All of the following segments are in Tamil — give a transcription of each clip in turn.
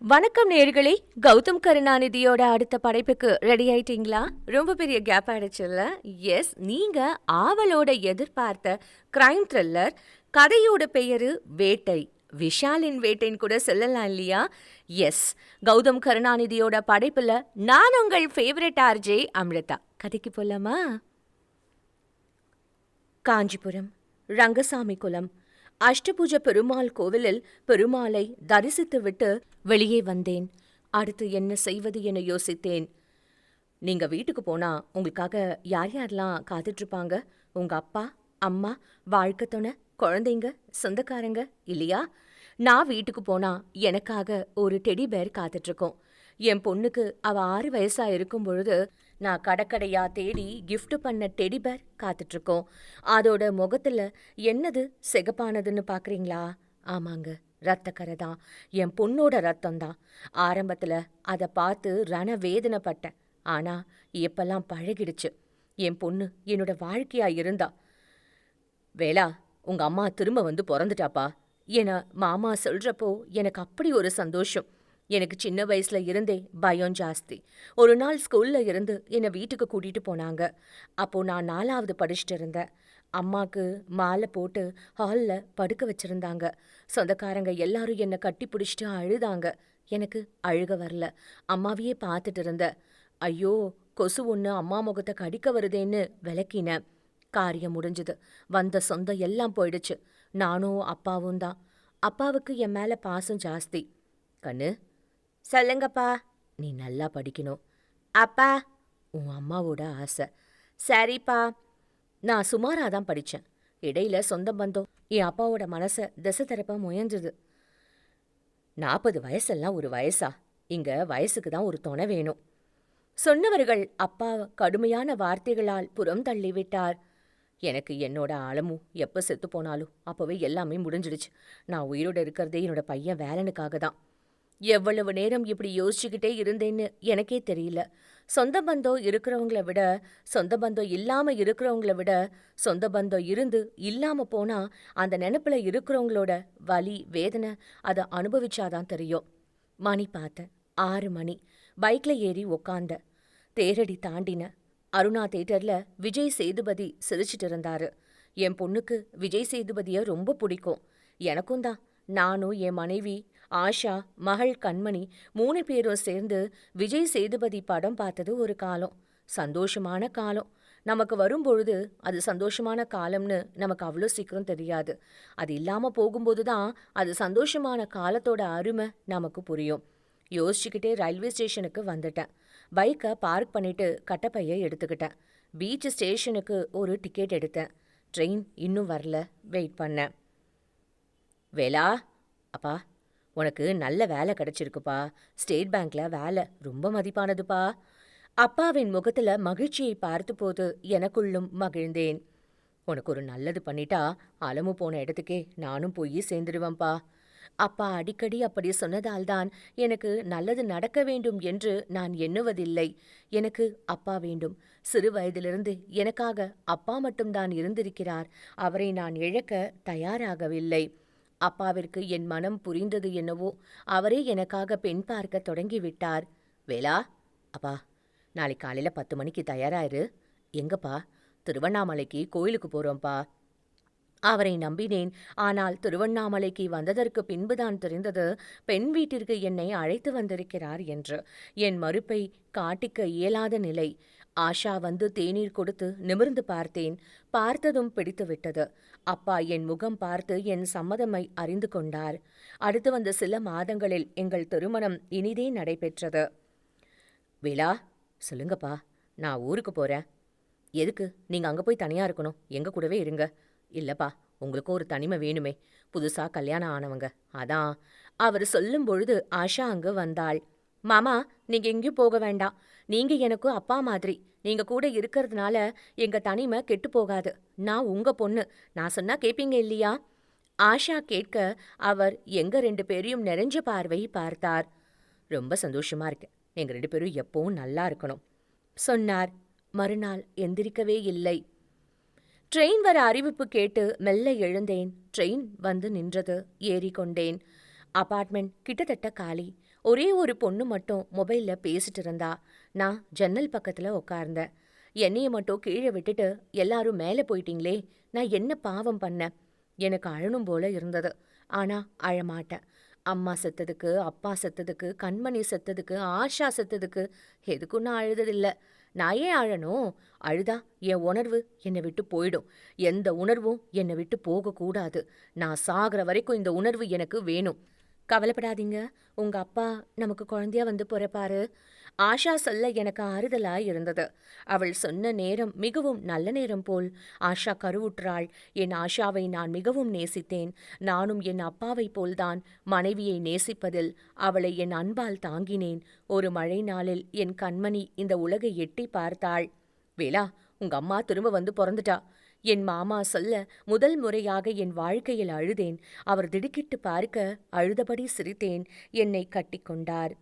வணக்கம் நேயர்களே. கௌதம் கருணாநிதியோட அடுத்த படைப்புக்கு ரெடி ஆயிட்டீங்களா? ரொம்ப பெரிய கேப் ஆயிடுச்சுல்ல? எஸ், நீங்க ஆவலோட எதிர்பார்த்த கிரைம் த்ரில்லர். கதையோட பெயரு வேட்டை. விஷாலின் வேட்டைன்னு கூட சொல்லலாம் இல்லையா? எஸ், கௌதம் கருணாநிதியோட படைப்புல நான் உங்கள் ஃபேவரட் ஆர்ஜே அம்ரிதா. கதைக்கு போலாமா? காஞ்சிபுரம் ரங்கசாமி குளம் அஷ்டபுஜ பெருமாள் கோவிலில் பெருமாளை தரிசித்துவிட்டு வெளியே வந்தேன். அடுத்து என்ன செய்வது என யோசித்தேன். நீங்க வீட்டுக்கு போனா உங்களுக்காக யார் யாரெல்லாம் காத்துட்டு இருப்பாங்க? உங்க அப்பா, அம்மா, வாழ்க்கை துணை, குழந்தைங்க, சொந்தக்காரங்க இல்லையா? நான் வீட்டுக்கு போனா எனக்காக ஒரு டெடி பேர் காத்துட்டு இருக்கோம். என் பொண்ணுக்கு அவ 6 வயசா இருக்கும் பொழுது நான் கடக்கடையா தேடி gift பண்ண டெடி பேர் காத்துட்டு இருக்கோம். அதோட முகத்துல என்னது சிகப்பானதுன்னு பாக்குறீங்களா? ஆமாங்க, ரத்தக்கரை தான். என் பொண்ணோட ரத்தம் தான். ஆரம்பத்துல அதை பார்த்து ரண வேதனைப்பட்டேன். ஆனா இப்பெல்லாம் பழகிடுச்சு. என் பொண்ணு என்னோட வாழ்க்கையா இருந்தா. வேளா, உங்க அம்மா திரும்ப வந்து பொறந்துட்டாப்பா என மாமா சொல்றப்போ எனக்கு அப்படி ஒரு சந்தோஷம். எனக்கு சின்ன வயசுல இருந்தே பயம் ஜாஸ்தி. ஒரு நாள் ஸ்கூல்ல இருந்து என்னை வீட்டுக்கு கூட்டிட்டு போனாங்க. அப்போ நான் 4வது படிச்சுட்டு இருந்தேன். அம்மாக்கு மாலை போட்டு ஹால்ல படுக்க வச்சிருந்தாங்க. சொந்தக்காரங்க எல்லாரும் என்னை கட்டி பிடிச்சிட்டு அழுதாங்க. எனக்கு அழுக வரல. அம்மாவையே பார்த்துட்டு இருந்தேன். ஐயோ, கொசு ஒன்று அம்மா முகத்தை கடிக்க வருதேன்னு விளக்கினேன். காரியம் முடிஞ்சது. வந்த சொந்தம் எல்லாம் போயிடுச்சு. நானும் அப்பாவும் தான். அப்பாவுக்கு என் மேல பாசம் ஜாஸ்தி. கண்ணு, சொல்லுங்கப்பா. நீ நல்லா படிக்கணும். அப்பா, உன் அம்மாவோட ஆசை. சரிப்பா. நான் சுமாராக தான் படித்தேன். இடையில சொந்த பந்தம் என் அப்பாவோட மனசை திசை திருப்ப முயன்றுது. 40 வயசெல்லாம் ஒரு வயசா? இங்க வயசுக்கு தான் ஒரு துணை வேணும். சொன்னவர்கள் அப்பா கடுமையான வார்த்தைகளால் புறம் தள்ளிவிட்டார். எனக்கு என்னோட ஆழமும் எப்போ செத்து போனாலும் அப்போவே எல்லாமே முடிஞ்சிடுச்சு. நான் உயிரோட இருக்கிறதே என்னோட பையன் வேலனுக்காக தான். எவ்வளவு நேரம் இப்படி யோசிச்சுக்கிட்டே இருந்தேன்னு எனக்கே தெரியல. சொந்த பந்தம் இருக்கிறவங்கள விட சொந்த பந்தம் இல்லாம இருக்கிறவங்கள விட சொந்த பந்தம் இருந்து இல்லாம போனா அந்த நினைப்புல இருக்கிறவங்களோட வலி வேதனை அதை அனுபவிச்சாதான் தெரியும். மணி பார்த்தேன். 6 மணி. பைக்ல ஏறி உக்காந்தேன். தேரடி தாண்டின. அருணா தேட்டர்ல விஜய் சேதுபதி சிரிச்சிட்டு இருந்தாரு. என் பொண்ணுக்கு விஜய் சேதுபதிய ரொம்ப பிடிக்கும். எனக்கும் தான். நானும் என் மனைவி ஆஷா, மகள் கண்மணி 3 பேரும் சேர்ந்து விஜய் சேதுபதி படம் பார்த்தது ஒரு காலம். சந்தோஷமான காலம். நமக்கு வரும்பொழுது அது சந்தோஷமான காலம்னு நமக்கு அவ்வளோ சீக்கிரம் தெரியாது. அது இல்லாம போகும்போது தான் அது சந்தோஷமான காலத்தோட அருமை நமக்கு புரியும். யோசிச்சுக்கிட்டே ரயில்வே ஸ்டேஷனுக்கு வந்துட்டேன். பைக்கை பார்க் பண்ணிட்டு கட்டப்பையை எடுத்துக்கிட்டேன். பீச் ஸ்டேஷனுக்கு ஒரு டிக்கெட் எடுத்தேன். ட்ரெயின் இன்னும் வரல. வெயிட் பண்ணேன். வேலா, அப்பா, உனக்கு நல்ல வேலை கிடைச்சிருக்குப்பா. ஸ்டேட் பேங்க்ல வேலை ரொம்ப மதிப்பானதுப்பா. அப்பாவின் முகத்துல மகிழ்ச்சியை பார்த்தபோது எனக்குள்ளும் மகிழ்ந்தேன். உனக்கு ஒரு நல்லது பண்ணிட்டா அலமு போன இடத்துக்கே நானும் போய் சேர்ந்துடுவேன்பா. அப்பா அடிக்கடி அப்படி சொன்னதால்தான் எனக்கு நல்லது நடக்க வேண்டும் என்று நான் எண்ணுவதில்லை. எனக்கு அப்பா வேண்டும். சிறு வயதிலிருந்து எனக்காக அப்பா மட்டும்தான் இருந்திருக்கிறார். அவரை நான் இழக்க தயாராகவில்லை. அப்பாவிற்கு என் மனம் புரிந்தது என்னவோ. அவரே எனக்காக பெண் பார்க்க தொடங்கிவிட்டார். வேலா, அப்பா, நாளைக்கு காலையில 10 மணிக்கு தயாராயிரு. எங்கப்பா? திருவண்ணாமலைக்கு கோயிலுக்கு போறோம்ப்பா. அவரை நம்பினேன். ஆனால் திருவண்ணாமலைக்கு வந்ததற்கு பின்புதான் தெரிந்தது பெண் வீட்டிற்கு என்னை அழைத்து வந்திருக்கிறார் என்று. என் மறுப்பை காட்டிக்க இயலாத நிலை. ஆஷா வந்து தேநீர் கொடுத்து நிமிர்ந்து பார்த்தேன். பார்த்ததும் பிடித்துவிட்டது. அப்பா என் முகம் பார்த்து என் சம்மதமை அறிந்து கொண்டார். அடுத்து வந்த சில மாதங்களில் எங்கள் திருமணம் இனிதே நடைபெற்றது. வேலா, சொல்லுங்கப்பா. நான் ஊருக்கு போறேன். எதுக்கு? நீங்க அங்க போய் தனியா இருக்கணும். எங்க கூடவே இருங்க. இல்லப்பா, உங்களுக்கும் ஒரு தனிமை வேணுமே. புதுசா கல்யாணம் ஆனவங்க. அதான். அவர் சொல்லும் பொழுது ஆஷா அங்கு வந்தாள். மாமா, நீங்க எங்கேயும் போக வேண்டாம். நீங்க எனக்கு அப்பா மாதிரி. நீங்க கூட இருக்கிறதுனால எங்க தனிமை கெட்டு போகாது. நான் உங்க பொண்ணு. நான் சொன்னா கேப்பீங்க இல்லையா? ஆஷா கேட்க அவர் எங்க 2 பேரையும் நிறைஞ்ச பார்வை பார்த்தார். ரொம்ப சந்தோஷமா இருக்கு. எங்க 2 பேரும் எப்பவும் நல்லா இருக்கணும் சொன்னார். மறுநாள் எந்திரிக்கவே இல்லை. ட்ரெயின் வர அறிவிப்பு கேட்டு மெல்ல எழுந்தேன். ட்ரெயின் வந்து நின்றது. ஏறிக்கொண்டேன். அபார்ட்மெண்ட் கிட்டத்தட்ட காலி. ஒரே ஒரு பொண்ணு மட்டும் மொபைல்ல பேசிட்டு இருந்தா. நான் ஜன்னல் பக்கத்துல உட்கார்ந்தேன். என்னைய மட்டும் கீழே விட்டுட்டு எல்லாரும் மேலே போயிட்டீங்களே, நான் என்ன பாவம் பண்ணேன்? எனக்கு அழணும் போல இருந்தது. ஆனா அழமாட்டேன். அம்மா செத்ததுக்கு, அப்பா செத்ததுக்கு, கண்மணி செத்ததுக்கு, ஆஷா செத்ததுக்கு எதுக்கும் நான் அழுததில்ல. நான் ஏன் அழணும்? அழுதா என் உணர்வு என்னை விட்டு போயிடும். எந்த உணர்வும் என்னை விட்டு போகக்கூடாது. நான் சாகிற வரைக்கும் இந்த உணர்வு எனக்கு வேணும். கவலைப்படாதீங்க, உங்க அப்பா நமக்கு குழந்தையா வந்து பொறப்பாரு. ஆஷா சொல்ல எனக்கு ஆறுதலாய் இருந்தது. அவள் சொன்ன நேரம் மிகவும் நல்ல நேரம் போல். ஆஷா கருவுற்றாள். என் ஆஷாவை நான் மிகவும் நேசித்தேன். நானும் என் அப்பாவைப் போல்தான் மனைவியை நேசிப்பதில் அவளை என் அன்பால் தாங்கினேன். ஒரு மழை நாளில் என் கண்மணி இந்த உலகை எட்டி பார்த்தாள். வேலா, உங்க அம்மா திரும்ப வந்து பொறந்துட்டா. என் மாமா சொல்ல முதல் முறையாக என் வாழ்க்கையில் அழுதேன். அவர் திடுக்கிட்டு பார்க்க அழுதபடி சிரித்தேன். என்னை கட்டிக்கொண்டார்.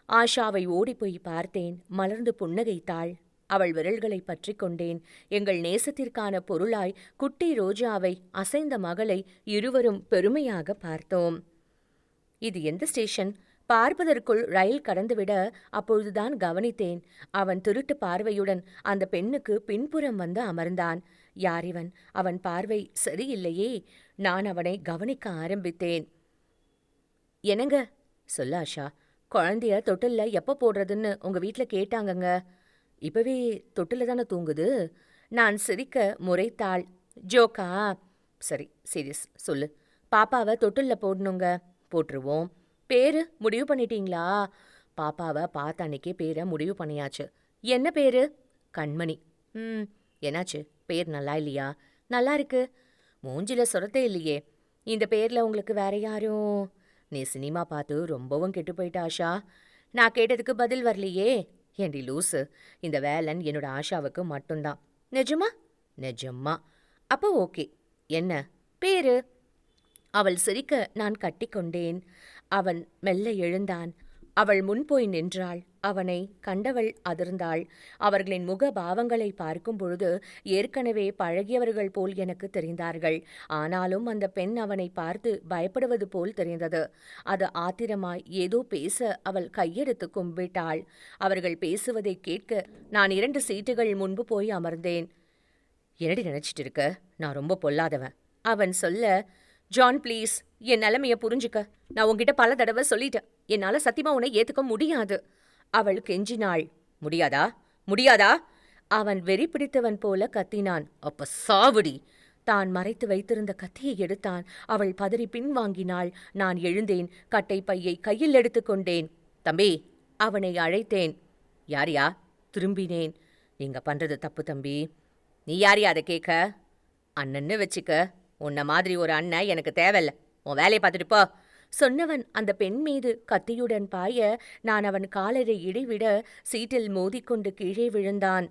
ஆஷாவை ஓடிப்போய் பார்த்தேன். மலர்ந்து புன்னகைத்தாள். அவள் விரல்களை பற்றி கொண்டேன். எங்கள் நேசத்திற்கான பொருளாய் குட்டி ரோஜாவை, அசைந்த மகளை இருவரும் பெருமையாக பார்த்தோம். இது எந்த ஸ்டேஷன்? பார்ப்பதற்குள் ரயில் கடந்துவிட அப்பொழுதுதான் கவனித்தேன். அவன் திருட்டு பார்வையுடன் அந்த பெண்ணுக்கு பின்புறம் வந்து அமர்ந்தான். யாரிவன்? அவன் பார்வை சரியில்லையே. நான் அவனை கவனிக்க ஆரம்பித்தேன். என்னங்க? சொல்ல ஆஷா. குழந்தைய தொட்டில்ல எப்போ போடுறதுன்னு உங்க வீட்ல கேட்டாங்கங்க. இப்பவே தொட்டில தானே தூங்குது. நான் சிரிக்க முறைத்தாள். ஜோக்கா? சரி, சீரியஸ் சொல்லு. பாப்பாவை தொட்டில்ல போடணுங்க. போட்டுருவோம். பேரு முடிவு பண்ணிட்டீங்களா? பாப்பாவை பார்த்த அன்னைக்கே பேரை முடிவு பண்ணியாச்சு. என்ன பேரு? கண்மணி. என்னாச்சு? பேர் நல்லா இல்லையா? நல்லா இருக்கு. மூஞ்சில சொரத்தே இல்லையே. இந்த பேர்ல உங்களுக்கு வேற யாரும்? நீ சினிமா பார்த்து ரொம்பவும் கெட்டு போயிட்ட ஆஷா. நான் கேட்டதுக்கு பதில் வரலையே. ஏண்டி லூசு, இந்த வேலன் என்னோட ஆஷாவுக்கு மட்டும்தான். நிஜமா? நிஜமா. அப்போ ஓகே. என்ன பேரு? அவள் சிரிக்க நான் கட்டிக்கொண்டேன். அவன் மெல்ல எழுந்தான். அவள் முன்போய் நின்றாள். அவனை கண்டவள் அதிர்ந்தாள். அவர்களின் முக பாவங்களை பார்க்கும் பொழுது ஏற்கனவே பழகியவர்கள் போல் எனக்கு தெரிந்தார்கள். ஆனாலும் அந்த பெண் அவனை பார்த்து பயப்படுவது போல் தெரிந்தது. அது ஆத்திரமாய் ஏதோ பேச அவள் கையெடுத்து கும்பிட்டாள். அவர்கள் பேசுவதை கேட்க நான் 2 சீட்டுகள் முன்பு போய் அமர்ந்தேன். என்னடி நினைச்சிட்டு இருக்க? நான் ரொம்ப பொல்லாதவன். அவன் சொல்ல, ஜான் ப்ளீஸ், என் நிலைமைய புரிஞ்சுக்க. நான் உன்கிட்ட பல தடவை சொல்லிட்டேன். என்னால சத்தியமா உன்னை ஏத்துக்க முடியாது. அவள் கெஞ்சினாள். முடியாதா? முடியாதா? அவன் வெறி பிடித்தவன் போல கத்தினான். அப்ப சாவடி. தான் மறைத்து வைத்திருந்த கத்தியை எடுத்தான். அவள் பதறி பின்வாங்கினாள். நான் எழுந்தேன். கட்டை பையை கையில் எடுத்துக்கொண்டேன். தம்பி, அவனை அழைத்தேன். யாரியா? திரும்பினேன். நீங்க பண்றது தப்பு தம்பி. நீ யாரியா அதை கேட்க? அண்ணன்னு வச்சுக்க. உன்ன மாதிரி ஒரு அண்ணன் எனக்கு தேவையில்ல. உன் வேலையை பார்த்துட்டு போ. சொன்னவன் அந்த பெண் மீது கத்தியுடன் பாய நான் அவன் காலரை இடைவிட சீட்டில் மோதிக்கொண்டு கீழே விழுந்தான்.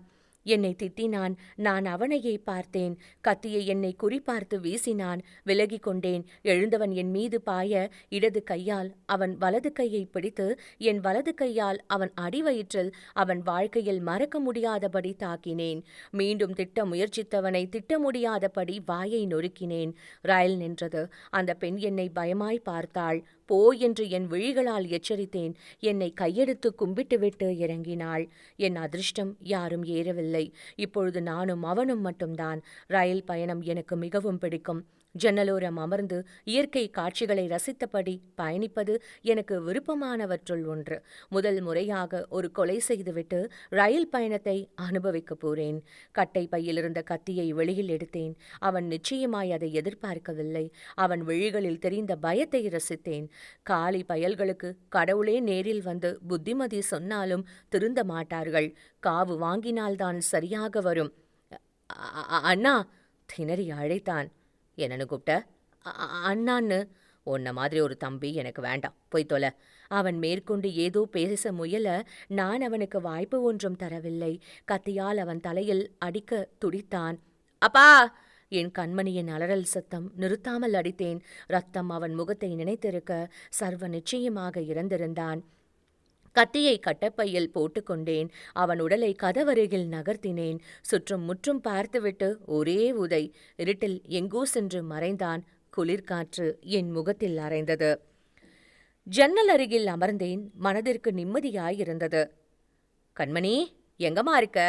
என்னை திட்டினான். நான் அவனையே பார்த்தேன். கத்தியை என்னை குறிபார்த்து வீசினான். விலகிக் கொண்டேன். எழுந்தவன் என் மீது பாய இடது கையால் அவன் வலது கையை பிடித்து என் வலது கையால் அவன் அடிவயிற்றில் அவன் வாழ்க்கையில் மறக்க முடியாதபடி தாக்கினேன். மீண்டும் திட்ட முயற்சித்தவனை திட்ட முடியாதபடி வாயை நொறுக்கினேன். ரயில் நின்றது. அந்த பெண் என்னை பயமாய் பார்த்தாள். போ என்று என் விழிகளால் எச்சரித்தேன். என்னை கையெடுத்து கும்பிட்டுவிட்டு இறங்கினாள். என் அதிர்ஷ்டம் யாரும் ஏறவில்லை. இப்பொழுது நானும் அவனும் மட்டும்தான். ரயில் பயணம் எனக்கு மிகவும் பிடிக்கும். ஜன்னலோரம் அமர்ந்து இயற்கை காட்சிகளை ரசித்தபடி பயணிப்பது எனக்கு விருப்பமானவற்றுள் ஒன்று. முதல் முறையாக ஒரு கொலை செய்துவிட்டு ரயில் பயணத்தை அனுபவிக்கப் போறேன். கட்டை பையிலிருந்த கத்தியை வெளியில் எடுத்தேன். அவன் நிச்சயமாய் அதை எதிர்பார்க்கவில்லை. அவன் விழிகளில் தெரிந்த பயத்தை ரசித்தேன். காலி பயல்களுக்கு கடவுளே நேரில் வந்து புத்திமதி சொன்னாலும் திருந்த மாட்டார்கள். காவு வாங்கினால்தான் சரியாக வரும். அண்ணா, திணறி அழைத்தான். என்னன்னு கூப்பிட்ட? அண்ணான்னு. உன்ன மாதிரி ஒரு தம்பி எனக்கு வேண்டாம், போய் தொலை. அவன் மேற்கொண்டு ஏதோ பேச முயல நான் அவனுக்கு வாய்ப்பு ஒன்றும் தரவில்லை. கத்தியால் அவன் தலையில் அடிக்க துடித்தான். அப்பா! என் கண்மணியின் அலறல் சத்தம் நிறுத்தாமல் அடித்தேன். ரத்தம் அவன் முகத்தை நினைத்திருக்க சர்வ நிச்சயமாக இறந்திருந்தான். கத்தியை கட்டப்பையில் போட்டுக்கொண்டேன். அவன் உடலை கதவருகில் நகர்த்தினேன். சுற்றும் முற்றும் பார்த்துவிட்டு ஒரே உதை. இருட்டில் எங்கோ சென்று மறைந்தான். குளிர்காற்று என் முகத்தில் அறைந்தது. ஜன்னல் அருகில் அமர்ந்தேன். மனதிற்கு நிம்மதியாயிருந்தது. கண்மணி, எங்கம்மா இருக்க?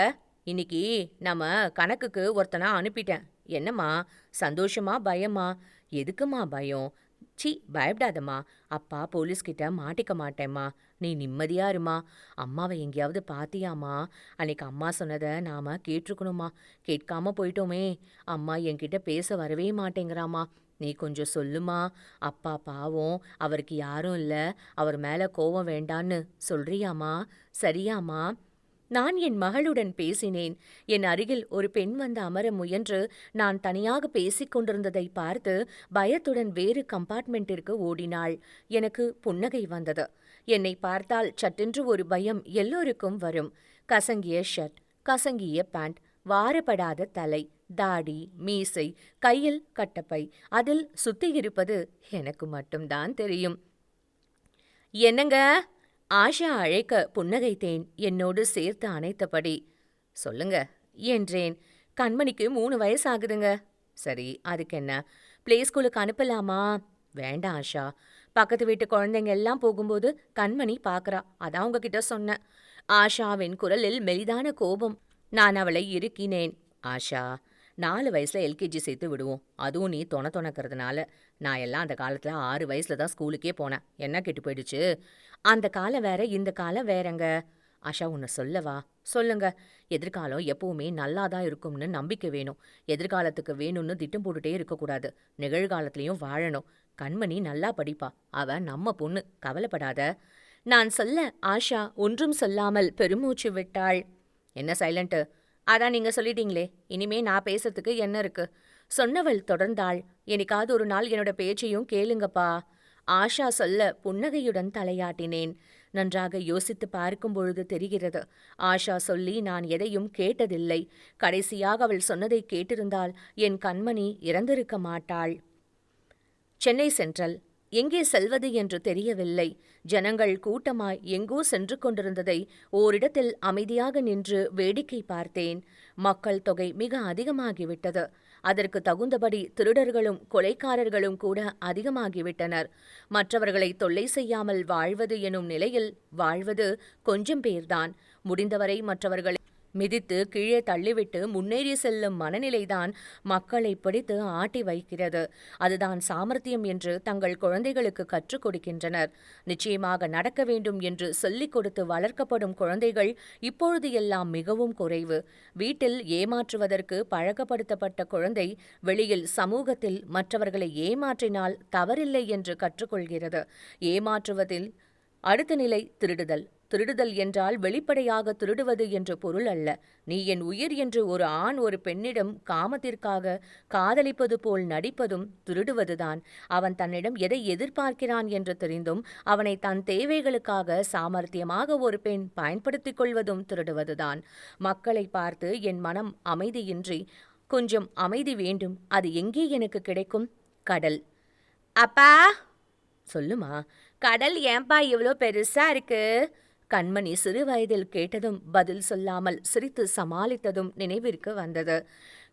இன்னைக்கு நம்ம கணக்குக்கு ஒருத்தனா அனுப்பிட்டேன். என்னம்மா, சந்தோஷமா பயமா? எதுக்குமா பயம்? சி, பயப்படாதம்மா. அப்பா போலீஸ்கிட்ட மாட்டிக்க மாட்டேம்மா. நீ நிம்மதியா இருமா. அம்மாவை எங்கேயாவது பாத்தியாம்மா? அன்னைக்கு அம்மா சொன்னதை நாம கேட்டிருக்கணுமா. கேட்காம போயிட்டோமே. அம்மா என்கிட்ட பேச வரவே மாட்டேங்கிறாம்மா. நீ கொஞ்சம் சொல்லுமா. அப்பா பாவம், அவருக்கு யாரும் இல்ல. அவர் மேல கோவம் வேண்டான்னு சொல்றியாம்மா? சரியாம்மா? நான் என் மகளுடன் பேசினேன். என் அருகில் ஒரு பெண் வந்து அமர முயன்று நான் தனியாக பேசிக் கொண்டிருந்ததை பார்த்து பயத்துடன் வேறு கம்பார்ட்மெண்ட்டிற்கு ஓடினாள். எனக்கு புன்னகை வந்தது. என்னை பார்த்தால் சட்டென்று ஒரு பயம் எல்லோருக்கும் வரும். கசங்கிய ஷர்ட், கசங்கிய பேண்ட், வாரப்படாத தலை, தாடி, மீசை, கையில் கட்டப்பை, அதில் சுத்தியிருப்பது எனக்கு மட்டும்தான் தெரியும். என்னங்க? ஆஷா அழைக்க புன்னகைத்தேன், என்னோடு சேர்த்து அணைத்தபடி. சொல்லுங்க என்றேன். கண்மணிக்கு 3 வயசாகுதுங்க. சரி, அதுக்கு என்ன? பிளே ஸ்கூலுக்கு அனுப்பலாமா? வேண்டாம் ஆஷா. பக்கத்து வீட்டு குழந்தைங்க எல்லாம் போகும்போது கண்மணி பார்க்கறா. அதான் உங்ககிட்ட சொன்னேன். ஆஷாவின் குரலில் மெலிதான கோபம். நான் அவளை இறுக்கினேன். ஆஷா, 4 வயசுல எல்கேஜி சேர்த்து விடுவோம். அதுவும் நீ தொணக்கிறதுனால. நான் எல்லாம் அந்த காலத்துல 6 வயசுல தான் ஸ்கூலுக்கே போனேன். என்ன கெட்டு போயிடுச்சு? அந்த காலம் வேற, இந்த காலம் வேறங்க. ஆஷா, உன்னை சொல்லவா? சொல்லுங்க. எதிர்காலம் எப்பவுமே நல்லாதான் இருக்கும்னு நம்பிக்கை வேணும். எதிர்காலத்துக்கு வேணும்னு திட்டம் போட்டுட்டே இருக்கக்கூடாது. நிகழ்காலத்திலையும் வாழணும். கண்மணி நல்லா படிப்பா. அவ நம்ம பொண்ணு, கவலைப்படாத. நான் சொல்ல ஆஷா ஒன்றும் சொல்லாமல் பெருமூச்சு விட்டாள். என்ன சைலண்ட்டு? அதான் நீங்க சொல்லிட்டீங்களே, இனிமே நான் பேசுறதுக்கு என்ன இருக்கு? சொன்னவள் தொடர்ந்தாள். என்னைக்காவது ஒரு நாள் என்னோட பேச்சையும் கேளுங்கப்பா. ஆஷா சொல்ல புன்னகையுடன் தலையாட்டினேன். நன்றாக யோசித்து பார்க்கும் பொழுது தெரிகிறது, ஆஷா சொல்லி நான் எதையும் கேட்டதில்லை. கடைசியாக அவள் சொன்னதை கேட்டிருந்தால் என் கண்மணி இறந்திருக்க மாட்டாள். சென்னை சென்ட்ரல். எங்கே செல்வது என்று தெரியவில்லை. ஜனங்கள் கூட்டமாய் எங்கோ சென்று கொண்டிருந்ததை ஓரிடத்தில் அமைதியாக நின்று வேடிக்கை பார்த்தேன். மக்கள் தொகை மிக அதிகமாகிவிட்டது. அதற்கு தகுந்தபடி திருடர்களும் கொலைக்காரர்களும் கூட அதிகமாகிவிட்டனர். மற்றவர்களை தொல்லை செய்யாமல் வாழ்வது எனும் நிலையில் வாழ்வது கொஞ்சம் பேர்தான். முடிந்தவரை மற்றவர்களை மிதித்து கீழே தள்ளிவிட்டு முன்னேறி செல்லும் மனநிலைதான் மக்களை பிடித்து ஆட்டி வைக்கிறது. அதுதான் சாமர்த்தியம் என்று தங்கள் குழந்தைகளுக்கு கற்றுக் கொடுக்கின்றனர். நிச்சயமாக நடக்க வேண்டும் என்று சொல்லிக் கொடுத்து வளர்க்கப்படும் குழந்தைகள் இப்பொழுது எல்லாம் மிகவும் குறைவு. வீட்டில் ஏமாற்றுவதற்கு பழக்கப்படுத்தப்பட்ட குழந்தை வெளியில் சமூகத்தில் மற்றவர்களை ஏமாற்றினால் தவறில்லை என்று கற்றுக்கொள்கிறது. ஏமாற்றுவதில் அடுத்த நிலை திருடுதல். திருடுதல் என்றால் வெளிப்படையாக திருடுவது என்று பொருள் அல்ல. நீ என் உயிர் என்று ஒரு ஆண் ஒரு பெண்ணிடம் காமத்திற்காக காதலிப்பது போல் நடிப்பதும் திருடுவதுதான். அவன் தன்னிடம் எதை எதிர்பார்க்கிறான் என்று தெரிந்தும் அவனை தன் தேவைகளுக்காக சாமர்த்தியமாக ஒரு பெண் பயன்படுத்திக் கொள்வதும் திருடுவதுதான். மக்களை பார்த்து என் மனம் அமைதியின்றி, கொஞ்சம் அமைதி வேண்டும், அது எங்கே எனக்கு கிடைக்கும்? கடல். அப்பா, சொல்லுமா. கடல் ஏன்பா இவ்வளோ பெருசா இருக்கு? கண்மணி சிறு வயதில் கேட்டதும் பதில் சொல்லாமல் சிரித்து சமாளித்ததும் நினைவிற்கு வந்தது.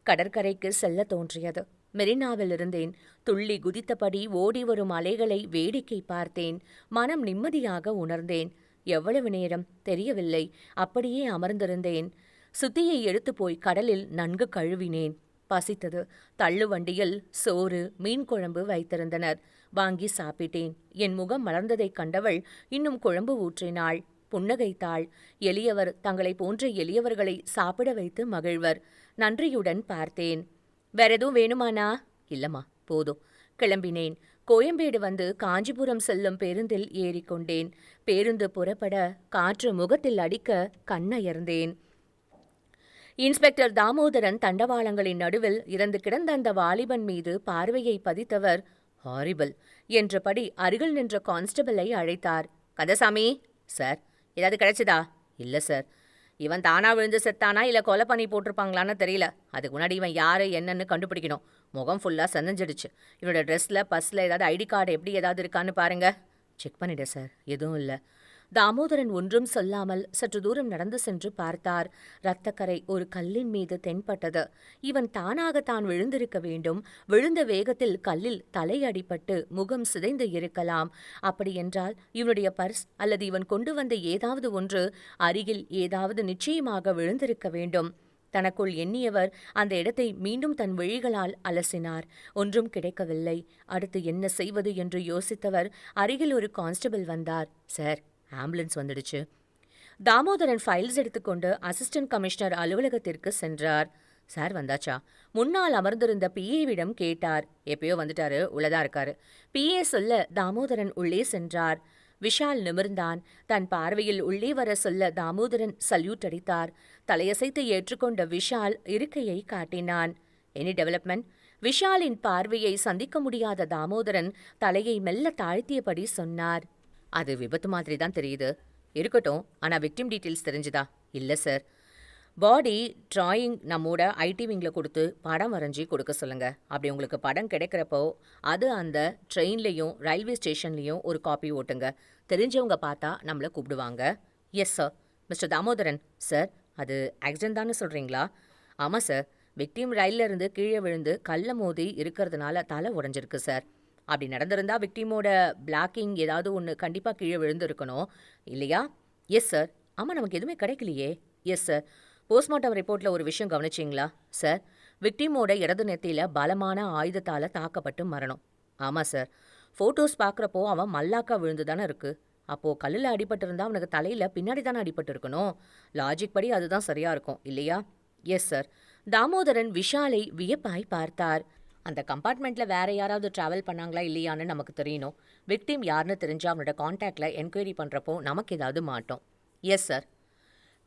கடற்கரைக்கு செல்ல தோன்றியது. மெரினாவில் இருந்தேன். துள்ளி குதித்தபடி ஓடி வரும் அலைகளை வேடிக்கை பார்த்தேன். மனம் நிம்மதியாக உணர்ந்தேன். எவ்வளவு நேரம் தெரியவில்லை. அப்படியே அமர்ந்திருந்தேன். சுத்தியை எடுத்து போய் கடலில் நன்கு கழுவினேன். பசித்தது. தள்ளுவண்டியில் சோறு, மீன் குழம்பு வைத்திருந்தனர். வாங்கி சாப்பிட்டேன். என் முகம் மலர்ந்ததைக் கண்டவள் இன்னும் குழம்பு ஊற்றினாள். புன்னகைத்தாள். எளியவர் தங்களை போன்ற எளியவர்களை சாப்பிட வைத்து மகிழ்வர். நன்றியுடன் பார்த்தேன். வேற எதுவும் வேணுமானா? இல்லம்மா, போதும். கிளம்பினேன். கோயம்பேடு வந்து காஞ்சிபுரம் செல்லும் பேருந்தில் ஏறிக்கொண்டேன். பேருந்து புறப்பட காற்று முகத்தில் அடிக்க கண்ணயர்ந்தேன். இன்ஸ்பெக்டர் தாமோதரன் தண்டவாளங்களின் நடுவில் இறந்து கிடந்த அந்த வாலிபன் மீது பார்வையை பதித்தவர், ஹாரிபிள் என்றபடி அருகில் நின்ற கான்ஸ்டபிளை அழைத்தார். கந்தசாமி சார், ஏதாவது கிடைச்சதா? இல்லை சார். இவன் தானா விழுந்து செத்தானா இல்லை கொலை பண்ணி போட்டிருப்பாங்களான்னு தெரியல. அதுக்கு முன்னாடி இவன் யாரு என்னன்னு கண்டுபிடிக்கணும். முகம் ஃபுல்லாக செதஞ்சிடுச்சு. இவனோட ட்ரெஸ்ஸில் பஸ்ஸில் ஏதாவது ஐடி கார்டு எப்படி ஏதாவது இருக்கான்னு பாருங்க. செக் பண்ணிட்டேன் சார், எதுவும் இல்லை. தாமோதரன் ஒன்றும் சொல்லாமல் சற்று தூரம் நடந்து சென்று பார்த்தார். இரத்தக்கரை ஒரு கல்லின் மீது தென்பட்டது. இவன் தானாகத்தான் விழுந்திருக்க வேண்டும். விழுந்த வேகத்தில் கல்லில் தலை அடிபட்டு முகம் சிதைந்து இருக்கலாம். அப்படியென்றால் இவனுடைய பர்ஸ் அல்லது இவன் கொண்டு வந்த ஏதாவது ஒன்று அருகில் ஏதாவது நிச்சயமாக விழுந்திருக்க வேண்டும். தனக்குள் எண்ணியவர் அந்த இடத்தை மீண்டும் தன் விழிகளால் அலசினார். ஒன்றும் கிடைக்கவில்லை. அடுத்து என்ன செய்வது என்று யோசித்தவர் அருகில் ஒரு கான்ஸ்டபிள் வந்தார். சார், ஆம்புலன்ஸ் வந்துடுச்சு. தாமோதரன் ஃபைல்ஸ் எடுத்துக்கொண்டு அசிஸ்டன்ட் கமிஷனர் அலுவலகத்திற்கு சென்றார். சார் வந்தாச்சா? முன்னால் அமர்ந்திருந்த பிஏவிடம் கேட்டார். எப்பயோ வந்துட்டாரு, உள்ளதா இருக்காரு. பிஏ சொல்ல தாமோதரன் உள்ளே சென்றார். விஷால் நிமிர்ந்தான். தன் பார்வையில் உள்ளே வர சொல்ல தாமோதரன் சல்யூட் அடித்தார். தலையசைத்து ஏற்றுக்கொண்ட விஷால் இருக்கையை காட்டினான். Any development? விஷாலின் பார்வையை சந்திக்க முடியாத தாமோதரன் தலையை மெல்ல தாழ்த்தியபடி சொன்னார். அது விபத்து மாதிரி தான் தெரியுது. இருக்கட்டும், ஆனா விக்டிம் டீட்டெயில்ஸ் தெரிஞ்சுதா? இல்லை சார். பாடி டிராயிங் நம்மோட ஐடி விங்கில் கொடுத்து படம் வரைஞ்சி கொடுக்க சொல்லுங்க. அப்படி உங்களுக்கு படம் கிடைக்கிறப்போ அது அந்த ட்ரெயின்லேயும் ரயில்வே ஸ்டேஷன்லேயும் ஒரு காப்பி ஓட்டுங்க. தெரிஞ்சவங்க பார்த்தா நம்மளை கூப்பிடுவாங்க. Yes sir. Mister Damodaran sir, அது ஆக்சிடென்ட் தானே சொல்கிறீங்களா? ஆமாம் சார். விக்டிம் ரயிலில் இருந்து கீழே விழுந்து கல்லை மோதி இருக்கிறதுனால தலை உடஞ்சிருக்கு சார். அப்படி நடந்திருந்தா விக்டிமோட பிளாக்கிங் ஏதாவது ஒன்று கண்டிப்பாக கீழே விழுந்திருக்கணும் இல்லையா? Yes sir. ஆமாம், நமக்கு எதுவுமே கிடைக்கலையே. Yes sir. போஸ்ட்மார்ட்டம் ரிப்போர்ட்டில் ஒரு விஷயம் கவனிச்சிங்களா? சார், விக்டிமோட இடது நெத்தியில் பலமான ஆயுதத்தால் தாக்கப்பட்டு மரணம். ஆமாம் சார். ஃபோட்டோஸ் பார்க்குறப்போ அவன் மல்லாக்கா விழுந்து தானே இருக்குது. அப்போது கல்லில் அடிபட்டிருந்தா அவனுக்கு தலையில் பின்னாடி தானே அடிபட்டு இருக்கணும். லாஜிக் படி அதுதான் சரியாக இருக்கும் இல்லையா? Yes sir. தாமோதரன் விஷாலை வியப்பாய் பார்த்தார். அந்த கம்பார்ட்மெண்ட்டில் வேற யாராவது ட்ராவல் பண்ணாங்களா இல்லையான்னு நமக்கு தெரியணும். விக்டிம் யாருன்னு தெரிஞ்சு அவனோட கான்டாக்டில் என்கொயரி பண்ணுறப்போ நமக்கு ஏதாவது மாட்டோம். Yes sir.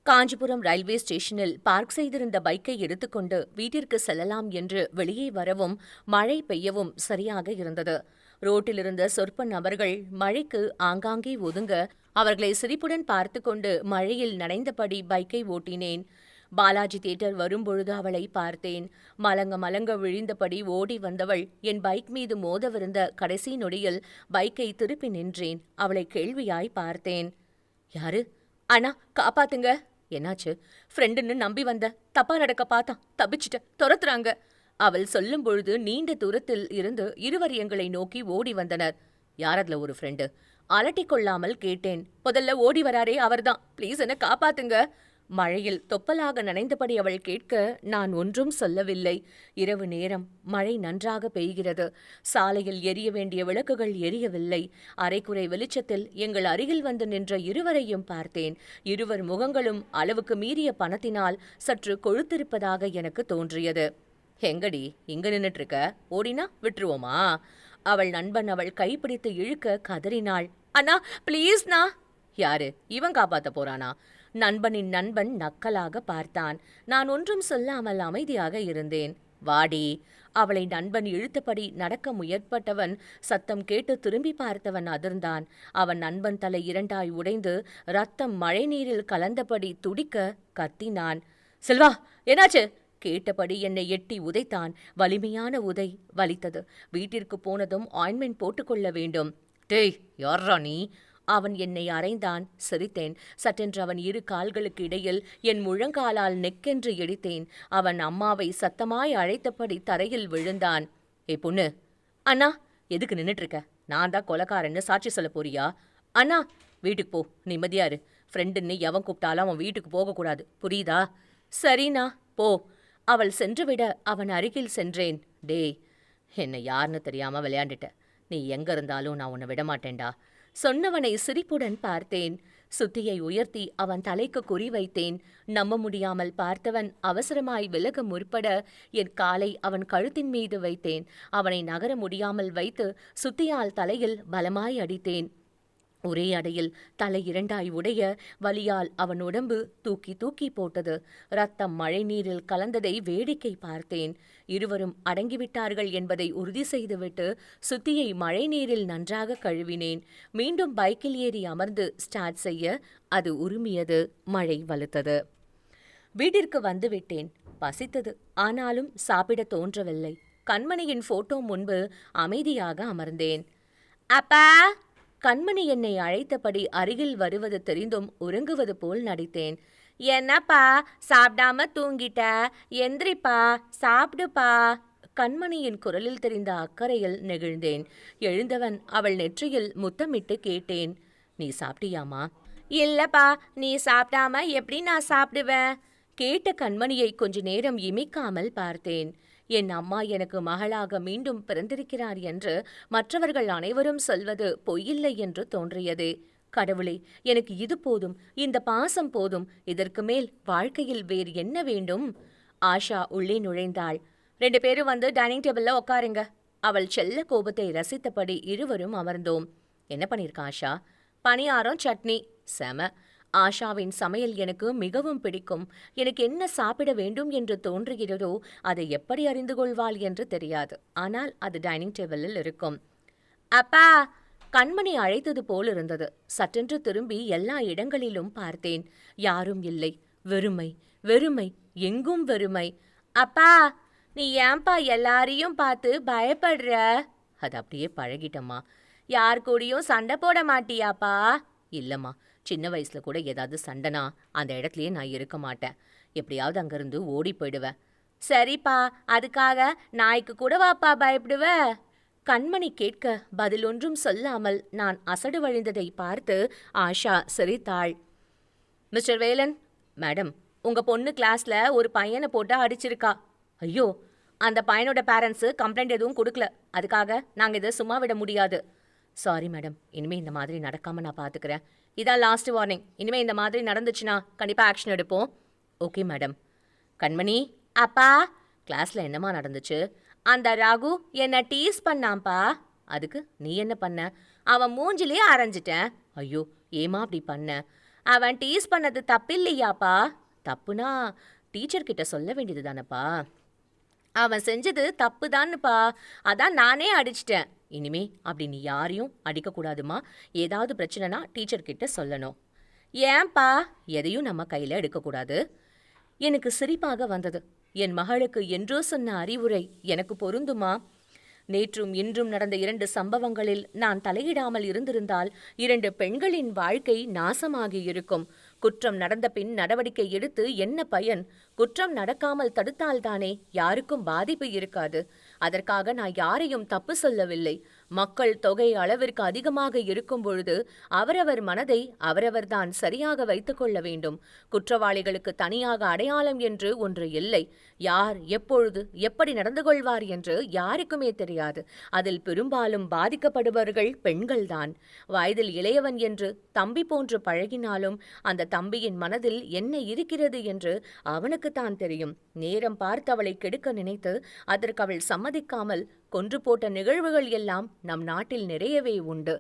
காஞ்சிபுரம் ரயில்வே ஸ்டேஷனில் பார்க் செய்திருந்த பைக்கை எடுத்துக்கொண்டு வீட்டிற்கு செல்லலாம் என்று வெளியே வரவும் மழை பெய்யவும் சரியாக இருந்தது. ரோட்டிலிருந்த சொற்ப நபர்கள் மழைக்கு ஆங்காங்கே ஒதுங்க அவர்களை சிரிப்புடன் பார்த்து கொண்டு மழையில் நனைந்தபடி பைக்கை ஓட்டினேன். பாலாஜி தியேட்டர் வரும்பொழுது அவளை பார்த்தேன். மலங்க மலங்க விழிந்தபடி ஓடி வந்தவள் என் பைக் மீது மோதவிருந்த கடைசி நொடியில் பைக்கை திருப்பி நின்றேன். அவளை கேள்வியாய் பார்த்தேன். யாரு? அண்ணா, காப்பாத்துங்க. என்னாச்சு? ஃப்ரெண்டுன்னு நம்பி வந்த, தப்பா நடக்க பார்த்தான், தப்பிச்சிட்ட, துரத்துறாங்க. அவள் சொல்லும் பொழுது நீண்ட தூரத்தில் இருந்து இருவர் எங்களை நோக்கி ஓடி வந்தனர். யார் அதுல ஒரு ஃப்ரெண்டு? அலட்டிக் கொள்ளாமல் கேட்டேன். முதல்ல ஓடி வராரே அவர்தான். ப்ளீஸ் என்ன காப்பாத்துங்க. மழையில் தொப்பலாக நனைந்தபடி அவள் கேட்க நான் ஒன்றும் சொல்லவில்லை. இரவு நேரம், மழை நன்றாக பெய்கிறது. சாலையில் எரிய வேண்டிய விளக்குகள் எரியவில்லை. அரைக்குறை வெளிச்சத்தில் எங்கள் அருகில் வந்து நின்ற இருவரையும் பார்த்தேன். இருவர் முகங்களும் அளவுக்கு மீறிய பணத்தினால் சற்று கொழுத்திருப்பதாக எனக்கு தோன்றியது. எங்கடி இங்க நின்னுட்டு இருக்க? ஓடினா விட்டுருவோமா? அவள் நண்பன் அவள் கைப்பிடித்து இழுக்க கதறினாள். அண்ணா ப்ளீஸ்ண்ணா. யாரு? இவன் காப்பாத்த போறானா? நண்பனின் நண்பன் நக்கலாக பார்த்தான். நான் ஒன்றும் சொல்லாமல் அமைதியாக இருந்தேன். வாடி. அவளை நண்பன் இழுத்தபடி நடக்க முயற்பட்டவன் சத்தம் கேட்டு திரும்பி பார்த்தவன் அதிர்ந்தான். அவன் நண்பன் தலை இரண்டாய் உடைந்து ரத்தம் மழைநீரில் கலந்தபடி துடிக்க கத்தினான். செல்வா, என்னாச்சு? கேட்டபடி என்னை எட்டி உதைத்தான். வலிமையான உதை வலித்தது. வீட்டிற்கு போனதும் ஆயின்மெண்ட் போட்டுக்கொள்ள வேண்டும். டேய், யார்ரா நீ? அவன் என்னை அறைந்தான். சிரித்தேன். சட்டென்று அவன் இரு கால்களுக்கு இடையில் என் முழங்காலால் நெக்கென்று இடித்தேன். அவன் அம்மாவை சத்தமாய் அழைத்தபடி தரையில் விழுந்தான். ஏ பொண்ணு. அண்ணா. எதுக்கு நின்னுட்ருக்க? நான் தான் கொலைக்காரன்னு சாட்சி சொல்ல போறியா? அண்ணா. வீட்டுக்கு போ, நிம்மதியாரு. ஃப்ரெண்டுன்னு எவன் கூப்பிட்டாலும் அவன் வீட்டுக்கு போகக்கூடாது, புரியுதா? சரிண்ணா, போ. அவள் சென்றுவிட அவன் அருகில் சென்றேன். டேய், என்னை யாருன்னு தெரியாம விளையாண்டுட்ட. நீ எங்க இருந்தாலும் நான் உன்னை விடமாட்டேன்டா. சொன்னவனை சிரிப்புடன் பார்த்தேன். சுத்தியை உயர்த்தி அவன் தலைக்கு குறி வைத்தேன். நம்ப முடியாமல் பார்த்தவன் அவசரமாய் விலக முற்பட என் காலை அவன் கழுத்தின் மீது வைத்தேன். அவனை நகர முடியாமல் வைத்து சுத்தியால் தலையில் பலமாய் அடித்தேன். ஒரே அடையில் தலை இரண்டாய் உடைய வலியால் அவன் உடம்பு தூக்கி தூக்கி போட்டது. ரத்தம் மழை நீரில் கலந்ததை வேடிக்கை பார்த்தேன். இருவரும் அடங்கிவிட்டார்கள் என்பதை உறுதி செய்துவிட்டு சுத்தியை மழை நீரில் நன்றாக கழுவினேன். மீண்டும் பைக்கில் ஏறி அமர்ந்து ஸ்டார்ட் செய்ய அது உருமியது. மழை வலுத்தது. வீட்டிற்கு வந்துவிட்டேன். பசித்தது. ஆனாலும் சாப்பிட தோன்றவில்லை. கண்மணியின் போட்டோ முன்பு அமைதியாக அமர்ந்தேன். அப்பா, கண்மணி என்னை அழைத்தபடி அருகில் வருவது தெரிந்தும் உறங்குவது போல் நடித்தேன். என்னப்பா சாப்பிடாம தூங்கிட்ட, எந்திரிப்பா, சாப்பிடுப்பா. கண்மணியின் குரலில் தெரிந்த அக்கறையில் நெகிழ்ந்தேன். எழுந்தவன் அவள் நெற்றியில் முத்தமிட்டு கேட்டேன், நீ சாப்பிட்டியாமா? இல்லப்பா, நீ சாப்பிடாம எப்படி நான் சாப்பிடுவேன்? கேட்ட கண்மணியை கொஞ்ச நேரம் இமைக்காமல் பார்த்தேன். என் அம்மா எனக்கு மகளாக மீண்டும் பிறந்திருக்கிறார் என்று மற்றவர்கள் அனைவரும் சொல்வது பொய்யில்லை என்று தோன்றியது. கடவுளே, எனக்கு இது போதும், இந்த பாசம் போதும், இதற்கு மேல் வாழ்க்கையில் வேறு என்ன வேண்டும்? ஆஷா உள்ளே நுழைந்தாள். 2 பேரும் வந்து டைனிங் டேபிள்ல உட்காருங்க. அவள் செல்ல கோபத்தை ரசித்தபடி இருவரும் அமர்ந்தோம். என்ன பண்ணிருக்க ஆஷா? பணியாரம், சட்னி. செம. ஆஷாவின் சமையல் எனக்கு மிகவும் பிடிக்கும். எனக்கு என்ன சாப்பிட வேண்டும் என்று தோன்றுகிறதோ அதை எப்படி அறிந்து கொள்வாள் என்று தெரியாது. ஆனால் அது டைனிங் டேபிளில் இருக்கும். அப்பா! கண்மணி அழைத்தது போல் இருந்தது. சட்டென்று திரும்பி எல்லா இடங்களிலும் பார்த்தேன். யாரும் இல்லை. வெறுமை, வெறுமை, எங்கும் வெறுமை. அப்பா, நீ ஏன்பா எல்லாரையும் பார்த்து பயப்படுற? அது அப்படியே பழகிட்டம்மா. யார் கூடயும் சண்டை போட மாட்டியாப்பா? இல்லம்மா, சின்ன வயசுல கூட ஏதாவது சண்டைனா அந்த இடத்துலயே நான் இருக்க மாட்டேன். எப்படியாவது அங்கிருந்து ஓடி போயிடுவேன். சரிப்பா, அதுக்காக நாய்க்கு கூட வாப்பா பயப்படுவ? கண்மணி கேட்க பதில் ஒன்றும் சொல்லாமல் நான் அசடு வழிந்ததை பார்த்து ஆஷா சிரித்தாள். மிஸ்டர் வேலன், மேடம், உங்க பொண்ணு கிளாஸ்ல ஒரு பையனை போட்டு அடிச்சிருக்கா. ஐயோ, அந்த பையனோட பேரண்ட்ஸு கம்ப்ளைண்ட் எதுவும் கொடுக்கல. அதுக்காக நாங்கள் இதை சும்மா விட முடியாது. சாரி மேடம், இனிமே இந்த மாதிரி நடக்காம நான் பார்த்துக்கிறேன். இதான் லாஸ்ட் வார்னிங். இனிமே இந்த மாதிரி நடந்துச்சுன்னா கண்டிப்பாக ஆக்ஷன் எடுப்போம். Okay madam. கண்மணி. அப்பா, கிளாஸ்ல என்னமா நடந்துச்சு? அந்த ராகு என்னை டீஸ் பண்ணாம்பா. அதுக்கு நீ என்ன பண்ண? அவன் மூஞ்சிலே அரைஞ்சிட்டேன். ஐயோ, ஏமா அப்படி பண்ண? அவன் டீஸ் பண்ணது தப்பில்லையாப்பா? தப்புனா டீச்சர்கிட்ட சொல்ல வேண்டியது தானப்பா. அவன் செஞ்சது தப்பு தான்ப்பா, அதான் நானே அடிச்சிட்டேன். இனிமே அப்படி நீ யாரையும் அடிக்கக்கூடாதுமா. ஏதாவது பிரச்சனைனா டீச்சர்கிட்ட சொல்லணும். ஏன்பா? எதையும் நம்ம கையில் எடுக்கக்கூடாது. எனக்கு சிரிப்பாக வந்தது. என் மகளுக்கு என்றோ சொன்ன அறிவுரை எனக்கு பொருந்துமா? நேற்றும் இன்றும் நடந்த 2 சம்பவங்களில் நான் தலையிடாமல் இருந்திருந்தால் 2 பெண்களின் வாழ்க்கை நாசமாகி இருக்கும். குற்றம் நடந்த பின் நடவடிக்கை எடுத்து என்ன பயன்? குற்றம் நடக்காமல் தடுத்தால்தானே யாருக்கும் பாதிப்பு இருக்காது. அதற்காக நான் யாரையும் தப்பு சொல்லவில்லை. மக்கள் தொகை அளவிற்கு அதிகமாக இருக்கும் பொழுது அவரவர் மனதை அவரவர்தான் சரியாக வைத்துக் கொள்ள வேண்டும். குற்றவாளிகளுக்கு தனியாக அடையாளம் என்று ஒன்று இல்லை. யார் எப்பொழுது எப்படி நடந்து கொள்வார் என்று யாருக்குமே தெரியாது. அதில் பெரும்பாலும் பாதிக்கப்படுபவர்கள் பெண்கள்தான். வயதில் இளையவன் என்று தம்பி போன்று பழகினாலும் அந்த தம்பியின் மனதில் என்ன இருக்கிறது என்று அவனுக்குத்தான் தெரியும். நேரம் பார்த்து அவளை கெடுக்க நினைத்து அதற்கு அவள் சம்மதிக்காமல் கொன்று போட்ட நிகழ்வுகள் எல்லாம் நம் நாட்டில் நிறையவே உண்டு.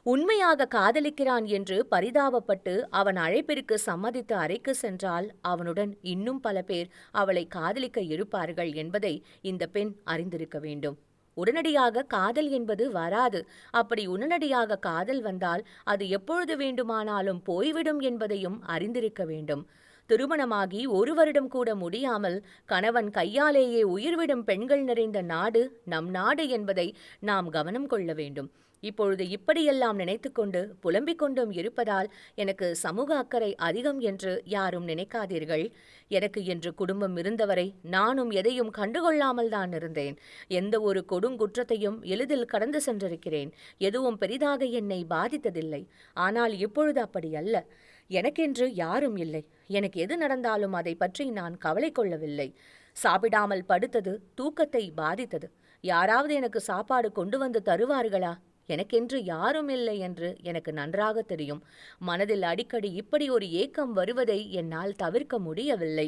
உண்மையாக காதலிக்கிறான் என்று பரிதாபப்பட்டு அவன் அழைப்பிற்கு சம்மதித்து அறைக்கு சென்றால் அவனுடன் இன்னும் பல பேர் அவளை காதலிக்க இருப்பார்கள் என்பதை இந்த பெண் அறிந்திருக்க வேண்டும். உடனடியாக காதல் என்பது வராது. அப்படி உடனடியாக காதல் வந்தால் அது எப்பொழுது வேண்டுமானாலும் போய்விடும் என்பதையும் அறிந்திருக்க வேண்டும். திருமணமாகி 1 வருடம் கூட முடியாமல் கணவன் கையாலேயே உயிர்விடும் பெண்கள் நிறைந்த நாடு நம் நாடு என்பதை நாம் கவனம் கொள்ள வேண்டும். இப்பொழுது இப்படியெல்லாம் நினைத்துக்கொண்டு புலம்பிக் கொண்டும் இருப்பதால் எனக்கு சமூக அக்கறை அதிகம் என்று யாரும் நினைக்காதீர்கள். எனக்கு என்று குடும்பம் இருந்தவரை நானும் எதையும் கண்டுகொள்ளாமல் தான் இருந்தேன். எந்த ஒரு கொடுங்குற்றத்தையும் எளிதில் கடந்து சென்றிருக்கிறேன். எதுவும் பெரிதாக என்னை பாதித்ததில்லை. ஆனால் இப்பொழுது அப்படி அல்ல. எனக்கென்று யாரும் இல்லை. எனக்கு எது நடந்தாலும் அதை பற்றி நான் கவலை கொள்ளவில்லை. சாப்பிடாமல் படுத்தது தூக்கத்தை பாதித்தது. யாராவது எனக்கு சாப்பாடு கொண்டு வந்து தருவார்களா? எனக்கென்று யாரும் இல்லை என்று எனக்கு நன்றாக தெரியும். மனதில் அடிக்கடி இப்படி ஒரு ஏக்கம் வருவதை என்னால் தவிர்க்க முடியவில்லை.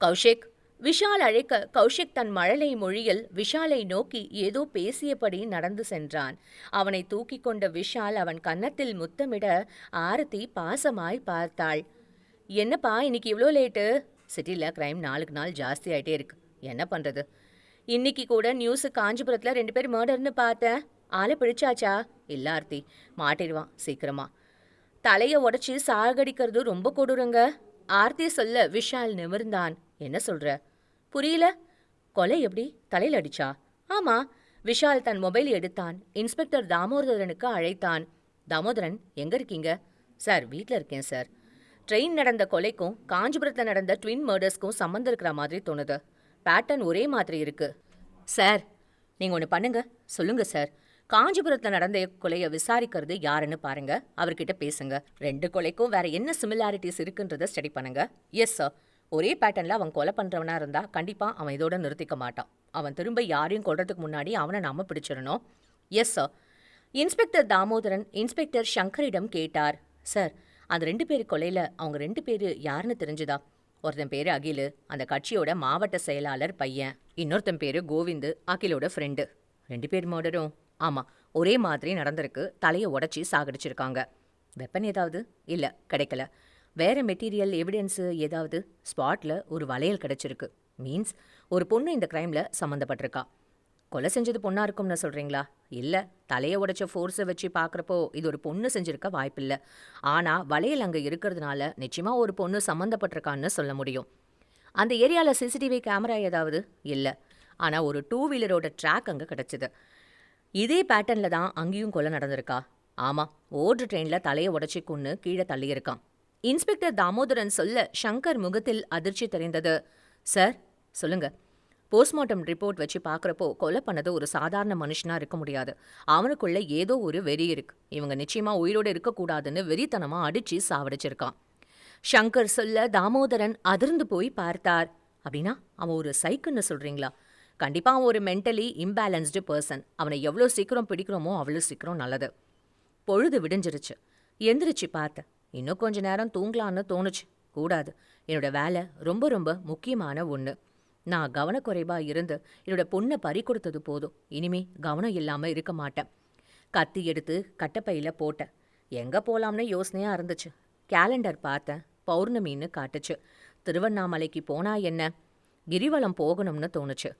கௌஷிக், விஷால் அழைக்க கௌஷிக் தன் மழலை மொழியில் விஷாலை நோக்கி ஏதோ பேசியபடி நடந்து சென்றான். அவனை தூக்கி கொண்ட விஷால் அவன் கன்னத்தில் முத்தமிட ஆரத்தி பாசமாய் பார்த்தாள். என்னப்பா இன்னைக்கு இவ்வளோ லேட்டு? சிட்டியில் கிரைம் நாளுக்கு நாள் ஜாஸ்தி ஆகிட்டே இருக்கு. என்ன பண்ணுறது? இன்னைக்கு கூட நியூஸு காஞ்சிபுரத்தில் 2 பேர் மர்டர்னு பார்த்தேன். ஆளை பிடிச்சாச்சா? இல்ல ஆர்த்தி, மாட்டிடுவான் சீக்கிரமா. தலையை உடைச்சி சாகடிக்கிறது ரொம்ப கொடூரங்க. ஆர்த்தி சொல்ல விஷால் நிமிர்ந்தான். என்ன சொல்ற? புரியல. கொலை எப்படி? தலையில் அடிச்சா? ஆமா, விஷால் தன் மொபைல் எடுத்தான். இன்ஸ்பெக்டர் தாமோதரனுக்கு அழைத்தான். தாமோதரன், எங்க இருக்கீங்க? சார், வீட்ல இருக்கேன் சார். ட்ரெயின் நடந்த கொலைக்கும் காஞ்சிபுரத்தில் நடந்த ட்வின் மர்டர்ஸ்க்கும் சம்மந்தம் இருக்கிற மாதிரி தோணுது. பேட்டர்ன் ஒரே மாதிரி இருக்கு. சார், நீங்க ஒன்று பண்ணுங்க. சொல்லுங்க சார். காஞ்சிபுரத்தில் நடந்த கொலையை விசாரிக்கிறது யாருன்னு பாருங்க. அவர்கிட்ட பேசுங்க. 2 கொலைக்கும் வேற என்ன சிமிலாரிட்டிஸ் இருக்குன்றத ஸ்டடி பண்ணுங்க. Yes sir. ஒரே பேட்டர்ன்ல அவன் கொலை பண்றவனா இருந்தா கண்டிப்பா அவன் இதோட நிறுத்திக்க மாட்டான். அவன் திரும்ப யாரையும் கொல்றதுக்கு முன்னாடி அவனை நாம பிடிச்சிடணும். Yes sir. Inspector Damodaran inspector சங்கரிடம் கேட்டார். சார், அந்த 2 பேர் கொலையில அவங்க 2 பேர் யாருன்னு தெரிஞ்சுதா? ஒருத்தன் பேரு அகில், அந்த கட்சியோட மாவட்ட செயலாளர் பையன். இன்னொருத்தன் பேரு கோவிந்து, அகிலோட ஃப்ரெண்டு. 2 பேர் மர்டரும் ஆமா ஒரே மாதிரி நடந்திருக்கு. தலையை உடைச்சி சாகடிச்சிருக்காங்க. வெப்பன் ஏதாவது? இல்ல, கிடைக்கல. வேற மெட்டீரியல் எவிடன்ஸு ஏதாவது? ஸ்பாட்ல ஒரு வளையல் கிடைச்சிருக்கு. மீன்ஸ் ஒரு பொண்ணு இந்த கிரைம்ல சம்மந்தப்பட்டிருக்கா. கொலை செஞ்சது பொண்ணா இருக்கும்னு சொல்றீங்களா? இல்ல, தலையை உடைச்ச ஃபோர்ஸை வச்சு பார்க்குறப்போ இது ஒரு பொண்ணு செஞ்சிருக்க வாய்ப்பில்லை. ஆனா வளையல் அங்கே இருக்கிறதுனால நிச்சயமா ஒரு பொண்ணு சம்மந்தப்பட்டிருக்கான்னு சொல்ல முடியும். அந்த ஏரியாவில் சிசிடிவி கேமரா ஏதாவது? இல்லை. ஆனால் ஒரு 2 வீலரோட ட்ராக் அங்கே கிடச்சிது. இதே பேட்டர்னில் தான் அங்கேயும் கொலை நடந்திருக்கா? ஆமாம், ஓடுற ட்ரெயினில் தலையை உடச்சி கொன்று கீழே தள்ளியிருக்கான். இன்ஸ்பெக்டர் தாமோதரன் சொல்ல ஷங்கர் முகத்தில் அதிர்ச்சி தெரிந்தது. சார், சொல்லுங்க. போஸ்ட்மார்ட்டம் ரிப்போர்ட் வச்சு பார்க்குறப்போ கொலை பண்ணது ஒரு சாதாரண மனுஷனா இருக்க முடியாது. அவனுக்குள்ள ஏதோ ஒரு வெறி இருக்கு. இவங்க நிச்சயமா உயிரோடு இருக்கக்கூடாதுன்னு வெறித்தனமாக அடிச்சு சாவடிச்சிருக்கான். ஷங்கர் சொல்ல தாமோதரன் அதிர்ந்து போய் பார்த்தார். அப்படின்னா அவன் ஒரு சைக்குன்னு சொல்றீங்களா? கண்டிப்பா அவன் ஒரு மென்டலி இம்பேலன்ஸ்டு பர்சன். அவனை எவ்வளோ சீக்கிரம் பிடிக்கிறோமோ அவ்வளோ சீக்கிரம் நல்லது. பொழுது விடிஞ்சிருச்சு. எந்திரிச்சு பார்த்தேன். இன்னும் கொஞ்ச நேரம் தூங்கலான்னு தோணுச்சு. கூடாது. என்னோட வேலை ரொம்ப ரொம்ப முக்கியமான ஒன்று. நான் கவனக்குறைவா இருந்து என்னோட பொண்ணை பறி கொடுத்தது போதும். இனிமே கவனம் இல்லாமல் இருக்க மாட்டேன். கத்தி எடுத்து கட்டப்பையில் போட்டேன். எங்கே போகலாம்னு யோசனையாக இருந்துச்சு. கேலண்டர் பார்த்தேன். பௌர்ணமின்னு காட்டுச்சு. திருவண்ணாமலைக்கு போனா என்ன, கிரிவலம் போகணும்னு தோணுச்சு.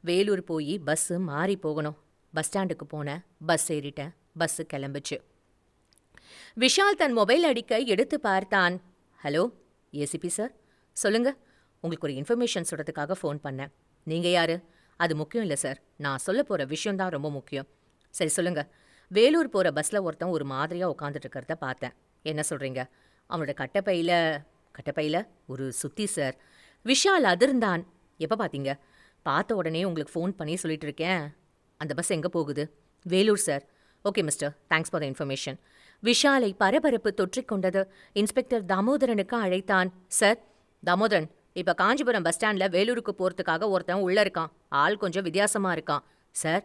வேலூர் போய் பஸ்ஸு மாறி போகணும். பஸ் ஸ்டாண்டுக்கு போனேன். பஸ் ஏறிட்டேன். பஸ்ஸு கிளம்புச்சு. விஷால் தன் மொபைல் அடிக்க எடுத்து பார்த்தான். ஹலோ, ஏசிபி சார், சொல்லுங்க. உங்களுக்கு ஒரு இன்ஃபர்மேஷன் சொல்கிறதுக்காக ஃபோன் பண்ணேன். நீங்கள் யார்? அது முக்கியம் இல்லை சார். நான் சொல்ல போகிற விஷயந்தான் ரொம்ப முக்கியம். சரி, சொல்லுங்க. வேலூர் போகிற பஸ்ஸில் ஒருத்தன் ஒரு மாதிரியாக உட்காந்துட்டு இருக்கிறத பார்த்தேன். என்ன சொல்கிறீங்க? அவனோட கட்டப்பையில் ஒரு சுத்தி சார். விஷால் அதிர்ந்தான். எப்போ பார்த்தீங்க? பார்த்த உடனே உங்களுக்கு ஃபோன் பண்ணி சொல்லிட்டு இருக்கேன். அந்த பஸ் எங்கே போகுது? Vellore sir. Okay mister, thanks for the information. விஷாலை பரபரப்பு தொற்றிக்கொண்டது. இன்ஸ்பெக்டர் தாமோதரனுக்கு அழைத்தான். சார், தாமோதரன், இப்போ காஞ்சிபுரம் பஸ் ஸ்டாண்டில் வேலூருக்கு போகிறதுக்காக ஒருத்தன் உள்ளே இருக்கான். ஆள் கொஞ்சம் வித்தியாசமாக இருக்கான். சார்,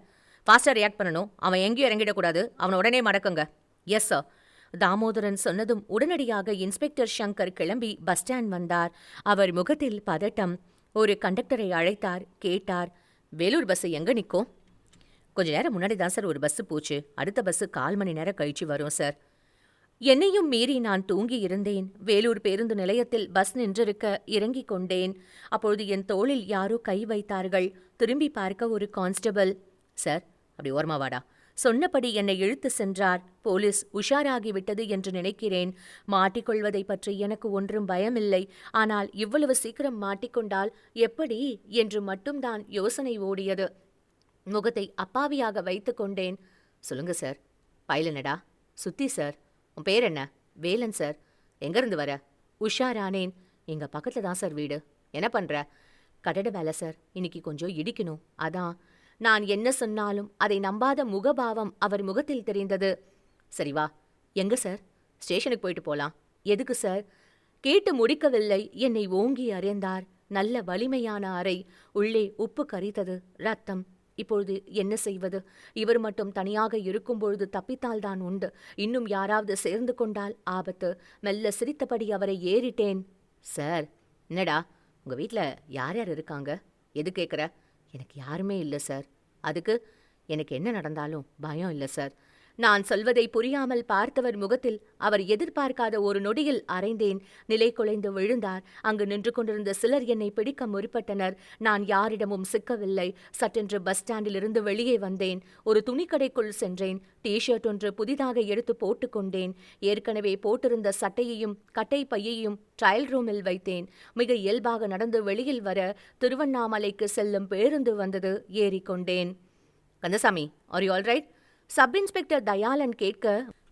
ஃபாஸ்ட்டாக ரியாக்ட் பண்ணணும். அவன் எங்கேயும் இறங்கிடக்கூடாது. அவனை உடனே மடக்குங்க. S sir. தாமோதரன் சொன்னதும் உடனடியாக இன்ஸ்பெக்டர் சங்கர் கிளம்பி பஸ் ஸ்டாண்ட் வந்தார். அவர் முகத்தில் பதட்டம். ஒரு கண்டக்டரை அழைத்தார். கேட்டார், வேலூர் பஸ் எங்கே நிற்கும்? கொஞ்ச நேரம் முன்னாடி தான் சார் ஒரு பஸ்ஸு போச்சு. அடுத்த பஸ்ஸு 1/4 மணி நேரம் கழிச்சு வரும் சார். என்னையும் மீறி நான் தூங்கி இருந்தேன். வேலூர் பேருந்து நிலையத்தில் பஸ் நின்றிருக்க இறங்கிக் கொண்டேன். அப்பொழுது என் தோளில் யாரோ கை வைத்தார்கள். திரும்பி பார்க்க ஒரு கான்ஸ்டபிள். சார், அப்படி ஓரமா வாடா. சொன்னபடி என்னை இழுத்து சென்றார். போலீஸ் உஷாராகிவிட்டது என்று நினைக்கிறேன். மாட்டிக்கொள்வதை பற்றி எனக்கு ஒன்றும் பயமில்லை. ஆனால் இவ்வளவு சீக்கிரம் மாட்டிக்கொண்டால் எப்படி என்று மட்டும்தான் யோசனை ஓடியது. முகத்தை அப்பாவியாக வைத்து கொண்டேன். சொல்லுங்க சார். பைலனடா? சுத்தி சார். உன் பேர் என்ன? வேலன் சார். எங்கேருந்து வர? உஷாரானேன். எங்க பக்கத்தில் தான் சார் வீடு. என்ன பண்ற? கட்டட வேலை சார். இன்னைக்கு கொஞ்சம் இடிக்கணும், அதான். நான் என்ன சொன்னாலும் அதை நம்பாத முகபாவம் அவர் முகத்தில் தெரிந்தது. சரி வா. எங்க சார்? ஸ்டேஷனுக்கு போயிட்டு போலாம். எதுக்கு சார்? கேட்டு முடிக்கவில்லை. என்னை ஓங்கி அறைந்தார். நல்ல வலிமையான அறை. உள்ளே உப்பு கரித்தது, ரத்தம். இப்பொழுது என்ன செய்வது? இவர் மட்டும் தனியாக இருக்கும்பொழுது தப்பித்தால்தான் உண்டு. இன்னும் யாராவது சேர்ந்து கொண்டால் ஆபத்து. மெல்ல சிரித்தபடி அவரை ஏறிட்டேன். சார், என்னடா உங்க வீட்டில் யார் யார் இருக்காங்க? எது கேட்குற? எனக்கு யாருமே இல்லை சார். அதுக்கு? எனக்கு என்ன நடந்தாலும் பயம் இல்லை சார். நான் சொல்வதை புரியாமல் பார்த்தவர் முகத்தில் அவர் எதிர்பார்க்காத ஒரு நொடியில் அறைந்தேன். நிலை குலைந்து விழுந்தார். அங்கு நின்று கொண்டிருந்த சிலர் என்னை பிடிக்க முற்பட்டனர். நான் யாரிடமும் சிக்கவில்லை. சட்டென்று பஸ் ஸ்டாண்டிலிருந்து வெளியே வந்தேன். ஒரு துணிக்கடைக்குள் சென்றேன். டிஷர்ட் ஒன்று புதிதாக எடுத்து போட்டுக்கொண்டேன். ஏற்கனவே போட்டிருந்த சட்டையையும் கட்டை பையையும் ட்ரையல் ரூமில் வைத்தேன். மிக இயல்பாக நடந்து வெளியில் வர திருவண்ணாமலைக்கு செல்லும் பேருந்து வந்தது. ஏறிக்கொண்டேன். Kandasamy, are you alright? Sub inspector Dayalan கேட்க,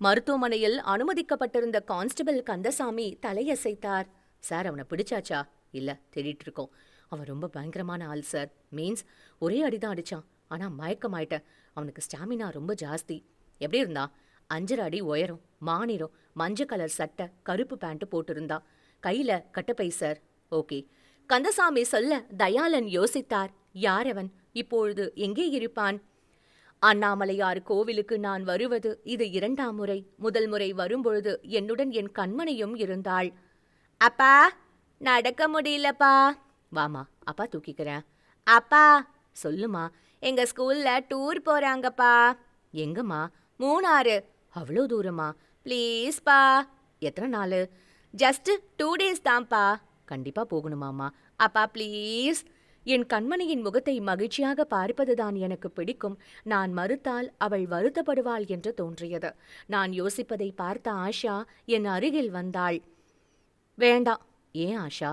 மருத்துவமனையில் அனுமதிக்கப்பட்டிருந்த கான்ஸ்டபிள் கந்தசாமி தலையசைத்தார். சார், அவனை பிடிச்சாச்சா? இல்ல, தேடிட்டு இருக்கோம். அவன் ரொம்ப பயங்கரமான ஆள் சார். மீன்ஸ் ஒரே அடிதான் அடிச்சான். ஆனா மயக்கமாயிட்ட. அவனுக்கு ஸ்டாமினா ரொம்ப ஜாஸ்தி. எப்படி இருந்தான்? 5.5 அடி உயரம், மாநிறம், மஞ்சள் கலர் சட்டை, கருப்பு பேண்ட் போட்டிருந்தான். கையில கட்டப்பை சார். ஓகே. கந்தசாமி சொல்ல தயாளன் யோசித்தார். யார் அவன்? இப்பொழுது எங்கே இருப்பான்? அண்ணாமலையார் கோவிலுக்கு நான் வருவது இது 2ஆம் முறை. முதல் முறை வரும்பொழுது என்னுடன் என் கண்மணியும் இருந்தாள். அப்பா, நடக்க முடியலப்பா. வாமா, அப்பா தூக்கிக்கிறேன். அப்பா. சொல்லுமா. எங்க ஸ்கூல்ல டூர் போறாங்கப்பா. எங்கம்மா? மூணாறு. அவ்வளோ தூரமா? ப்ளீஸ்ப்பா. எத்தனை நாள்? ஜஸ்ட் 2 days தான்ப்பா. கண்டிப்பா போகணுமாமா. அப்பா ப்ளீஸ். என் கண்மணியின் முகத்தை மகிழ்ச்சியாக பார்ப்பதுதான் எனக்கு பிடிக்கும். நான் மறுத்தால் அவள் வருத்தப்படுவாள் என்று தோன்றியது. நான் யோசிப்பதை பார்த்த ஆஷா என் அருகில் வந்தாள். வேண்டாம். ஏன் ஆஷா?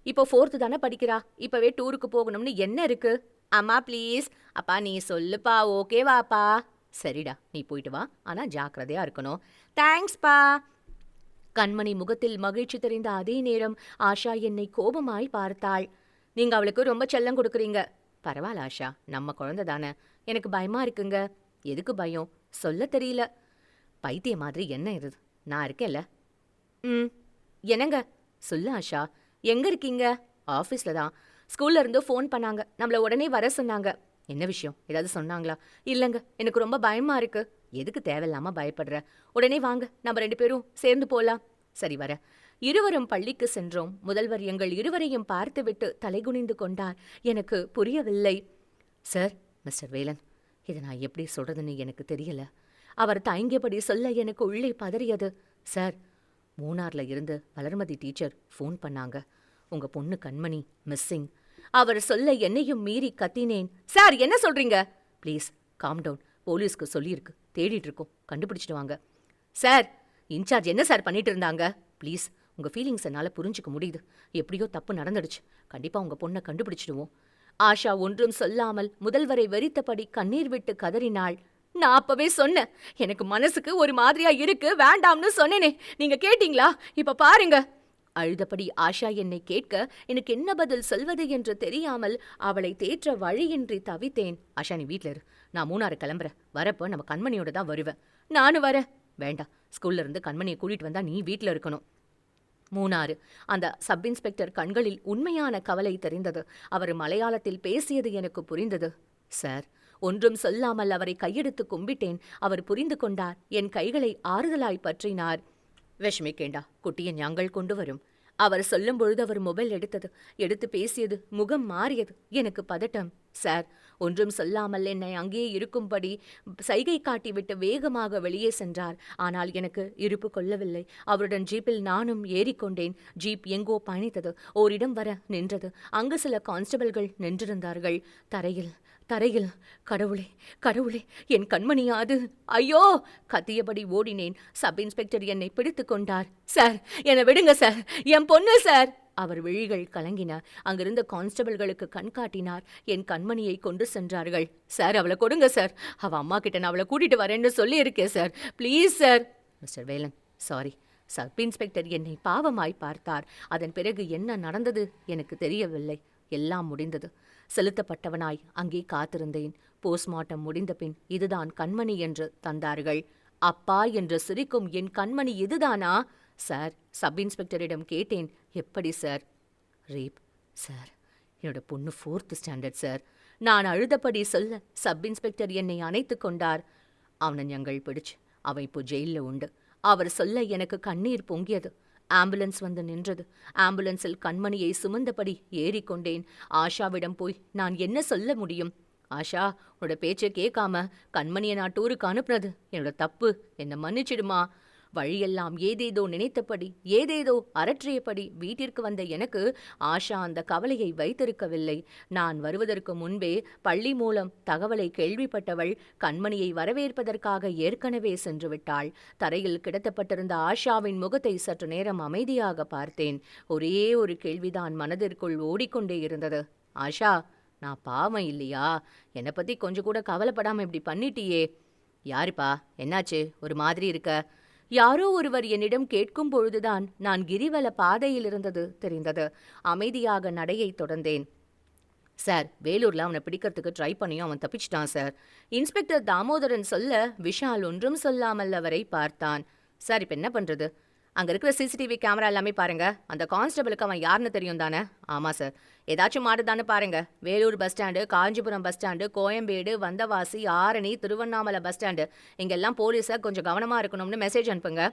இப்போ 4th தானே படிக்கிறா. இப்பவே டூருக்கு போகணும்னு என்ன இருக்கு? அம்மா ப்ளீஸ். அப்பா நீ சொல்லுப்பா. ஓகேவாப்பா? சரிடா, நீ போயிட்டு வா. ஆனா ஜாக்கிரதையா இருக்கணும். தேங்க்ஸ்பா. கண்மணி முகத்தில் மகிழ்ச்சி தெரிந்த அதே நேரம் ஆஷா என்னை கோபமாய் பார்த்தாள். நீங்க அவளுக்கு ரொம்ப செல்லம் கொடுக்குறீங்க. பரவாயில்ல ஆஷா, நம்ம குழந்தை தானே. எனக்கு பயமா இருக்குங்க. எதுக்கு பயம்? சொல்ல தெரியல. பைத்திய மாதிரி என்ன இது? நான் இருக்கேன்ல. என்னங்க? சொல்லு ஆஷா. எங்க இருக்கீங்க? ஆஃபீஸ்ல தான். ஸ்கூல்ல இருந்து ஃபோன் பண்ணாங்க. நம்மள உடனே வர சொன்னாங்க. என்ன விஷயம்? ஏதாவது சொன்னாங்களா? இல்லங்க, எனக்கு ரொம்ப பயமா இருக்கு. எதுக்கு தேவையில்லாம பயப்படுற? உடனே வாங்க, நம்ம 2 பேரும் சேர்ந்து போலாம். சரி, வர. இருவரும் பள்ளிக்கு சென்றோம். முதல்வர் எங்கள் இருவரையும் பார்த்துவிட்டு தலைகுனிந்து கொண்டார். எனக்கு புரியவில்லை. சார், மிஸ்டர் வேலன், இதை நான் எப்படி சொல்றதுன்னு எனக்கு தெரியல. அவர் தயங்கியபடி சொல்ல எனக்கு உள்ளே பதறியது. சார், மூணார்ல இருந்து வளர்மதி டீச்சர் ஃபோன் பண்ணாங்க. உங்க பொண்ணு கண்மணி மிஸ்ஸிங். அவர் சொல்ல என்னையும் மீறி கத்தினேன். சார், என்ன சொல்றீங்க? Please calm down. போலீஸ்க்கு சொல்லியிருக்கு. தேடிட்டு இருக்கோம். கண்டுபிடிச்சிட்டு வாங்க. சார், இன்சார்ஜ் என்ன சார் பண்ணிட்டு இருந்தாங்க? ப்ளீஸ், உங்க ஃபீலிங்ஸ் என்னால் புரிஞ்சுக்க முடியுது. எப்படியோ தப்பு நடந்துடுச்சு. கண்டிப்பா உங்க பொண்ணை கண்டுபிடிச்சிடுவோம். ஆஷா ஒன்றும் சொல்லாமல் முதல்வரை வெறித்தபடி கண்ணீர் விட்டு கதறினாள். நான் அப்பவே சொன்னேன், எனக்கு மனசுக்கு ஒரு மாதிரியா இருக்கு, வேண்டாம்னு சொன்னேனே. நீங்க கேட்டீங்களா? இப்ப பாருங்க. அழுதபடி ஆஷா என்னை கேட்க எனக்கு என்ன பதில் சொல்வது என்று தெரியாமல் அவளை தேற்ற வழியின்றி தவித்தேன். ஆஷா, நீ வீட்ல இரு. நான் மூணாறு கிளம்புறேன். வரப்போ நம்ம கண்மணியோட தான் வருவேன். நானும் வரேன். வேண்டாம், ஸ்கூல்ல இருந்து கண்மணியை கூட்டிட்டு வந்தா நீ வீட்ல இருக்கணும். மூணாறு. அந்த சப் இன்ஸ்பெக்டர் கண்களில் உண்மையான கவலை தெரிந்தது. அவர் மலையாளத்தில் பேசியது எனக்கு புரிந்தது. சார், ஒன்றும் சொல்லாமல் அவரை கையெடுத்து கும்பிட்டேன். அவர் புரிந்து கொண்டார். என் கைகளை ஆறுதலாய் பற்றினார். விஷ்மிக்கேண்டா, குட்டியை ஞாங்கள் கொண்டு வரும். அவர் சொல்லும் பொழுது அவர் மொபைல் எடுத்து பேசியது. முகம் மாறியது. எனக்கு பதட்டம். சார், ஒன்றும் சொல்லாமல் என்னை அங்கேயே இருக்கும்படி சைகை காட்டிவிட்டு வேகமாக வெளியே சென்றார். ஆனால் எனக்கு இருப்பு கொள்ளவில்லை. அவருடன் ஜீப்பில் நானும் ஏறிக்கொண்டேன். ஜீப் எங்கோ பயணித்தது. ஓரிடம் வர நின்றது. அங்கு சில கான்ஸ்டபிள்கள் நின்றிருந்தார்கள். தரையில் தரையில் கடவுளே, கடவுளே, என் கண்மணியாது. ஐயோ! கத்தியபடி ஓடினேன். சப் இன்ஸ்பெக்டர் என்னை பிடித்து கொண்டார். சார், என்னை விடுங்க சார், என் பொண்ணு சார். அவர் விழிகள் கலங்கின. அங்கிருந்த கான்ஸ்டபிள்களுக்கு கண் காட்டினார். என் கண்மணியை கொண்டு சென்றார்கள். சார், அவளை கொடுங்க சார். அவ அம்மா கிட்ட நான் அவளை கூட்டிட்டு வரேன்னு சொல்லியிருக்கேன் sir. Please sir. Mister Velan, sorry. Sub inspector என்னை பாவமாய் பார்த்தார். அதன் பிறகு என்ன நடந்தது எனக்கு தெரியவில்லை. எல்லாம் முடிந்தது. செலுத்தப்பட்டவனாய் அங்கே காத்திருந்தேன். போஸ்ட்மார்ட்டம் முடிந்த பின் இதுதான் கண்மணி என்று தந்தார்கள். அப்பா என்று சிரிக்கும் என் கண்மணி இதுதானா? சார், சப் இன்ஸ்பெக்டரிடம் கேட்டேன். எப்படி சார்? Rape sir. என்னோட பொண்ணு 4th ஸ்டாண்டர்ட் சார். நான் அழுதபடி சொல்ல சப் இன்ஸ்பெக்டர் என்னை அணைத்து கொண்டார். அவனை ஞங்கள் பிடிச்சு அவன் இப்போ ஜெயிலில் உண்டு. அவர் சொல்ல எனக்கு கண்ணீர் பொங்கியது. ஆம்புலன்ஸ் வந்து நின்றது. ஆம்புலன்ஸில் கண்மணியை சுமந்தபடி ஏறிக்கொண்டேன். ஆஷாவிடம் போய் நான் என்ன சொல்ல முடியும்? ஆஷா, உன்னோட பேச்சை கேட்காம கண்மணியை நான் டூருக்கு அனுப்புனது என்னோட தப்பு. என்னை மன்னிச்சிடுமா. வழியெல்லாம் ஏதேதோ நினைத்தபடி, ஏதேதோ அரற்றியபடி வீட்டிற்கு வந்த எனக்கு ஆஷா அந்த கவலையை வைத்திருக்கவில்லை. நான் வருவதற்கு முன்பே பள்ளி மூலம் தகவலை கேள்விப்பட்டவள் கண்மணியை வரவேற்பதற்காக ஏற்கனவே சென்று விட்டாள். தரையில் கிடத்தப்பட்டிருந்த ஆஷாவின் முகத்தை சற்று நேரம் அமைதியாக பார்த்தேன். ஒரே ஒரு கேள்விதான் மனதிற்குள் ஓடிக்கொண்டே இருந்தது. ஆஷா, நான் பாவம் இல்லையா? என்னை பத்தி கொஞ்சம் கூட கவலைப்படாம இப்படி பண்ணிட்டியே. யாருப்பா? என்னாச்சு? ஒரு மாதிரி இருக்க. யாரோ ஒருவர் என்னிடம் கேட்கும் பொழுதுதான் நான் கிரிவல பாதையில் இருந்தது தெரிந்தது. அமைதியாக நடையை தொடர்ந்தேன். சார், வேலூர்ல அவனை பிடிக்கிறதுக்கு ட்ரை பண்ணியும் அவன் தப்பிச்சிட்டான் சார். இன்ஸ்பெக்டர் தாமோதரன் சொல்ல விஷால் ஒன்றும் சொல்லாமல் அவரை பார்த்தான். சார், இப்ப என்ன பண்றது? அங்க இருக்கிற சிசிடிவி கேமரா எல்லாமே பாருங்க. அந்த கான்ஸ்டபிளுக்கு அவன் யாருன்னு தெரியும் தானே? ஆமா சார். ஏதாச்சும் மாடுதான்னு பாருங்க. Vellore bus stand, Kanchipuram bus stand, Koyambedu, Vandavasi, Arani, Tiruvannamalai bus stand இங்கெல்லாம் போலீஸை கொஞ்சம் கவனமா இருக்கணும்னு மெசேஜ் அனுப்புங்க.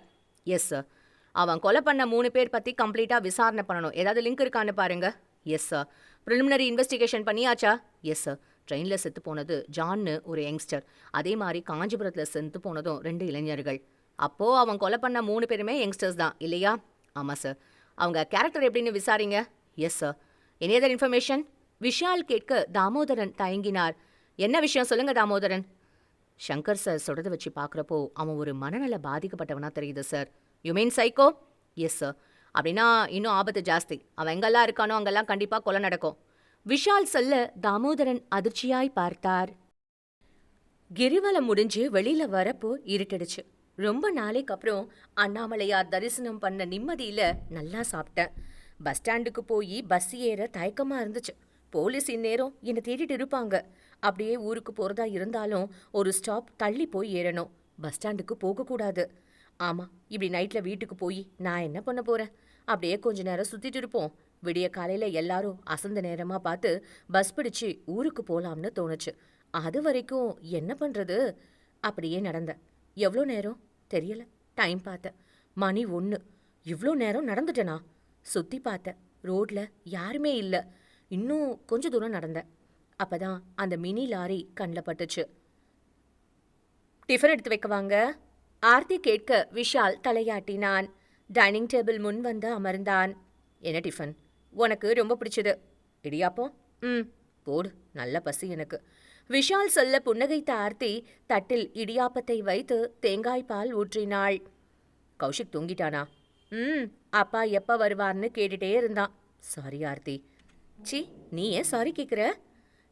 Yes sir. அவன் கொலை பண்ண 3 பேர் பத்தி கம்ப்ளீட்டா விசாரணை பண்ணணும். ஏதாவது லிங்க் இருக்கான்னு பாருங்க. Yes sir. ப்ரிலிமினரி இன்வெஸ்டிகேஷன் பண்ணியாச்சா? Yes sir. ட்ரெயினில் செத்து போனது ஜான்னு ஒரு யங்ஸ்டர். அதே மாதிரி காஞ்சிபுரத்தில் செத்து போனதும் 2 இளைஞர்கள். அப்போ அவன் கொலை பண்ண 3 பேருமே யங்ஸ்டர்ஸ் தான் இல்லையா? ஆமாம் சார். அவங்க கேரக்டர் எப்படின்னு விசாரிங்க. Yes sir. Any other information? Vishal கேட்க தாமோதரன் தயங்கினார். என்ன விஷயம் சொல்லுங்க தாமோதரன். சங்கர் சார் சொல்றத வச்சு பார்க்குறப்போ அவன் ஒரு மனநல பாதிக்கப்பட்டவனா தெரியுது sir. You mean psycho? Yes sir. அப்படின்னா இன்னும் ஆபத்து ஜாஸ்தி. அவன் எங்கெல்லாம் இருக்கானோ அங்கெல்லாம் கண்டிப்பாக கொலை நடக்கும். விஷால் சொல்ல தாமோதரன் அதிர்ச்சியாய் பார்த்தார். கிரிவலம் முடிஞ்சு வெளியில வரப்போ இருட்டுடுச்சு. ரொம்ப நாளைக்கு அப்புறம் அண்ணாமலையார் தரிசனம் பண்ண நிம்மதியில நல்லா சாப்பிட்டேன். பஸ் ஸ்டாண்டுக்கு போய் பஸ் ஏற தயக்கமா இருந்துச்சு. போலீஸ் இந்நேரம் என்னை தேடிட்டு இருப்பாங்க. அப்படியே ஊருக்கு போறதா இருந்தாலும் ஒரு ஸ்டாப் தள்ளி போய் ஏறணும். பஸ் ஸ்டாண்டுக்கு போகக்கூடாது. ஆமா, இப்படி நைட்ல வீட்டுக்கு போய் நான் என்ன பண்ண போறேன்? அப்படியே கொஞ்ச நேரம் சுத்திட்டு இருப்போம். விடிய காலையில எல்லாரும் அசந்த நேரமா பார்த்து பஸ் பிடிச்சு ஊருக்கு போலாம்னு தோணுச்சு. அது வரைக்கும் என்ன பண்றது? அப்படியே நடந்தேன். எவ்வளோ நேரம் தெரியல. டைம் பார்த்தேன். மணி 1. இவ்வளோ நேரம் நடந்துட்டேனா? சுத்தி பார்த்தேன். ரோட்ல யாருமே இல்லை. இன்னும் கொஞ்ச தூரம் நடந்தேன். அப்பதான் அந்த மினி லாரி கண்ணில் பட்டுச்சு. டிஃபன் எடுத்து வைக்கவாங்க? ஆர்த்தி கேட்க விஷால் தலையாட்டினான். டைனிங் டேபிள் முன் வந்து அமர்ந்தான். என்ன டிஃபன்? உனக்கு ரொம்ப பிடிச்சது இடியாப்பம்? போடு, நல்ல பசி எனக்கு. விஷால் சொல்ல புன்னகைத்த ஆர்த்தி தட்டில் இடியாப்பத்தை வைத்து தேங்காய் பால் ஊற்றினாள். கௌஷிக் தூங்கிட்டானா? அப்பா எப்ப வருவார்னு கேட்டுட்டே இருந்தான். சாரி ஆர்த்தி. சி, நீ ஏன் சாரி கேட்குற?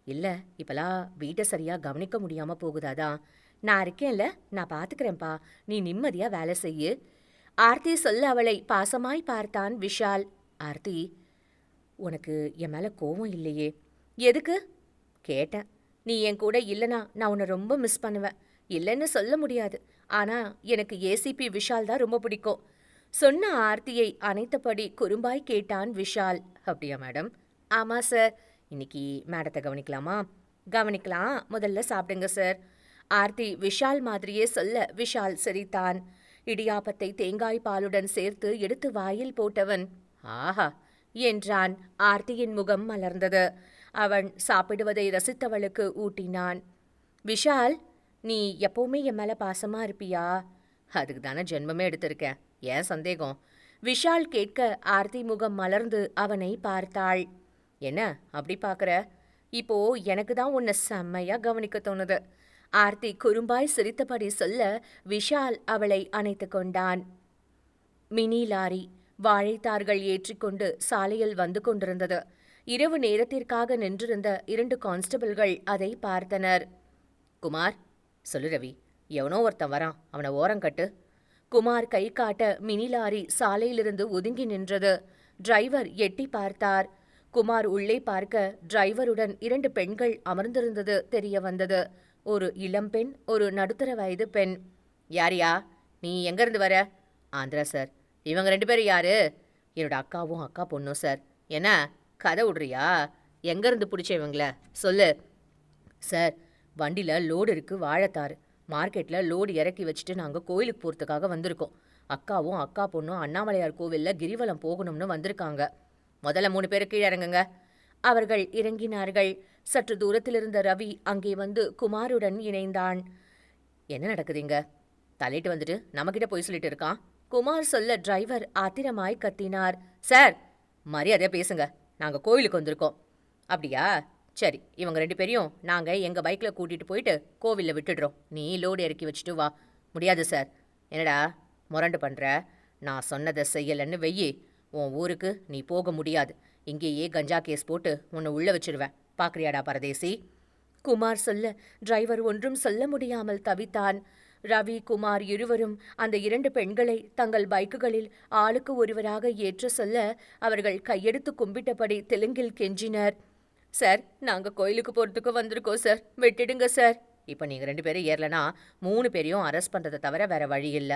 இல்லை, இப்பெல்லாம் வீட்டை சரியா கவனிக்க முடியாம போகுதாதான். நான் இருக்கேன்ல, நான் பார்த்துக்கிறேன்ப்பா. நீ நிம்மதியா வேலை செய்யு. ஆர்த்தி சொல்ல அவளை பாசமாய் பார்த்தான் விஷால். ஆர்த்தி, உனக்கு என் மேல கோவம் இல்லையே? எதுக்கு கேட்டேன். நீ என் கூட இல்லைனா நான் உன்னை ரொம்ப மிஸ் பண்ணுவேன். இல்லைன்னு சொல்ல முடியாது. ஆனா எனக்கு ஏசிபி விஷால் தான் ரொம்ப பிடிக்கும். சொன்ன ஆர்த்தியை அணைத்தபடி குறும்பாய் கேட்டான் விஷால். அப்படியா மேடம்? ஆமா சார். இன்னைக்கு மேடத்தை கவனிக்கலாமா? கவனிக்கலாம். முதல்ல சாப்பிடுங்க சார். ஆர்த்தி விஷால் மாதிரியே சொல்ல விஷால் சிரித்தான். இடியாப்பத்தை தேங்காய் பாலுடன் சேர்த்து எடுத்து வாயில் போட்டவன் ஆஹா என்றான். ஆர்த்தியின் முகம் மலர்ந்தது. அவன் சாப்பிடுவதை ரசித்தவளுக்கு ஊட்டினான். விஷால், நீ எப்பவுமே என் மேல பாசமா இருப்பியா? அதுக்கு தானே ஜென்மமே எடுத்திருக்கேன். ஏன் சந்தேகம்? விஷால் கேட்க ஆர்த்தி முகம் மலர்ந்து அவனை பார்த்தாள். என்ன அப்படி பார்க்குற? இப்போ எனக்கு தான் உன்னை செம்மையா கவனிக்க தோணுது. ஆர்த்தி குறும்பாய் சிரித்தபடி சொல்ல விஷால் அவளை அணைத்து கொண்டான். மினி லாரி வாழைத்தார்கள் ஏற்றிக்கொண்டு சாலையில் வந்து கொண்டிருந்தது. இரவு நேரத்திற்காக நின்றிருந்த 2 கான்ஸ்டபிள்கள் அதை பார்த்தனர். குமார், சொல்லு ரவி, எவனோ ஒருத்தன் வரான், அவனை ஓரங்கட்டு. குமார் கை காட்ட மினி லாரி சாலையிலிருந்து ஒதுங்கி நின்றது. டிரைவர் எட்டி பார்த்தார். குமார் உள்ளே பார்க்க டிரைவருடன் 2 பெண்கள் அமர்ந்திருந்தது தெரிய வந்தது. ஒரு இளம்பெண், ஒரு நடுத்தர வயது பெண். யாரியா? நீ எங்கேருந்து வர? ஆந்திரா சார். இவங்க 2 பேரும் யாரு? என்னோட அக்காவும் அக்கா பொண்ணும் சார். என்ன கதை விடுறியா? எங்கேருந்து பிடிச்ச இவங்கள சொல்லு. சார், வண்டியில் லோடு இருக்குது, வாழைத்தாரு. மார்க்கெட்டில் லோடு இறக்கி வச்சுட்டு நாங்கள் கோயிலுக்கு போகிறதுக்காக வந்திருக்கோம். அக்காவும் அக்கா பொண்ணும் அண்ணாமலையார் கோவிலில் கிரிவலம் போகணும்னு வந்திருக்காங்க. முதல்ல 3 பேர் கீழே இறங்குங்க. அவர்கள் இறங்கினார்கள். சற்று தூரத்தில் இருந்த ரவி அங்கே வந்து குமாருடன் இணைந்தான். என்ன நடக்குதுங்க? தலையிட்டு வந்துட்டு நம்மகிட்ட போய் சொல்லிட்டு இருக்கான். குமார் சொல்ல டிரைவர் ஆத்திரமாய் கத்தினார். சார், மரியாதையா பேசுங்க. நாங்கள் கோவிலுக்கு வந்திருக்கோம். அப்படியா? சரி, இவங்க 2 பேரையும் நாங்கள் எங்கள் பைக்கில் கூட்டிகிட்டு போயிட்டு கோவிலில் விட்டுடுறோம். நீ லோடு இறக்கி வச்சுட்டு வா. முடியாது சார். என்னடா முரண்டு பண்ணுற? நான் சொன்னதை செய்யலைன்னு வெய்யி, உன் ஊருக்கு நீ போக முடியாது. இங்கேயே கஞ்சா கேஸ் போட்டு உன்னை உள்ளே வச்சிருவேன். பாக்குறியாடா பரதேசி? குமார் சொல்ல டிரைவர் ஒன்றும் சொல்ல முடியாமல் தவித்தான். ரவி, குமார் இருவரும் அந்த 2 பெண்களை தங்கள் பைக்குகளில் ஆளுக்கு ஒருவராக ஏற்ற சொல்ல அவர்கள் கையெடுத்து கும்பிட்டபடி தெலுங்கில் கெஞ்சினர். சார், நாங்க கோயிலுக்கு போறதுக்கு வந்திருக்கோம் சார், விட்டுடுங்க சார். இப்ப நீங்க 2 பேரும் ஏறலனா 3 பேரையும் அரெஸ்ட் பண்றதை தவிர வேற வழி இல்ல.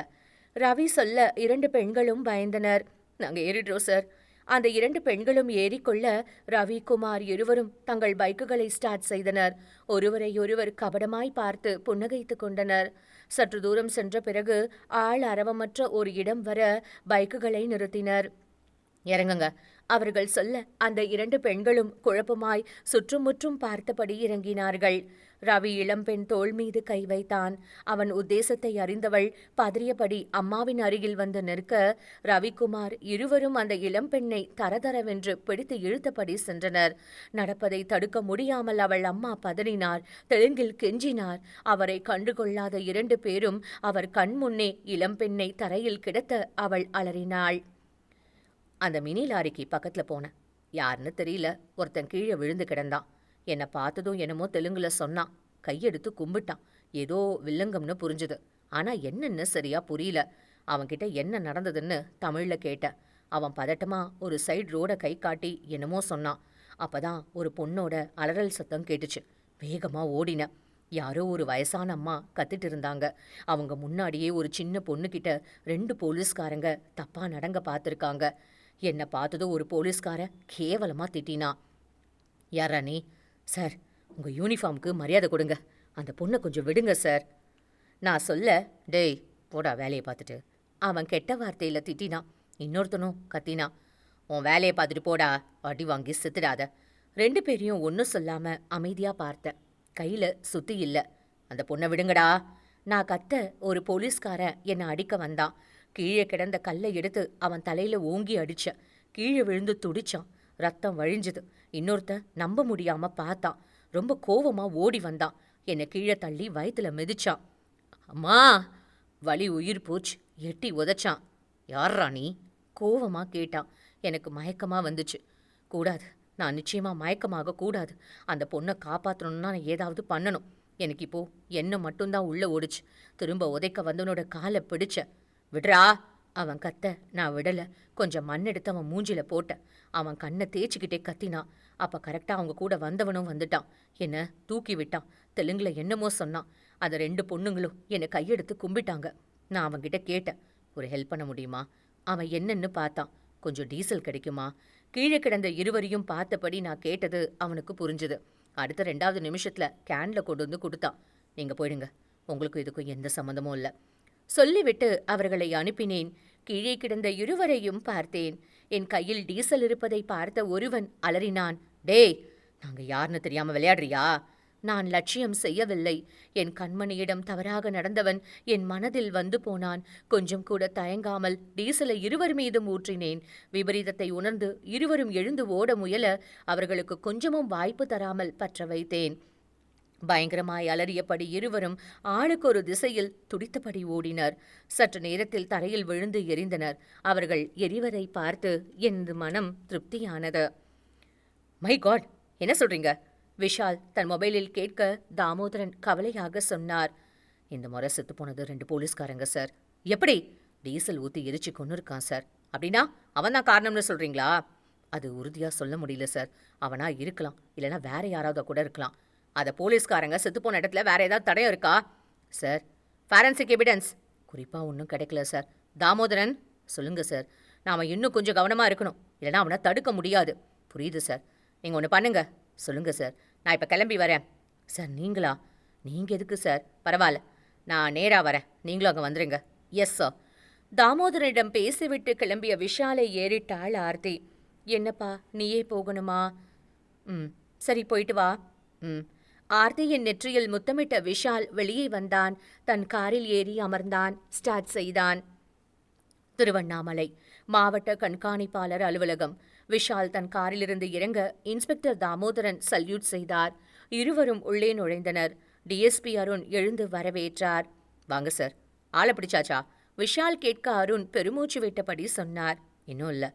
ரவி சொல்ல 2 பெண்களும் பயந்தனர். நாங்க ஏறிடுறோம் சார். அந்த 2 பெண்களும் ஏறிக்கொள்ள ரவி, குமார் இருவரும் தங்கள் பைக்குகளை ஸ்டார்ட் செய்தனர். ஒருவரையொருவர் கபடமாய் பார்த்து புன்னகைத்துக் கொண்டனர். சற்று தூரம் சென்ற பிறகு ஆள் அரவமற்ற ஒரு இடம் வர பைக்குகளை நிறுத்தினர். இறங்குங்க. அவர்கள் சொல்ல அந்த 2 பெண்களும் குழப்பமாய் சுற்றுமுற்றும் பார்த்தபடி இறங்கினார்கள். ரவி இளம்பெண் தோள் மீது கை வைத்தான். அவன் உத்தேசத்தை அறிந்தவள் பதறியபடி அம்மாவின் அருகில் வந்து நிற்க, ரவிக்குமார் இருவரும் அந்த இளம்பெண்ணை தரதரவென்று பிடித்து இழுத்தபடி சென்றனர். நடப்பதை தடுக்க முடியாமல் அவள் அம்மா பதறினார், தெலுங்கில் கெஞ்சினார். அவரை கண்டுகொள்ளாத 2 பேரும் அவர் கண்முன்னே இளம்பெண்ணை தரையில் கிடத்த அவள் அலறினாள். அந்த மினி லாரிக்கு பக்கத்துல போனேன். யாருன்னு தெரியல, ஒருத்தன் கீழே விழுந்து கிடந்தான். என்னை பார்த்ததும் என்னமோ தெலுங்குல சொன்னான். கையெடுத்து கும்பிட்டான். ஏதோ வில்லங்கம்னு புரிஞ்சுது. ஆனா என்னன்னு சரியா புரியல. அவன்கிட்ட என்ன நடந்ததுன்னு தமிழ்ல கேட்டேன். அவன் பதட்டமா ஒரு சைடு ரோட கை காட்டி என்னமோ சொன்னான். அப்பதான் ஒரு பொண்ணோட அலறல் சத்தம் கேட்டுச்சு. வேகமா ஓடினேன். யாரோ ஒரு வயசான அம்மா கத்திட்டு இருந்தாங்க. அவங்க முன்னாடியே ஒரு சின்ன பொண்ணுகிட்ட 2 போலீஸ்காரங்க தப்பா நடங்க பார்த்துருக்காங்க. என்னை பார்த்ததும் ஒரு போலீஸ்கார கேவலமா திட்டினா. யாரா நீ? சார், உங்க யூனிஃபார்முக்கு மரியாதை கொடுங்க. அந்த பொண்ணை கொஞ்சம் விடுங்க சார். நான் சொல்ல, டேய் போடா வேலையை பார்த்துட்டு. அவன் கெட்ட வார்த்தையில திட்டினான். இன்னொருத்தனும் கத்தினான். உன் வேலையை பார்த்துட்டு போடா, அடி வாங்கி செத்துடாத. 2 பேரையும் ஒன்றும் சொல்லாம அமைதியா பார்த்தேன். கையில சுத்தி இல்ல. அந்த பொண்ணை விடுங்கடா. நான் கத்த ஒரு போலீஸ்காரன் என்னை அடிக்க வந்தான். கீழே கிடந்த கல்லை எடுத்து அவன் தலையில ஓங்கி அடிச்ச. கீழே விழுந்து துடிச்சான். ரத்தம் வழிஞ்சுது. இன்னொருத்தன் நம்ப முடியாம பார்த்தான். ரொம்ப கோவமா ஓடி வந்தான். என்னை கீழே தள்ளி வயித்துல மிதிச்சான். அம்மா! வலி உயிர் போச்சு. எட்டி உதைச்சான். யார்ரா நீ? கோவமா கேட்டான். எனக்கு மயக்கமா வந்துச்சு. கூடாது, நான் நிச்சயமா மயக்கமாக கூடாது. அந்த பொண்ணை காப்பாற்றணும்னா நான் ஏதாவது பண்ணணும். எனக்கு இப்போ எண்ணம் மட்டும்தான் உள்ள ஓடிச்சு. திரும்ப உதைக்க வந்தவனோட காலை பிடிச்ச. விடுறா! அவன் கத்த. நான் விடல. கொஞ்சம் மண் எடுத்து அவன் மூஞ்சில போட்டேன். அவன் கண்ணை தேய்ச்சிக்கிட்டே கத்தினான். அப்ப கரெக்டா அவங்க கூட வந்தவனும் வந்துட்டான். என்ன தூக்கி விட்டான். தெலுங்குல என்னமோ சொன்னான். அந்த 2 பொண்ணுங்களும் என்னை கையெடுத்து கும்பிட்டாங்க. நான் அவன்கிட்ட கேட்டேன், ஒரு ஹெல்ப் பண்ண முடியுமா? அவன் என்னன்னு பார்த்தான். கொஞ்சம் டீசல் கிடைக்குமா? கீழே கிடந்த இருவரையும் பார்த்தபடி நான் கேட்டது அவனுக்கு புரிஞ்சுது. அடுத்த 2வது நிமிஷத்துல கேன்ல கொண்டு வந்து கொடுத்தான். நீங்க போயிடுங்க, உங்களுக்கு இதுக்கும் எந்த சம்மந்தமும் இல்லை சொல்லிவிட்டு அவர்களை அனுப்பினேன். கீழே கிடந்த இருவரையும் பார்த்தேன். என் கையில் டீசல் இருப்பதை பார்த்த ஒருவன் அலறினான். டேய், நாங்க யாருன்னு தெரியாம விளையாடுறியா? நான் லட்சியம் செய்யவில்லை. என் கண்மணியிடம் தவறாக நடந்தவன் என் மனதில் வந்து போனான். கொஞ்சம் கூட தயங்காமல் டீசலை இருவர் மீதும் ஊற்றினேன். விபரீதத்தை உணர்ந்து இருவரும் எழுந்து ஓட முயல அவர்களுக்கு கொஞ்சமும் வாய்ப்பு தராமல் பற்ற வைத்தேன். பயங்கரமாய் அலறியபடி இருவரும் ஆளுக்கு ஒரு திசையில் துடித்தபடி ஓடினர். சற்று நேரத்தில் தரையில் விழுந்து எரிந்தனர். அவர்கள் எரிவதை பார்த்து எனது மனம் திருப்தியானது. மை காட், என்ன சொல்றீங்க? விஷால் தன் மொபைலில் கேட்க தாமோதரன் கவலையாக சொன்னார். இந்த முறை செத்து போனது 2 போலீஸ்காரங்க சார். எப்படி? டீசல் ஊற்றி எரிச்சு கொண்டு இருக்கான் சார். அப்படின்னா அவன் தான் காரணம்னு சொல்றீங்களா? அது உறுதியாக சொல்ல முடியல சார். அவனா இருக்கலாம், இல்லைனா வேற யாராவது கூட இருக்கலாம். அதை போலீஸ்காரங்க செத்து போன இடத்துல வேற ஏதாவது தடயம் இருக்கா சார்? ஃபாரன்சிக் எவிடன்ஸ் குறிப்பாக ஒன்றும் கிடைக்கல சார். தாமோதரன், சொல்லுங்க சார். நாம் இன்னும் கொஞ்சம் கவனமாக இருக்கணும், இல்லைனா அவனை தடுக்க முடியாது. புரியுது சார். நீங்கள் ஒன்று பண்ணுங்க. சொல்லுங்க சார். நான் இப்போ கிளம்பி வரேன். சார் நீங்களா? நீங்கள் எதுக்கு சார்? பரவாயில்ல, நான் நேராக வரேன், நீங்களும் அங்கே வந்துடுங்க. Yes sir. தாமோதரனிடம் பேசிவிட்டு கிளம்பிய விஷாலை ஏறிட்டாள் ஆர்த்தி. என்னப்பா, நீயே போகணுமா? சரி, போயிட்டு வா. ஆர்த்தியின் நெற்றியில் முத்தமிட்ட விஷால் வெளியே வந்தான். தன் காரில் ஏறி அமர்ந்தான். ஸ்டார்ட் செய்தான். திருவண்ணாமலை மாவட்ட கண்காணிப்பாளர் அலுவலகம். விஷால் தன் காரிலிருந்து இறங்க இன்ஸ்பெக்டர் தாமோதரன் சல்யூட் செய்தார். இருவரும் உள்ளே நுழைந்தனர். டிஎஸ்பி அருண் எழுந்து வரவேற்றார். வாங்க சார். ஆளை பிடிச்சாச்சா? விஷால் கேட்க அருண் பெருமூச்சு விட்டபடி சொன்னார். இன்னும் இல்லை.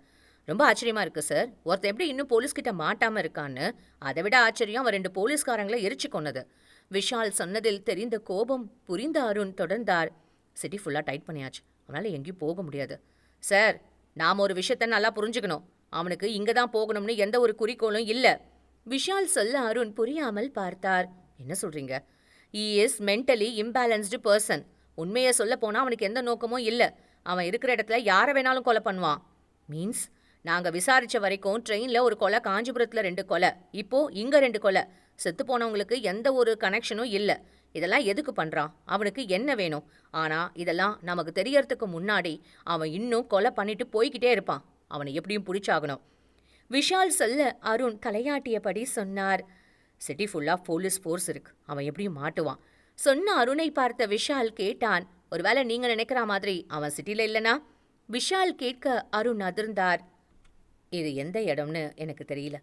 ரொம்ப ஆச்சரியமா இருக்கு சார். ஒருத்தன் எப்படி இன்னும் போலீஸ்கிட்ட மாட்டாம இருக்கான்னு. அதை விட ஆச்சரியம் அவன் 2 போலீஸ்காரங்கள எரிச்சு கொன்னது. விஷால் சொன்னதில் தெரிந்த கோபம் புரிந்த அருண் தொடர்ந்தார். சிட்டி ஃபுல்லா டைட் பண்ணியாச்சு. அவனால எங்கேயும் போக முடியாது. சார், நாம ஒரு விஷயத்த நல்லா புரிஞ்சுக்கணும். அவனுக்கு இங்க தான் போகணும்னு எந்த ஒரு குறிக்கோளும் இல்ல. விஷால் சொல்ல அருண் புரியாமல் பார்த்தார். என்ன சொல்றீங்க? He is mentally imbalanced person. உண்மையை சொல்ல போனா அவனுக்கு எந்த நோக்கமும் இல்ல. அவன் இருக்கிற இடத்துல யாரை வேணாலும் கொலை பண்ணுவான். மீன்ஸ் நாங்க விசாரிச்ச வரைக்கும் ட்ரெயின்ல ஒரு கொலை, காஞ்சிபுரத்துல 2 கொலை, இப்போ இங்க 2 கொலை. செத்து போனவங்களுக்கு எந்த ஒரு கனெக்ஷனும் இல்ல. இதெல்லாம் எதுக்கு பண்றான்? அவனுக்கு என்ன வேணும்? ஆனா இதெல்லாம் நமக்கு தெரியறதுக்கு முன்னாடி அவன் இன்னும் கொலை பண்ணிட்டு போய்கிட்டே இருப்பான். அவனை எப்படியும் பிடிச்சாகணும். விஷால் சொல்ல அருண் தலையாட்டியபடி சொன்னார். சிட்டி ஃபுல்லா போலீஸ் ஃபோர்ஸ் இருக்கு. அவன் எப்படியும் மாட்டுவான். சொன்ன அருணை பார்த்த விஷால் கேட்டான். ஒருவேளை நீங்க நினைக்கிற மாதிரி அவன் சிட்டில இல்லனா? விஷால் கேட்க அருண் அதிர்ந்தார். இது எந்த இடம்னு எனக்கு தெரியல.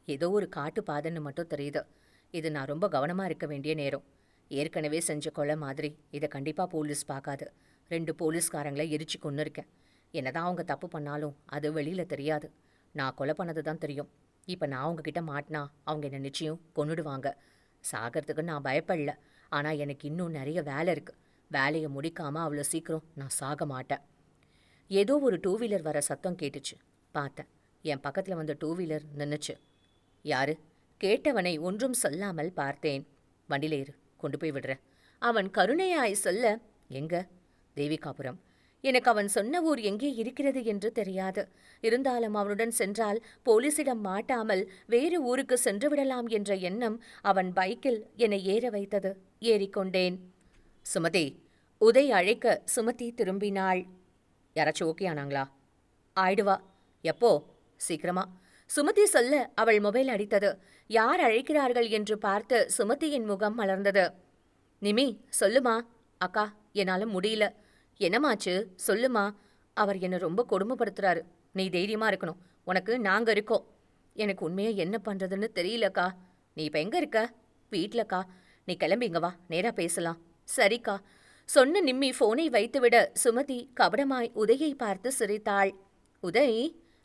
ஏதோ ஒரு காட்டு பாதைன்னு மட்டும் தெரியுது. இது நான் ரொம்ப கவனமா இருக்க வேண்டிய நேரம். ஏற்கனவே செஞ்ச கொலை மாதிரி இதை கண்டிப்பா போலீஸ் பார்க்காது. 2 போலீஸ்காரங்களை எரிச்சு கொன்னிருக்கேன். என்னதான் அவங்க தப்பு பண்ணாலும் அது வெளியில தெரியாது. நான் கொலை பண்ணது தான் தெரியும். இப்போ நான் உங்ககிட்ட மாட்டினா அவங்க என்னை நிச்சயம் கொன்னுடுவாங்க. சாகிறதுக்கு நான் பயப்படல. ஆனால் எனக்கு இன்னும் நிறைய வேலை இருக்கு. வேலையை முடிக்காம அவ்வளோ சீக்கிரம் நான் சாக மாட்டேன். ஏதோ ஒரு 2 வீலர் வர சத்தம் கேட்டுச்சு. பார்த்தேன். என் பக்கத்தில் வந்த 2 வீலர் நின்னுச்சு. யாரு? கேட்டவனை ஒன்றும் சொல்லாமல் பார்த்தேன். வண்டியில ஏறு, கொண்டு போய் விடுறேன். அவன் கருணையாய் சொல்ல, எங்க? தேவிகாபுரம். எனக்கு அவன் சொன்ன ஊர் எங்கே இருக்கிறது என்று தெரியாது. இருந்தாலும் அவனுடன் சென்றால் போலீசிடம் மாட்டாமல் வேறு ஊருக்கு சென்று விடலாம் என்ற எண்ணம் அவன் பைக்கில் என்னை ஏற வைத்தது. ஏறிக்கொண்டேன். சுமதி. உதய் அழைக்க சுமதி திரும்பினாள். யாராச்சும் ஓகே ஆனாங்களா? ஆயிடுவா. எப்போ? சீக்கிரமா. சுமதி சொல்ல அவள் மொபைல் அடித்தது. யார் அழைக்கிறார்கள் என்று பார்த்து சுமதியின் முகம் மலர்ந்தது. நிமி, சொல்லுமா. அக்கா, என்னால முடியல. என்னமாச்சு? சொல்லுமா. அவர் என்னை ரொம்ப கொடுமைப்படுத்துறாரு. நீ தைரியமா இருக்கணும். உனக்கு நாங்க இருக்கோம். எனக்கு உண்மையா என்ன பண்றதுன்னு தெரியலக்கா. நீ இப்ப எங்க இருக்க? வீட்லக்கா. நீ கிளம்பிங்க வா, நேரா பேசலாம். சரிக்கா. சொன்ன நிம்மி போனை வைத்துவிட சுமதி கபடமாய் உதயை பார்த்து சிரித்தாள். உதய்,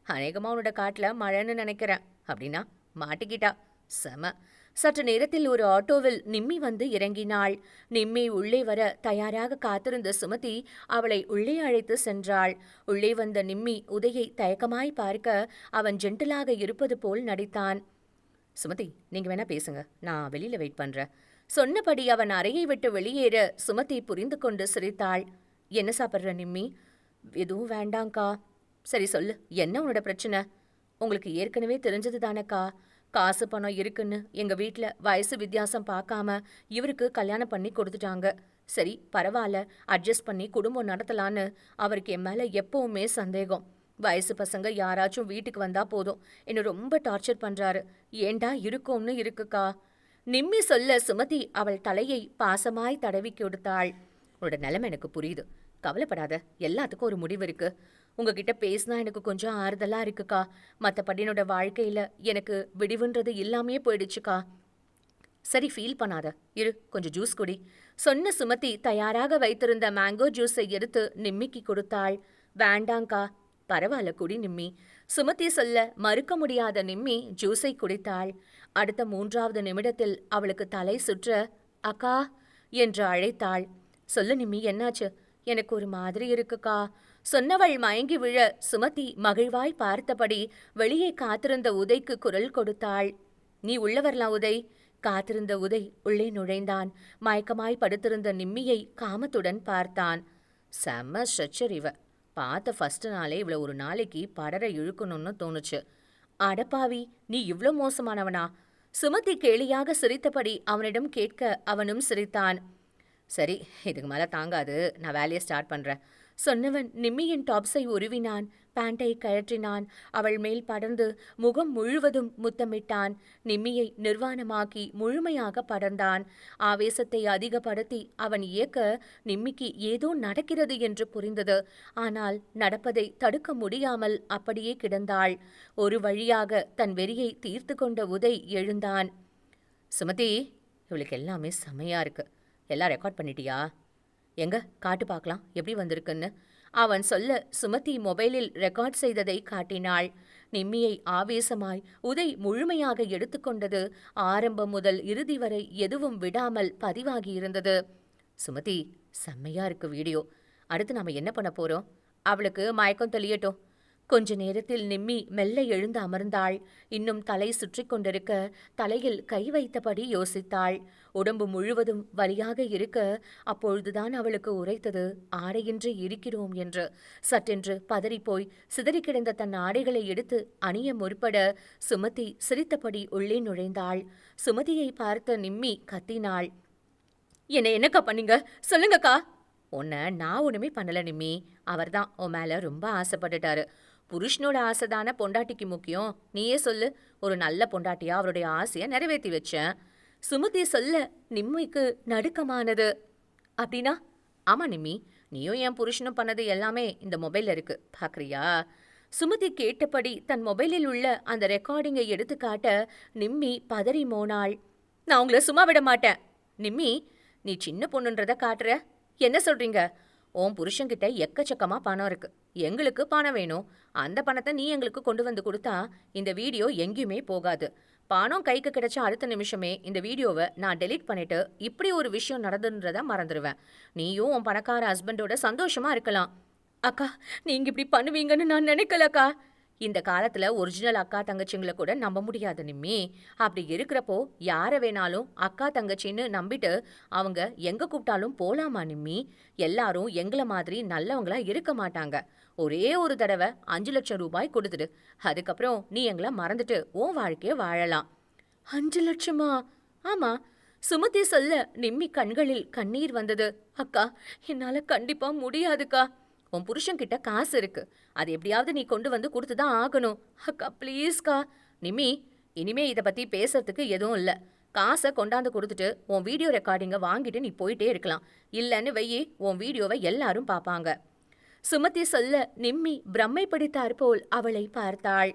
அநேகமா உன்னோட காட்டுல மழைன்னு நினைக்கிறேன். அப்படின்னா மாட்டிக்கிட்டா. செம. சற்று நேரத்தில் ஒரு ஆட்டோவில் நிம்மி வந்து இறங்கினாள். நிம்மி உள்ளே வர தயாராக காத்திருந்த சுமதி அவளை உள்ளே அழைத்து சென்றாள். உள்ளே வந்த நிம்மி உதயை தயக்கமாய் பார்க்க அவன் ஜென்டிலாக இருப்பது போல் நடித்தான். சுமதி, நீங்க வேணா பேசுங்க, நான் வெளியில வெயிட் பண்றேன். சொன்னபடி அவன் அறையை விட்டு வெளியேற சுமதி புரிந்து கொண்டு சிரித்தாள். என்ன சாப்பிட்ற நிம்மி? எதுவும் வேண்டாங்க்கா. சரி சொல்லு, என்ன உன்னோட பிரச்சனை? உங்களுக்கு ஏற்கனவே தெரிஞ்சது தானக்கா. காசு பணம் இருக்குன்னு எங்க வீட்ல வயசு வித்தியாசம் பார்க்காம இவருக்கு கல்யாணம் பண்ணி கொடுத்துட்டாங்க. சரி பரவாயில்ல, அட்ஜஸ்ட் பண்ணி குடும்பம் நடத்தலான்னு அவருக்கு என் மேல எப்பவுமே சந்தேகம். வயசு பசங்க யாராச்சும் வீட்டுக்கு வந்தா போதும் என்ன ரொம்ப டார்ச்சர் பண்றாரு. ஏண்டா இருக்கும்னு இருக்குக்கா. நிம்மி சொல்ல சுமதி அவள் தலையை பாசமாய் தடவி கொடுத்தாள். உன்னோட நிலைமை எனக்கு புரியுது. கவலைப்படாத, எல்லாத்துக்கும் ஒரு முடிவு இருக்கு. உங்ககிட்ட பேசினா எனக்கு கொஞ்சம் ஆறுதலா இருக்குக்கா. மற்றபடி என்னோட வாழ்க்கையில எனக்கு விடிவுன்றது இல்லாமையே போயிடுச்சுக்கா. சரி, ஃபீல் பண்ணாத. இரு, கொஞ்சம் ஜூஸ் குடி. சொன்ன சுமதி தயாராக வைத்திருந்த மேங்கோ ஜூஸை எடுத்து நிம்மிக்கு கொடுத்தாள். வேண்டாங்க்கா. பரவாயில்ல, குடி நிம்மி. சுமதி சொல்ல மறுக்க முடியாத நிம்மி ஜூஸை குடித்தாள். அடுத்த 3வது நிமிடத்தில் அவளுக்கு தலை சுற்ற, அக்கா என்று அழைத்தாள். சொல்லு நிம்மி, என்னாச்சு? எனக்கு ஒரு மாதிரி இருக்குக்கா. சொன்னவள் மயங்கி விழ சுமதி மகிழ்வாய் பார்த்தபடி வெளியே காத்திருந்த உதைக்கு குரல் கொடுத்தாள். நீ உள்ள வரலாம் உதய். காத்திருந்த உதய் உள்ளே நுழைந்தான். மயக்கமாய் படுத்திருந்த நிம்மியை காமத்துடன் பார்த்தான். செம்ம ஸ்ட்ரெச்சர் இவ. பார்த்த ஃபர்ஸ்ட் நாளே இவளை ஒரு நாளைக்கு படர இழுக்கணும்னு தோணுச்சு. அடப்பாவி, நீ இவ்ளோ மோசமானவனா? சுமதி கேலியாக சிரித்தபடி அவனிடம் கேட்க அவனும் சிரித்தான். சரி, இதுக்கு மேலே தாங்காது, நான் வேலையை ஸ்டார்ட் பண்ணுறேன். சொன்னவன் நிம்மியின் டாப்ஸை உருவினான். பேண்டை கழற்றினான். அவள் மேல் படர்ந்து முகம் முழுவதும் முத்தமிட்டான். நிம்மியை நிர்வாணமாக்கி முழுமையாக படர்ந்தான். ஆவேசத்தை அதிகப்படுத்தி அவன் இயக்க நிம்மிக்கு ஏதோ நடக்கிறது என்று புரிந்தது. ஆனால் நடப்பதை தடுக்க முடியாமல் அப்படியே கிடந்தாள். ஒரு வழியாக தன் வெறியை தீர்த்து கொண்ட உதய் எழுந்தான். சுமதி, இவளுக்கு எல்லாமே செமையா இருக்கு. எல்லாம் ரெக்கார்ட் பண்ணிட்டியா? எங்க காட்டு பார்க்கலாம் எப்படி வந்திருக்குன்னு. அவன் சொல்ல சுமதி மொபைலில் ரெக்கார்ட் செய்ததை காட்டினாள். நிம்மியை ஆவேசமாய் உதய் முழுமையாக எடுத்துக்கொண்டது. ஆரம்பம் முதல் இறுதி வரை எதுவும் விடாமல் பதிவாகியிருந்தது. சுமதி, செம்மையா இருக்கு வீடியோ. அடுத்து நாம என்ன பண்ண போறோம்? அவளுக்கு மயக்கம் தெளியட்டும். கொஞ்ச நேரத்தில் நிம்மி மெல்ல எழுந்து அமர்ந்தாள். இன்னும் தலை சுற்றி கொண்டிருக்க தலையில் கை வைத்தபடி யோசித்தாள். உடம்பு முழுவதும் வலியாக இருக்க அப்பொழுதுதான் அவளுக்கு உரைத்தது ஆடையின்றி இருக்கிறோம் என்று. சற்றென்று பதறிப்போய் சிதறி கிடந்த தன் ஆடைகளை எடுத்து அணிய முற்பட சுமதி சிரித்தபடி உள்ளே நுழைந்தாள். சுமதியை பார்த்த நிம்மி கத்தினாள். என்னக்கா பண்ணீங்க? சொல்லுங்கக்கா. உன்னை நான் ஒண்ணுமே பண்ணல நிம்மி. அவர்தான் உன் மேல ரொம்ப ஆசைப்பட்டுட்டாரு. புருஷனோட ஆசைதானே பொண்டாட்டிக்கு முக்கியம். நீயே சொல்லு. ஒரு நல்ல பொண்டாட்டியா அவருடைய ஆசையை நிறைவேற்றி வச்சேன். சுமதி சொல்ல நிம்மிக்கு நடுக்கமானது. அப்படின்னா? ஆமா நிம்மி, நீயும் என் புருஷனும் பண்ணது எல்லாமே இந்த மொபைல்ல இருக்கு, பாக்குறியா? சுமதி கேட்டபடி தன் மொபைலில் உள்ள அந்த ரெக்கார்டிங்கை எடுத்து காட்ட நிம்மி பதறி போனாள். நான் உங்களை சும்மா விட மாட்டேன். நிம்மி, நீ சின்ன பொண்ணுன்றத காட்டுற. என்ன சொல்றீங்க? உன் புருஷன்கிட்ட எக்கச்சக்கமா பணம் இருக்கு. எங்களுக்கு பணம் வேணும். அந்த பணத்தை நீ எங்களுக்கு கொண்டு வந்து கொடுத்தா இந்த வீடியோ எங்கேயுமே போகாது. பணம் கைக்கு கிடைச்ச அடுத்த நிமிஷமே இந்த வீடியோவை நான் டெலீட் பண்ணிட்டு இப்படி ஒரு விஷயம் நடந்துன்றத மறந்துடுவேன். நீயும் உன் பணக்கார ஹஸ்பண்டோட சந்தோஷமா இருக்கலாம். அக்கா, நீங்க இப்படி பண்ணுவீங்கன்னு நான் நினைக்கலக்கா. இந்த காலத்துல ஒரிஜினல் அக்கா தங்கச்சிங்களை கூட நம்ப முடியாது நிம்மி. அப்படி இருக்கிறப்போ யாரை வேணாலும் அக்கா தங்கச்சின்னு நம்பிட்டு அவங்க எங்க கூப்பிட்டாலும் போலாமா நிம்மி? எல்லாரும் எங்களை மாதிரி நல்லவங்களா இருக்க மாட்டாங்க. ஒரே ஒரு தடவை 5 லட்சம் ரூபாய் கொடுத்துடு. அதுக்கப்புறம் நீ எங்களை மறந்துட்டு உன் வாழ்க்கைய வாழலாம். 5 லட்சமா? ஆமா. சுமதி சொல்ல நிம்மி கண்களில் கண்ணீர் வந்தது. அக்கா, என்னால கண்டிப்பா முடியாதுக்கா. உன் புருஷன்கிட்ட காசு இருக்கு. அது எப்படியாவது நீ கொண்டு வந்து கொடுத்துதான் ஆகணும். அக்கா ப்ளீஸ்க்கா. நிம்மி, இனிமே இதை பத்தி பேசுறதுக்கு எதுவும் இல்லை. காசை கொண்டாந்து கொடுத்துட்டு உன் வீடியோ ரெக்கார்டிங்கை வாங்கிட்டு நீ போயிட்டே இருக்கலாம். இல்லைன்னு வெயி, உன் வீடியோவை எல்லாரும் பார்ப்பாங்க. சுமதி சொல்ல நிம்மி பிரம்மை பிடித்தாற் போல் அவளை பார்த்தாள்.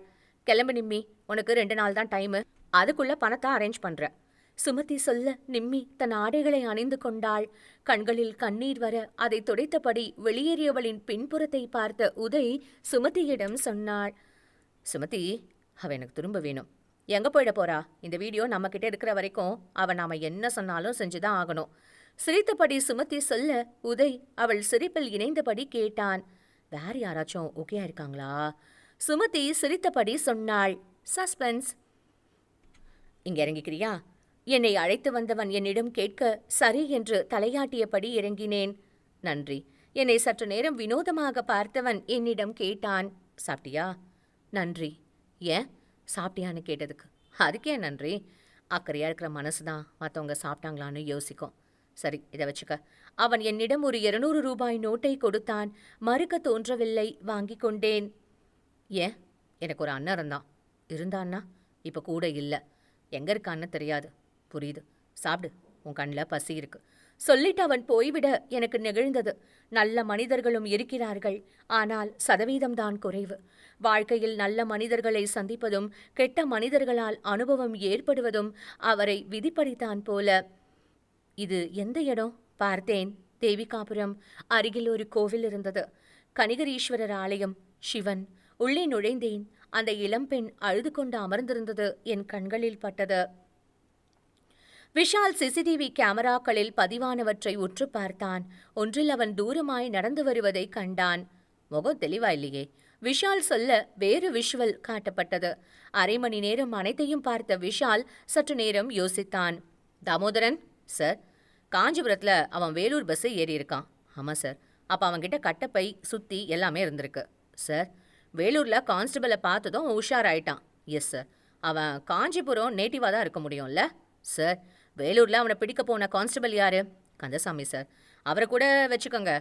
கிளம்பு நிம்மி, உனக்கு 2 நாள் தான் டைமு. அதுக்குள்ள பணத்தை அரேஞ்ச் பண்ற. சுமதி சொல்ல நிம்மி தன் ஆடைகளை அணிந்து கொண்டாள். கண்களில் கண்ணீர் வர அதை துடைத்தபடி வெளியேறியவளின் பின்புறத்தை பார்த்த உதய் சுமதியிடம் சொன்னாள். சுமதி, அவ எனக்கு திரும்ப வேணும். எங்க போயிட போறா? இந்த வீடியோ நம்ம கிட்ட இருக்கிற வரைக்கும் அவ நாம என்ன சொன்னாலும் செஞ்சுதான் ஆகணும். சிரித்தபடி சுமதி சொல்ல உதய் அவள் சிரிப்பில் இணைந்தபடி கேட்டான். வேற யாராச்சும் ஓகேயா இருக்காங்களா? சுமதி சிரித்தபடி சொன்னாள். சஸ்பென்ஸ். இங்க இறங்கிக்கிறியா? என்னை அழைத்து வந்தவன் என்னிடம் கேட்க சரி என்று தலையாட்டியபடி இறங்கினேன். நன்றி. என்னை சற்று நேரம் வினோதமாக பார்த்தவன் என்னிடம் கேட்டான். சாப்பிட்டியா? நன்றி. ஏன் சாப்பிட்டியான்னு கேட்டதுக்கு? அதுக்கே நன்றி. அக்கறையா இருக்கிற மனசுதான் மற்றவங்க சாப்பிட்டாங்களான்னு யோசிக்கும். சரி, இதை வச்சுக்க. அவன் என்னிடம் ஒரு 200 ரூபாய் நோட்டை கொடுத்தான். மறுக்க தோன்றவில்லை, வாங்கி கொண்டேன். ஏன்? எனக்கு ஒரு அண்ணன் இருந்தான்னா இப்போ கூட இல்லை. எங்க இருக்கான்னு தெரியாது. புரியுது. சாப்பிடு, உன் கண்ணில் பசி இருக்கு. சொல்லிட்டு அவன் போய்விட எனக்கு நெகிழ்ந்தது. நல்ல மனிதர்களும் இருக்கிறார்கள், ஆனால் சதவீதம்தான் குறைவு. வாழ்க்கையில் நல்ல மனிதர்களை சந்திப்பதும் கெட்ட மனிதர்களால் அனுபவம் ஏற்படுவதும் அவரை விதிப்படித்தான் போல. இது எந்த இடம்? பார்த்தேன். தேவிகாபுரம். அருகில் ஒரு கோவில் இருந்தது. கனிகரீஸ்வரர் ஆலயம். சிவன். உள்ளே நுழைந்தேன். அந்த இளம்பெண் அழுது கொண்டு அமர்ந்திருந்தது என் கண்களில் பட்டது. விஷால் சிசிடிவி கேமராக்களில் பதிவானவற்றை உற்று பார்த்தான். ஒன்றில் அவன் தூரமாய் நடந்து வருவதை கண்டான். முகம் தெளிவா இல்லையே. விஷால் சொல்ல வேறு விஷுவல் காட்டப்பட்டது. 1/2 மணி நேரம் அனைத்தையும் பார்த்த விஷால் சற்று நேரம் யோசித்தான். தாமோதரன் சார், காஞ்சிபுரத்தில் அவன் வேலூர் பஸ்ஸை ஏறி இருக்கான். ஆமாம் சார். அப்போ அவன்கிட்ட கட்டப்பை சுத்தி எல்லாமே இருந்திருக்கு சார். வேலூரில் கான்ஸ்டபிளை பார்த்ததும் உஷாராயிட்டான். Yes sir. அவன் காஞ்சிபுரம் நேட்டிவாக தான் இருக்க முடியும்ல சார். வேலூரில் அவனை பிடிக்க போன கான்ஸ்டபிள் யாரு? கந்தசாமி சார். அவரை கூட வச்சுக்கோங்க.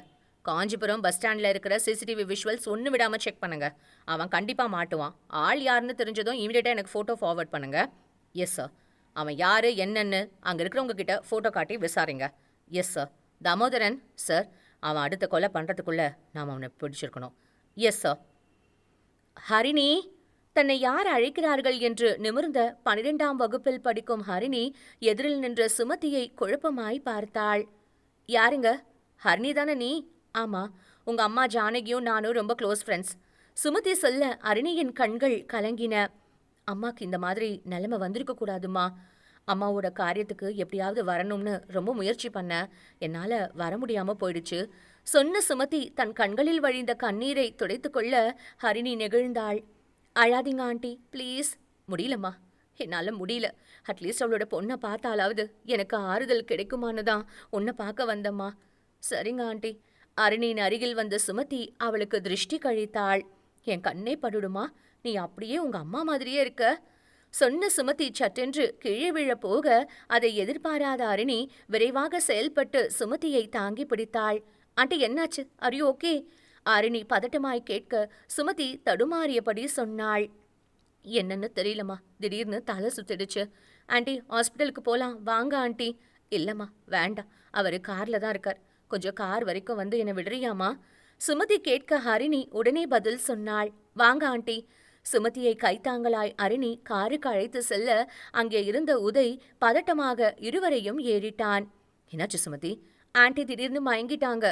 காஞ்சிபுரம் பஸ் ஸ்டாண்டில் இருக்கிற சிசிடிவி விஷுவல்ஸ் ஒன்று விடாமல் செக் பண்ணுங்க. அவன் கண்டிப்பாக மாட்டுவான். ஆள் யாருன்னு தெரிஞ்சதும் இமீடியட்டாக எனக்கு ஃபோட்டோ ஃபார்வர்ட் பண்ணுங்க. Yes sir. அவன் யாரு என்னன்னு அங்கே இருக்கிறவங்க கிட்ட ஃபோட்டோ காட்டி விசாரிங்க. Yes sir. தாமோதரன் சார், அவன் அடுத்த கொலை பண்ணுறதுக்குள்ளே நாம் அவனை பிடிச்சிருக்கணும். Yes sir. ஹரிணி. தன்னை யார் அழைக்கிறார்கள் என்று நிமிர்ந்த 12ஆம் வகுப்பில் படிக்கும் ஹரிணி எதிரில் நின்ற சுமதியை குழப்பமாய் பார்த்தாள். யாருங்க? ஹரிணி தானே நீ? ஆமா. உங்க அம்மா ஜானகியும் நானும் ரொம்ப க்ளோஸ் ஃப்ரெண்ட்ஸ். சுமதி சொல்ல அருணியின் கண்கள் கலங்கின. அம்மாக்கு இந்த மாதிரி நிலைமை வந்திருக்க கூடாதுமா. அம்மாவோட காரியத்துக்கு எப்படியாவது வரணும்னு ரொம்ப முயற்சி பண்ண, என்னால வர முடியாம போயிடுச்சு. சொன்ன சுமதி தன் கண்களில் வழிந்த கண்ணீரை துடைத்துக்கொள்ள ஹரிணி நெகிழ்ந்தாள். அழாதீங்க ஆண்டி, ப்ளீஸ். முடியலம்மா, என்னால முடியல. அட்லீஸ்ட் அவளோட பொண்ணை பார்த்தாலாவது எனக்கு ஆறுதல் கிடைக்குமான்னு தான் உன்னை பார்க்க வந்தம்மா. சரிங்க ஆண்டி. அருணியின் அருகில் வந்த சுமதி அவளுக்கு திருஷ்டி கழித்தாள். என் கண்ணே படுடுமா, நீ அப்படியே உங்க அம்மா மாதிரியே இருக்க. சொன்ன சுமதி சட்டென்று கீழே விழ போக அதை எதிர்பாராத அருணி விரைவாக செயல்பட்டு சுமதியை தாங்கி பிடித்தாள். ஆண்டி, என்னாச்சு? Are you okay? அருணி பதட்டமாய் கேட்க சுமதி தடுமாறியபடி சொன்னாள். என்னன்னு தெரியலம்மா, திடீர்னு தலை சுத்திடுச்சு. ஆண்டி, ஹாஸ்பிட்டலுக்கு போலாம் வாங்க ஆண்டி. இல்லம்மா, வேண்டாம். அவரு கார்ல தான் இருக்கார். கொஞ்சம் கார் வரைக்கும் வந்து என்னை விடுறியாமா? சுமதி கேட்க ஹரிணி உடனே பதில் சொன்னாள். வாங்க ஆண்டி. சுமதியை கைத்தாங்களாய் அருணி காருக்கு அழைத்து செல்ல அங்கே இருந்த உதய் பதட்டமாக இருவரையும் ஏறிட்டான். என்னாச்சு சுமதி? ஆண்டி திடீர்னு மயங்கிட்டாங்க.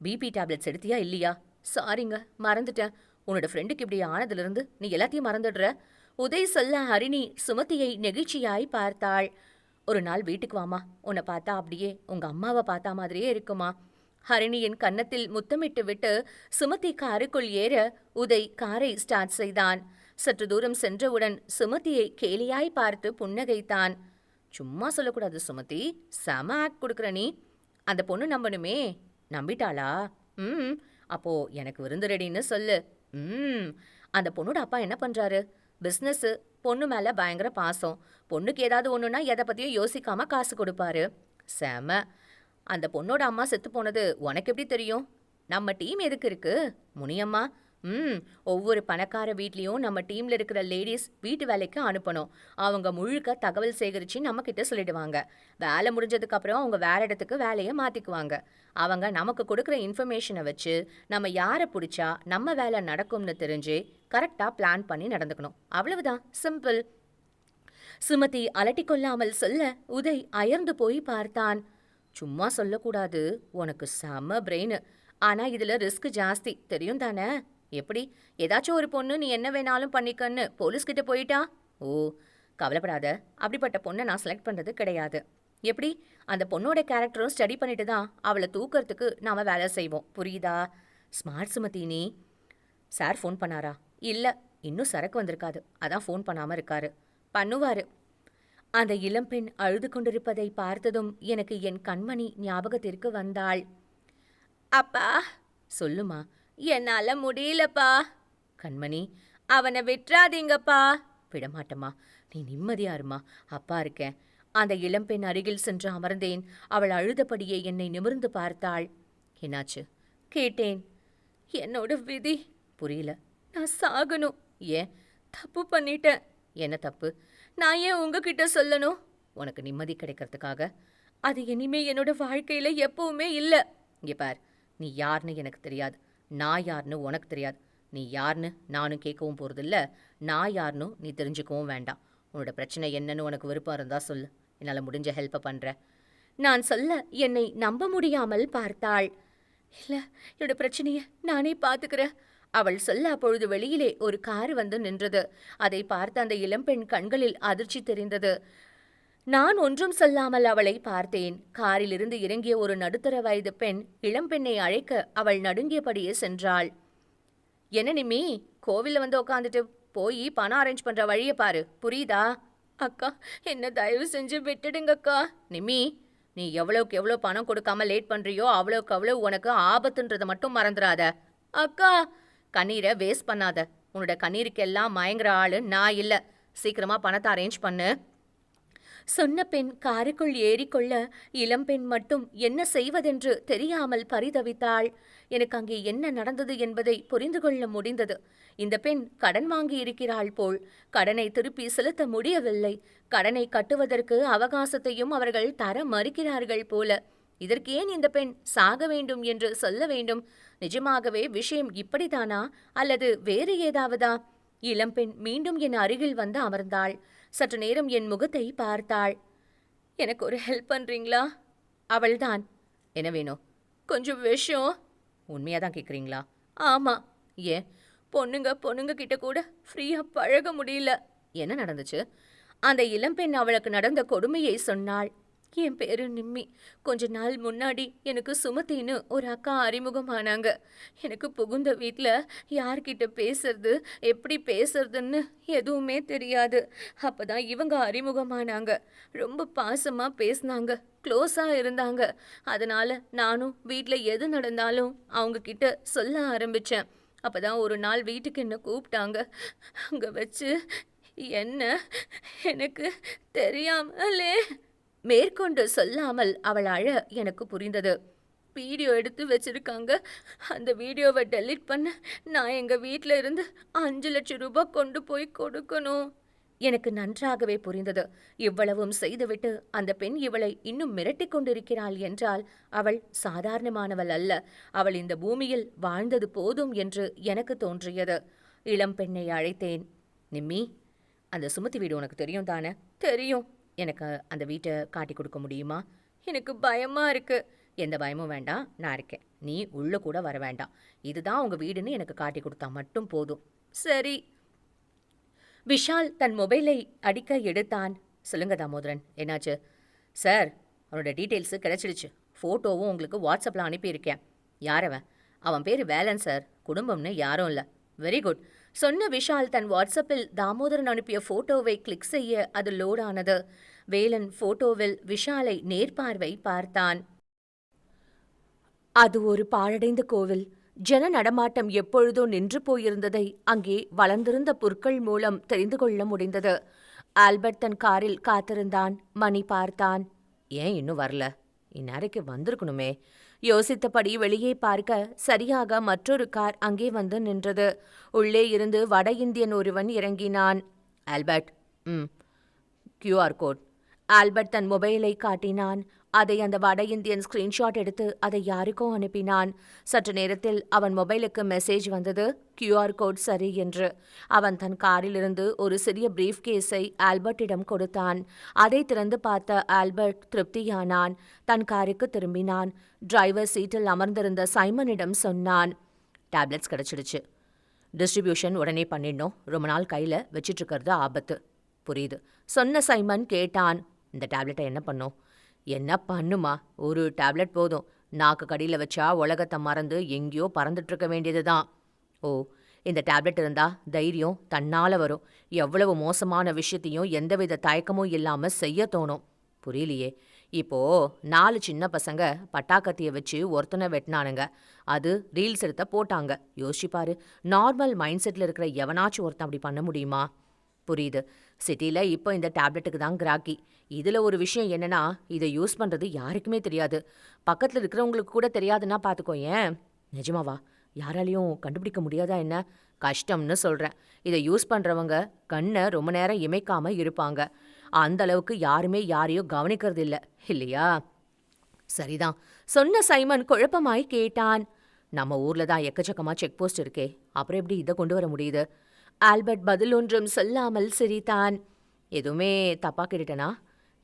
பிபி டேப்லெட்ஸ் எடுத்தியா இல்லையா? சாரிங்க, மறந்துட்டேன். உன்னோட ஃப்ரெண்டுக்கு இப்படி ஆனதுலேருந்து நீ எல்லாத்தையும் மறந்துடுற. உதய் சொல்ல ஹரிணி சுமதியை நெகிழ்ச்சியாய் பார்த்தாள். ஒரு நாள் வீட்டுக்கு வாமா, உன்னை பார்த்தா அப்படியே உங்க அம்மாவை பார்த்தா மாதிரியே இருக்குமா. ஹரிணியின் கன்னத்தில் முத்தமிட்டு விட்டு சுமதி காருக்குள் ஏற உதய் காரை ஸ்டார்ட் செய்தான். சற்று தூரம் சென்றவுடன் சுமதியை கேலியாய் பார்த்து புன்னகைத்தான். சும்மா சொல்லக்கூடாது சுமதி, செம ஆக்ட் கொடுக்குற நீ. அந்த பொண்ணு நம்பணுமே. நம்பிட்டாளா? அப்போ எனக்கு விருந்து ரெடின்னு சொல்லு. அந்த பொண்ணோட அப்பா என்ன பண்றாரு? பிஸ்னஸ். பொண்ணு மேல பயங்கர பாசம். பொண்ணுக்கு ஏதாவது ஒண்ணுன்னா எதை பத்தியும் யோசிக்காம காசு கொடுப்பாரு. செம. அந்த பொண்ணோட அம்மா செத்து போனது உனக்கு எப்படி தெரியும்? நம்ம டீம் எதுக்கு இருக்கு? முனியம்மா. ஒவ்வொரு பணக்கார வீட்லேயும் நம்ம டீம்ல இருக்கிற லேடிஸ் வீட்டு வேலைக்கு அனுப்பணும். அவங்க முழுக்க தகவல் சேகரித்து நம்ம கிட்ட சொல்லிடுவாங்க. வேலை முடிஞ்சதுக்கு அப்புறம் அவங்க வேற இடத்துக்கு வேலையை மாற்றிக்குவாங்க. அவங்க நமக்கு கொடுக்குற இன்ஃபர்மேஷனை வச்சு நம்ம யாரை பிடிச்சா நம்ம வேலை நடக்கும்னு தெரிஞ்சு கரெக்டாக பிளான் பண்ணி நடந்துக்கணும். அவ்வளவுதான், சிம்பிள். சுமதி அலட்டிக்கொள்ளாமல் சொல்ல உதய் அயர்ந்து போய் பார்த்தான். சும்மா சொல்லக்கூடாது, உனக்கு செம பிரெயின். ஆனா இதுல ரிஸ்க் ஜாஸ்தி, தெரியும் தானே? எப்படி? ஏதாச்சும் ஒரு பொண்ணு நீ என்ன வேணாலும் பண்ணிக்கன்னு போலீஸ்கிட்ட போயிட்டா? ஓ, கவலைப்படாத. அப்படிப்பட்ட பொண்ணை நான் செலக்ட் பண்றது கிடையாது. எப்படி? அந்த பொண்ணோட கேரக்டரும் ஸ்டடி பண்ணிட்டு தான் அவளை தூக்கிறதுக்கு நாம வேலை செய்வோம். புரியுதா? ஸ்மார்ட் சுமதி நீ. சார் ஃபோன் பண்ணாரா? இல்ல, இன்னும் சரக்கு வந்திருக்காது, அதான் ஃபோன் பண்ணாம இருக்காரு. பண்ணுவாரு. அந்த இளம்பெண் அழுது கொண்டிருப்பதை பார்த்ததும் எனக்கு என் கண்மணி ஞாபகத்திற்கு வந்தாள். அப்பா. சொல்லுமா. என்னால முடியலப்பா. கண்மணி, அவனை விட்டுறாதீங்கப்பா. விடமாட்டம்மா, நீ நிம்மதியா இருமா, அப்பா இருக்கேன். அந்த இளம்பெண் அருகில் சென்று அமர்ந்தேன். அவள் அழுதபடியே என்னை நிமிர்ந்து பார்த்தாள். என்னாச்சு கேட்டேன். என்னோட விதி. புரியல. நான் சாகணும். ஏன்? தப்பு பண்ணிட்டேன். என்ன தப்பு? நான் ஏன் உங்ககிட்ட சொல்லணும்? உனக்கு நிம்மதி கிடைக்கிறதுக்காக. அது இனிமே என்னோட வாழ்க்கையில எப்பவுமே இல்லை. இங்கே பார், நீ யாருன்னு எனக்கு தெரியாது, நான் யாருன்னு உனக்கு தெரியாது. நீ யாருன்னு நானும் கேட்கவும் போறதில்ல, நான் யாருன்னு நீ தெரிஞ்சுக்கவும் வேண்டாம். உன்னோட பிரச்சனை என்னன்னு உனக்கு விருப்பம் இருந்தா சொல்லு, என்னால் முடிஞ்ச ஹெல்ப்பை பண்ணுறேன். நான் சொல்ல என்னை நம்ப முடியாமல் பார்த்தாள். இல்லை, என்னோட பிரச்சனையை நானே பார்த்துக்கிறேன். அவள் சொல்ல அப்பொழுது வெளியிலே ஒரு கார் வந்து நின்றது. அதை பார்த்த அந்த இளம்பெண் கண்களில் அதிர்ச்சி தெரிந்தது. நான் ஒன்றும் சொல்லாமல் அவளை பார்த்தேன். காரிலிருந்து இறங்கிய ஒரு நடுத்தர வயது பெண் இளம்பெண்ணை அழைக்க அவள் நடுங்கியபடியே சென்றாள். என்ன நிம்மி, கோவிலில் வந்து உக்காந்துட்டு போய் பணம் அரேஞ்ச் பண்ற வழியை பாரு, புரியுதா? அக்கா, என்ன தயவு செஞ்சு விட்டுடுங்கக்கா. நிம்மி, நீ எவ்வளவுக்கு எவ்வளோ பணம் கொடுக்காம லேட் பண்றியோ அவ்வளவுக்கு அவ்வளவு உனக்கு ஆபத்துன்றதை மட்டும் மறந்துடாத. அக்கா, கண்ணீரை வேஸ்ட் பண்ணாத. உன்னோட கண்ணீருக்கெல்லாம் மயங்குற ஆளு நான் இல்லை. சீக்கிரமா பணத்தை அரேஞ்ச் பண்ணு. சொன்ன பெண் காருக்குள் ஏறிக்கொள்ள இளம்பெண் மட்டும் என்ன செய்வதென்று தெரியாமல் பரிதவித்தாள். எனக்கு அங்கே என்ன நடந்தது என்பதை புரிந்து கொள்ள முடிந்தது. இந்த பெண் கடன் வாங்கி இருக்கிறாள் போல். கடனை திருப்பி செலுத்த முடியவில்லை. கடனை கட்டுவதற்கு அவகாசத்தையும் அவர்கள் தர மறுக்கிறார்கள் போல. இதற்கு ஏன் இந்த பெண் சாக வேண்டும் என்று சொல்ல வேண்டும்? நிஜமாகவே விஷயம் இப்படித்தானா அல்லது வேறு ஏதாவதா? இளம்பெண் மீண்டும் என் அருகில் வந்து அமர்ந்தாள். சற்று நேரம் என் முகத்தை பார்த்தாள். எனக்கு ஒரு ஹெல்ப் பண்றீங்களா? அவள்தான். என்ன வேணும்? கொஞ்சம் விஷயம். உண்மையா தான் கேட்குறீங்களா? ஆமா. ஏன்? பொண்ணுங்க கிட்ட கூட ஃப்ரீயா பழக முடியல. என்ன நடந்துச்சு? அந்த இளம்பெண் அவளுக்கு நடந்த கொடுமையை சொன்னாள். என் பேரு நிம்மி. கொஞ்ச நாள் முன்னாடி எனக்கு சுமதின்னு ஒரு அக்கா அறிமுகமானாங்க. எனக்கு புகுந்த வீட்ல யார்கிட்ட பேசுறது, எப்படி பேசுறதுன்னு எதுவுமே தெரியாது. அப்பதான் இவங்க அறிமுகமானாங்க. ரொம்ப பாசமா பேசினாங்க, க்ளோஸா இருந்தாங்க. அதனால நானும் வீட்ல எது நடந்தாலும் அவங்க கிட்ட சொல்ல ஆரம்பிச்சேன். அப்பதான் ஒரு நாள் வீட்டுக்கு என்ன கூப்பிட்டாங்க. அங்க வச்சு என்ன எனக்கு தெரியாமலே மேற்கொண்டு சொல்லாமல் அவள் அழ எனக்கு புரிந்தது. வீடியோ எடுத்து வச்சிருக்காங்க. அந்த வீடியோவை டெலீட் பண்ண நான் எங்க வீட்ல இருந்து 5,00,000 கொண்டு போய் கொடுக்கணும். எனக்கு நன்றாகவே புரிந்தது. இவ்வளவும் செய்துவிட்டு அந்த பெண் இவளை இன்னும் மிரட்டிக் கொண்டிருக்கிறாள் என்றால் அவள் சாதாரணமானவள் அல்ல. அவள் இந்த பூமியில் வாழ்ந்தது போதும் என்று எனக்கு தோன்றியது. இளம் பெண்ணை அழைத்தேன். நிம்மி, அந்த சுமதி வீடு உனக்கு தெரியும் தானே? தெரியும். எனக்கு அந்த வீட்டை காட்டி கொடுக்க முடியுமா? எனக்கு பயமா இருக்கு. எந்த பயமும் வேண்டாம், நான் இருக்கேன். நீ உள்ள கூட வர வேண்டாம். இதுதான் உங்க வீடுன்னு எனக்கு காட்டி கொடுத்தா மட்டும் போதும். சரி. விஷால் தன் மொபைலை அடிக்க எடுத்தான். சொல்லுங்க தாமோதரன், என்னாச்சு? சார், அவனோட டீட்டெயில்ஸு கிடைச்சிடுச்சு. ஃபோட்டோவும் உங்களுக்கு வாட்ஸ்அப்பில் அனுப்பியிருக்கேன். யார் அவன்? அவன் பேர் வேலன் சார். குடும்பம்னு யாரும் இல்லை. வெரி குட் சொன்ன விஷால் தன் வாட்ஸ்அப்பில் தாமோதரன் அனுப்பிய போட்டோவை கிளிக் செய்ய அது லோட் ஆனது. வேலன் போட்டோவில் விஷாலை நேர்பார்வை பார்த்தான். அது ஒரு பாழடைந்த கோவில். ஜன நடமாட்டம் எப்பொழுதோ நின்று போயிருந்ததை அங்கே வளர்ந்திருந்த புற்கள் மூலம் தெரிந்து கொள்ள முடிந்தது. ஆல்பர்ட் தன் காரில் காத்திருந்தான். மணி பார்த்தான். ஏன் இன்னும் வரல? இந்நேரைக்கு வந்திருக்கணுமே. யோசித்தபடி வெளியே பார்க்க சரியாக மற்றொரு கார் அங்கே வந்து நின்றது. உள்ளே இருந்து வட இந்தியன் ஒருவன் இறங்கினான். Albert, QR code. ஆல்பர்ட் தன் மொபைலை காட்டினான். அதை அந்த வட இந்தியன் ஸ்கிரீன்ஷாட் எடுத்து அதை யாருக்கோ அனுப்பினான். சற்று நேரத்தில் அவன் மொபைலுக்கு மெசேஜ் வந்தது, QR கோட் சரி என்று. அவன் தன் காரிலிருந்து ஒரு சிறிய பிரீஃப் கேஸை ஆல்பர்ட்டிடம் கொடுத்தான். அதை திறந்து பார்த்த ஆல்பர்ட் திருப்தியானான். தன் காருக்கு திரும்பினான். டிரைவர் சீட்டில் அமர்ந்திருந்த சைமனிடம் சொன்னான். டேப்லெட்ஸ் கிடச்சிடுச்சு. டிஸ்ட்ரிபியூஷன் உடனே பண்ணிடணும். ரொம்ப நாள் கையில் வச்சிட்டு இருக்கிறது ஆபத்து. புரியுது சொன்ன சைமன் கேட்டான். இந்த டேப்லெட்டை என்ன பண்ணும்? என்ன பண்ணுமா? ஒரு டேப்லெட் போதும். நாக்கு கடியில் வச்சா உலகத்தை மறந்து எங்கேயோ பறந்துட்டுருக்க வேண்டியது தான். ஓ, இந்த டேப்லெட் இருந்தா தைரியம் தன்னால் வரும். எவ்வளவு மோசமான விஷயத்தையும் எந்தவித தயக்கமும் இல்லாமல் செய்ய தோணும். புரியலையே. இப்போ 4 சின்ன பசங்க பட்டாக்கத்தியை வச்சு ஒருத்தனை வெட்டினானுங்க. அது ரீல்ஸ் எடுத்த போட்டாங்க. யோசிச்சுப்பாரு, நார்மல் மைண்ட் செட்டில் இருக்கிற எவனாச்சும் ஒருத்தன் அப்படி பண்ண முடியுமா? புரியுது. சிட்டியில் இப்போ இந்த டேப்லெட்டுக்கு தான் கிராக்கி. இதில் ஒரு விஷயம் என்னன்னா, இதை யூஸ் பண்ணுறது யாருக்குமே தெரியாது. பக்கத்தில் இருக்கிறவங்களுக்கு கூட தெரியாதுன்னா பார்த்துக்கோ. ஏன்? நிஜமாவா? யாராலையும் கண்டுபிடிக்க முடியாதா என்ன? கஷ்டம்னு சொல்கிறேன். இதை யூஸ் பண்ணுறவங்க கண்ணை ரொம்ப நேரம் இமைக்காமல் இருப்பாங்க. அந்த அளவுக்கு யாருமே யாரையும் கவனிக்கிறது இல்லை, இல்லையா? சரிதான் சொன்ன சைமன் குழப்பமாய் கேட்டான். நம்ம ஊரில் தான் எக்கச்சக்கமாக செக் போஸ்ட் இருக்கே, அப்புறம் எப்படி இதை கொண்டு வர முடியுது? ஆல்பர்ட் பதில் ஒன்றும் சொல்லாமல் சிரித்தான். எதுவுமே தப்பாக கேட்டுட்டேனா?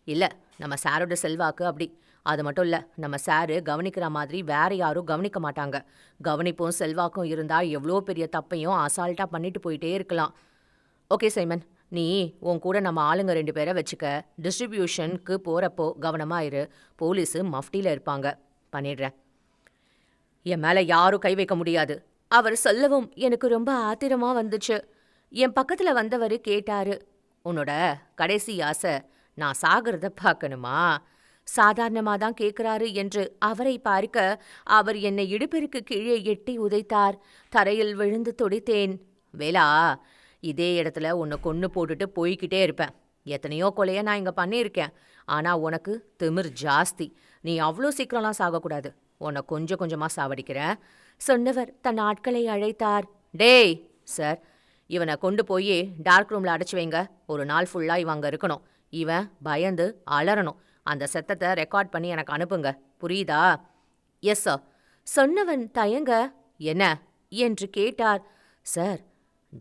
இல்லை, நம்ம சாரோட செல்வாக்கு அப்படி. அது மட்டும் இல்லை, நம்ம சாரு கவனிக்கிற மாதிரி வேற யாரும் கவனிக்க மாட்டாங்க. கவனிப்பும் செல்வாக்கும் இருந்தால் எவ்வளோ பெரிய தப்பையும் அசால்ட்டாக பண்ணிட்டு போயிட்டே இருக்கலாம். ஓகே சைமன், நீ உன் கூட நம்ம ஆளுங்க 2 பேரை வச்சுக்க. டிஸ்ட்ரிபியூஷனுக்கு போகிறப்போ கவனமாக இரு. போலீஸு மஃப்டியில் இருப்பாங்க. பண்ணிடுறேன். என் மேலே யாரும் கை வைக்க முடியாது அவர் சொல்லவும் எனக்கு ரொம்ப ஆத்திரமா வந்துச்சு. என் பக்கத்துல வந்தவர் கேட்டாரு. உன்னோட கடைசி ஆசை நான் சாகிறத பார்க்கணுமா? சாதாரணமாக தான் கேட்குறாரு என்று அவரை பார்க்க அவர் என்னை இடுப்பெருக்கு கீழே எட்டி உதைத்தார். தரையில் விழுந்து துடித்தேன். வேலா, இதே இடத்துல உன்னை கொன்று போட்டுட்டு போய்கிட்டே இருப்பேன். எத்தனையோ கொலையை நான் இங்கே பண்ணியிருக்கேன். ஆனால் உனக்கு திமிர் ஜாஸ்தி. நீ அவ்வளோ சீக்கிரம்லாம் சாகக்கூடாது. உன்னை கொஞ்சம் கொஞ்சமாக சாவடிக்கிறேன். சொன்னவர் தன் ஆட்களை அழைத்தார். டேய் சார், இவனை கொண்டு போய் டார்க் ரூமில் அடைச்சி வைங்க. ஒரு நாள் ஃபுல்லாக இவன் அங்கே இருக்கணும். இவன் பயந்து அலறணும். அந்த சத்தத்தை ரெக்கார்ட் பண்ணி எனக்கு அனுப்புங்க. புரியுதா? Yes sir. சொன்னவன் தயங்க, என்ன என்று கேட்டார். சார்,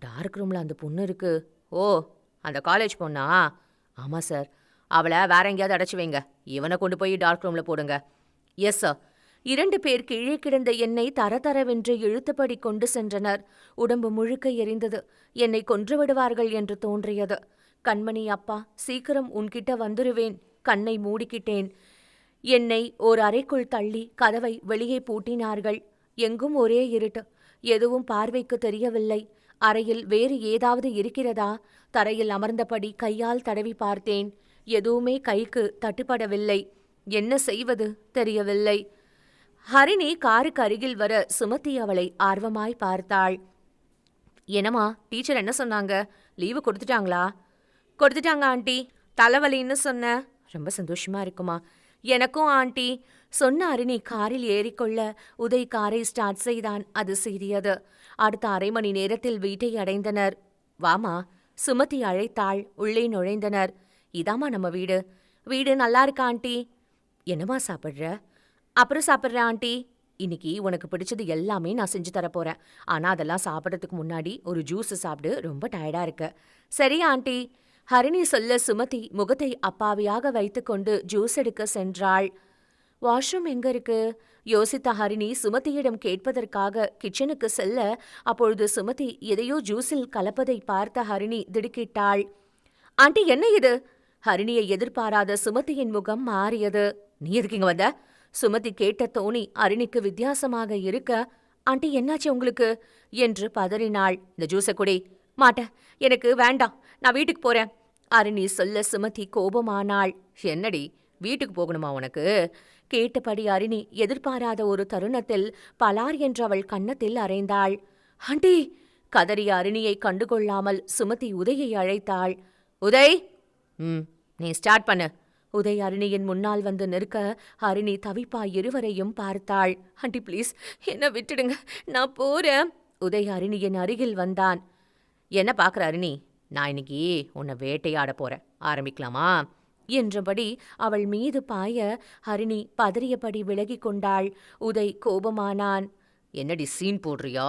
டார்க் ரூமில் அந்த பொண்ணு இருக்கு. ஓ, அந்த காலேஜ் பொண்ணா? ஆமாம் சார். அவளை வேற எங்கேயாவது அடைச்சி வைங்க. இவனை கொண்டு போய் டார்க் ரூமில் போடுங்க. Yes sir. 2 பேர் கீழே கிடந்த என்னை தரதரவென்று இழுத்தபடி கொண்டு சென்றனர். உடம்பு முழுக்க எரிந்தது. என்னை கொன்று விடுவார்கள் என்று தோன்றியது. கண்மணி அப்பா, சீக்கிரம் உன்கிட்ட வந்துருவேன். கண்ணை மூடிக்கிட்டேன். என்னை ஓர் அறைக்குள் தள்ளி கதவை வெளியே பூட்டினார்கள். எங்கும் ஒரே இருட்டு. எதுவும் பார்வைக்கு தெரியவில்லை. அறையில் வேறு ஏதாவது இருக்கிறதா? தரையில் அமர்ந்தபடி கையால் தடவி பார்த்தேன். எதுவுமே கைக்கு தட்டுப்படவில்லை. என்ன செய்வது தெரியவில்லை. ஹரிணி காருக்கு அருகில் வர சுமதி அவளை ஆர்வமாய் பார்த்தாள். என்னம்மா, டீச்சர் என்ன சொன்னாங்க? லீவு கொடுத்துட்டாங்களா? கொடுத்துட்டாங்க ஆண்டி. தலைவலின்னு சொன்ன. ரொம்ப சந்தோஷமா இருக்குமா? எனக்கும் ஆண்டி. சொன்ன ஹரிணி காரில் ஏறிக்கொள்ள உதய் காரை ஸ்டார்ட் செய்தான். அது சீறியது. அடுத்த அரை மணி நேரத்தில் வீட்டை அடைந்தனர். வாமா, சுமதி அழைத்தாள். உள்ளே நுழைந்தனர். இதாம்மா நம்ம வீடு. வீடு நல்லா இருக்கா ஆண்டி? என்னம்மா சாப்பிட்ற? அப்புறம் சாப்பிட்ற ஆண்டி. இன்னைக்கு உனக்கு பிடிச்சது எல்லாமே நான் செஞ்சு தரப்போறேன். ஆனா அதெல்லாம் சாப்பிட்றதுக்கு முன்னாடி ஒரு ஜூஸ் சாப்பிடு. ரொம்ப டயர்டா இருக்கு. சரி ஆண்டி. ஹரிணி சொல்ல சுமதி முகத்தை அப்பாவியாக வைத்துக்கொண்டு ஜூஸ் எடுக்க சென்றாள். வாஷ்ரூம் எங்க இருக்கு? யோசித்த ஹரிணி சுமதியிடம் கேட்பதற்காக கிச்சனுக்கு செல்ல, அப்பொழுது சுமதி எதையோ ஜூஸில் கலப்பதை பார்த்த ஹரிணி திடுக்கிட்டாள். ஆண்டி, என்ன இது? ஹரிணியை எதிர்பாராத சுமதியின் முகம் மாறியது. நீ எதுக்கு இங்க வந்த? சுமதி கேட்ட தோணி ஹரிணிக்கு வித்தியாசமாக இருக்க, ஆண்டி என்னாச்சு உங்களுக்கு என்று பதறினாள். இந்த ஜூஸை குடி. மாட்டேன், எனக்கு வேண்டாம், நான் வீட்டுக்கு போறேன். ஹரிணி சொல்ல சுமதி கோபமானாள். என்னடி, வீட்டுக்கு போகணுமா உனக்கு? கேட்டபடி ஹரிணி எதிர்பாராத ஒரு தருணத்தில் பலார் என்று அவள் கன்னத்தில் அறைந்தாள். ஆண்டி! கதறிய ஹரிணியை கண்டுகொள்ளாமல் சுமதி உதயை அழைத்தாள். உதய்! நீ ஸ்டார்ட் பண்ணு. உதய் ஹரிணியின் முன்னால் வந்து நிற்க ஹரிணி தவிப்பாய் இருவரையும் பார்த்தாள். ஆண்டி ப்ளீஸ், என்ன விட்டுடுங்க, நான் போறேன். உதய் ஹரிணியின் அருகில் வந்தான். என்ன பார்க்குற ஹரிணி? நான் இன்னைக்கு உன்னை வேட்டையாட போறேன். ஆரம்பிக்கலாமா என்றபடி அவள் மீது பாய ஹரிணி பதறியபடி விலகி கொண்டாள். உதய் கோபமானான். என்னடி சீன் போடுறியா?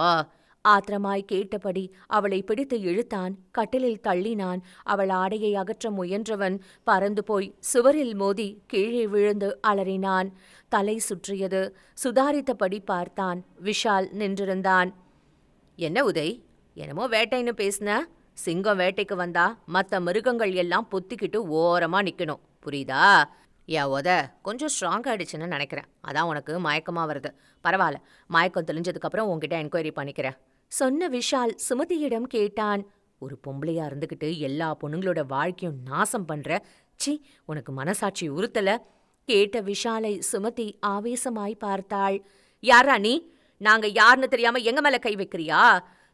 ஆத்திரமாய் கேட்டபடி அவளை பிடித்து இழுத்தான். கட்டிலில் தள்ளினான். அவள் ஆடையை அகற்ற முயன்றவன் பறந்து போய் சுவரில் மோதி கீழே விழுந்து அலறினான். தலை சுற்றியது. சுதாரித்தபடி பார்த்தான். விஷால் நின்றிருந்தான். என்ன உதய், என்னமோ வேட்டைன்னு பேசின? சிங்கம் வேட்டைக்கு வந்தா மற்ற மிருகங்கள் எல்லாம் பொத்திக்கிட்டு ஓரமா நிக்கணும், புரியுதா? உத கொஞ்சம் ஸ்ட்ராங் ஆயிடுச்சுன்னு நினைக்கிறேன். அதான் உனக்கு மயக்கமா வருது. பரவாயில்ல, மயக்கம் தெளிஞ்சதுக்கப்புறம் உன்கிட்ட என்கொயரி பண்ணிக்கிறேன் சொன்ன விஷால் சுமதியிடம் கேட்டான். ஒரு பொம்பளையா இருந்துக்கிட்டு எல்லா பொண்ணுங்களோட வாழ்க்கையும் நாசம் பண்ற. சி, உனக்கு மனசாட்சி உறுத்தல? கேட்ட விஷாலை சுமதி ஆவேசமாய் பார்த்தாள். யாரா நீ? நாங்க யாருன்னு தெரியாம எங்க மேல கை வைக்கிறியா?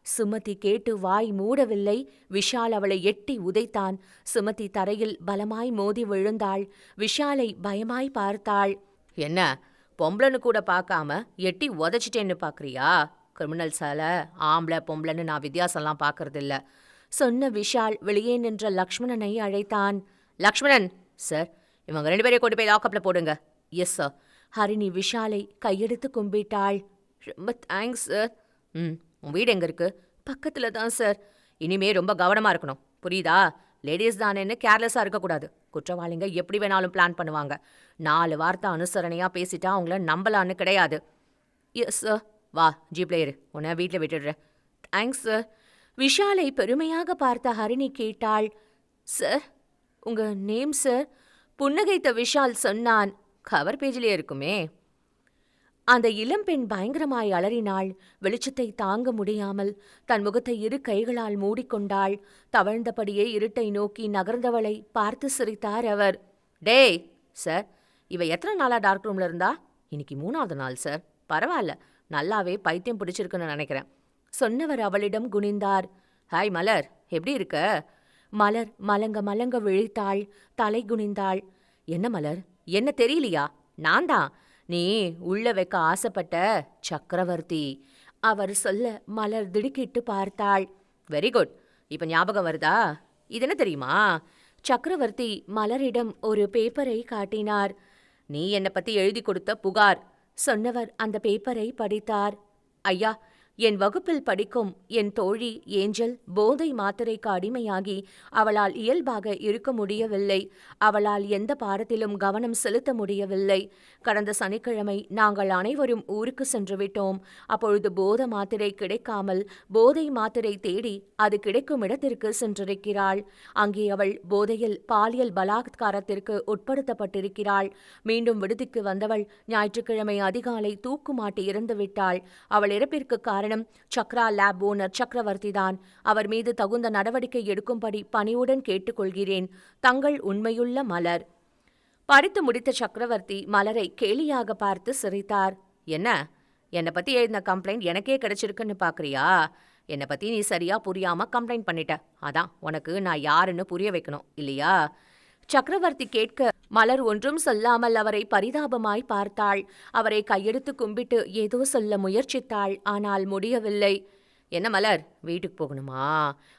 சுமதி கேட்டு வாய் மூடவில்லை. விஷால் அவளை எட்டி உதைத்தான். சுமதி தரையில் பலமாய் மோதி விழுந்தாள். விஷாலை பயமாய் பார்த்தாள். என்ன, பொம்பளைன்னு கூட பார்க்காம எட்டி உதச்சிட்டேன்னு பார்க்குறியா? கிரிமினல்ஸால ஆம்பளை பொம்பளைன்னு நான் வித்தியாசம்லாம் பார்க்கறதில்ல சொன்ன விஷால் வெளியே நின்ற லக்ஷ்மணனை அழைத்தான். லக்ஷ்மணன் சார், இவங்க 2 பேரையும் கொண்டு போய் லாக்கப்பில் போடுங்க. Yes sir. ஹரிணி விஷாலை கையெடுத்து கும்பிட்டாள். ரொம்ப தேங்க்ஸ் சார். உன் வீடு எங்கே இருக்கு? பக்கத்தில் தான் சார். இனிமே ரொம்ப கவனமாக இருக்கணும், புரியுதா? லேடிஸ் தானேன்னு கேர்லெஸ்ஸாக இருக்கக்கூடாது. குற்றவாளிங்க எப்படி வேணாலும் பிளான் பண்ணுவாங்க. 4 வார்த்தை அனுசரணையாக பேசிட்டா அவங்கள நம்பலான்னு கிடையாது. Yes sir. வா, ஜீப்ல ஏறு, உன்னை வீட்டில் விட்டுடுறேன். Thanks sir. விஷாலை பெருமையாக பார்த்த ஹரிணி கேட்டாள். சார், உங்கள் நேம் சார்? புன்னகைத்த விஷால் சொன்னான். கவர் பேஜிலே இருக்குமே. அந்த இளம்பெண் பயங்கரமாய் அலறினாள். வெளிச்சத்தை தாங்க முடியாமல் தன் முகத்தை 2 கைகளால் மூடிக்கொண்டாள். தவழ்ந்தபடியே இருட்டை நோக்கி நகர்ந்தவளை பார்த்து சிரித்தார் அவர். டேய் சார், இவ எத்தனை நாளா டார்க் ரூம்ல இருந்தா? இன்னைக்கு 3வது நாள் சார். பரவாயில்ல, நல்லாவே பைத்தியம் பிடிச்சிருக்குன்னு நினைக்கிறேன் சொன்னவர் அவளிடம் குனிந்தார். ஹாய் மலர், எப்படி இருக்க? மலர் மலங்க மலங்க விழித்தாள். தலை குனிந்தாள். என்ன மலர், என்ன தெரியலையா? நான் தான் நீ உள்ள வைக்க ஆசைப்பட்ட சக்கரவர்த்தி அவர் சொல்ல மலர் திடுக்கிட்டு பார்த்தாள். வெரி குட், இப்ப ஞாபகம் வருதா? இது என்ன தெரியுமா? சக்கரவர்த்தி மலரிடம் ஒரு பேப்பரை காட்டினார். நீ என்னை பத்தி எழுதி கொடுத்த புகார் சொன்னவர் அந்த பேப்பரை படித்தார். ஐயா, என் வகுப்பில் படிக்கும் என் தோழி ஏஞ்சல் போதை மாத்திரைக்கு அடிமையாகி அவளால் இயல்பாக இருக்க முடியவில்லை. அவளால் எந்த பாடத்திலும் கவனம் செலுத்த முடியவில்லை. கடந்த சனிக்கிழமை நாங்கள் அனைவரும் ஊருக்கு சென்று விட்டோம். அப்பொழுது போதை மாத்திரை கிடைக்காமல் போதை மாத்திரை தேடி அது கிடைக்கும் இடத்திற்கு சென்றிருக்கிறாள். அங்கே அவள் போதையில் பாலியல் பலாத்காரத்திற்கு உட்படுத்தப்பட்டிருக்கிறாள். மீண்டும் விடுதிக்கு வந்தவள் ஞாயிற்றுக்கிழமை அதிகாலை தூக்குமாட்டி இறந்துவிட்டாள். அவள் இறப்பிற்கு காரணம் சக்ரா லேப் ஓனர் சக்கரவர்த்திதான். அவர் மீது தகுந்த நடவடிக்கை எடுக்கும்படி பணிவுடன் கேட்டுக்கொள்கிறேன். தங்கள் உண்மையுள்ள மலர். படித்து முடித்த சக்கரவர்த்தி மலரை கேலியாக பார்த்து சிரித்தார். என்ன, என்னை பத்தி எழுதின கம்ப்ளைண்ட் எனக்கே கிடைச்சிருக்குன்னு பாக்குறியா? என்னை பத்தி நீ சரியா புரியாம கம்ப்ளைண்ட் பண்ணிட்ட. அதான் உனக்கு நான் யாருன்னு புரிய வைக்கணும் இல்லையா? சக்கரவர்த்தி கேட்க மலர் ஒன்றும் சொல்லாமல் அவரை பரிதாபமாய் பார்த்தாள். அவரை கையெடுத்து கும்பிட்டு ஏதோ சொல்ல முயற்சித்தாள். ஆனால் முடியவில்லை. என்ன மலர், வீட்டுக்கு போகணுமா?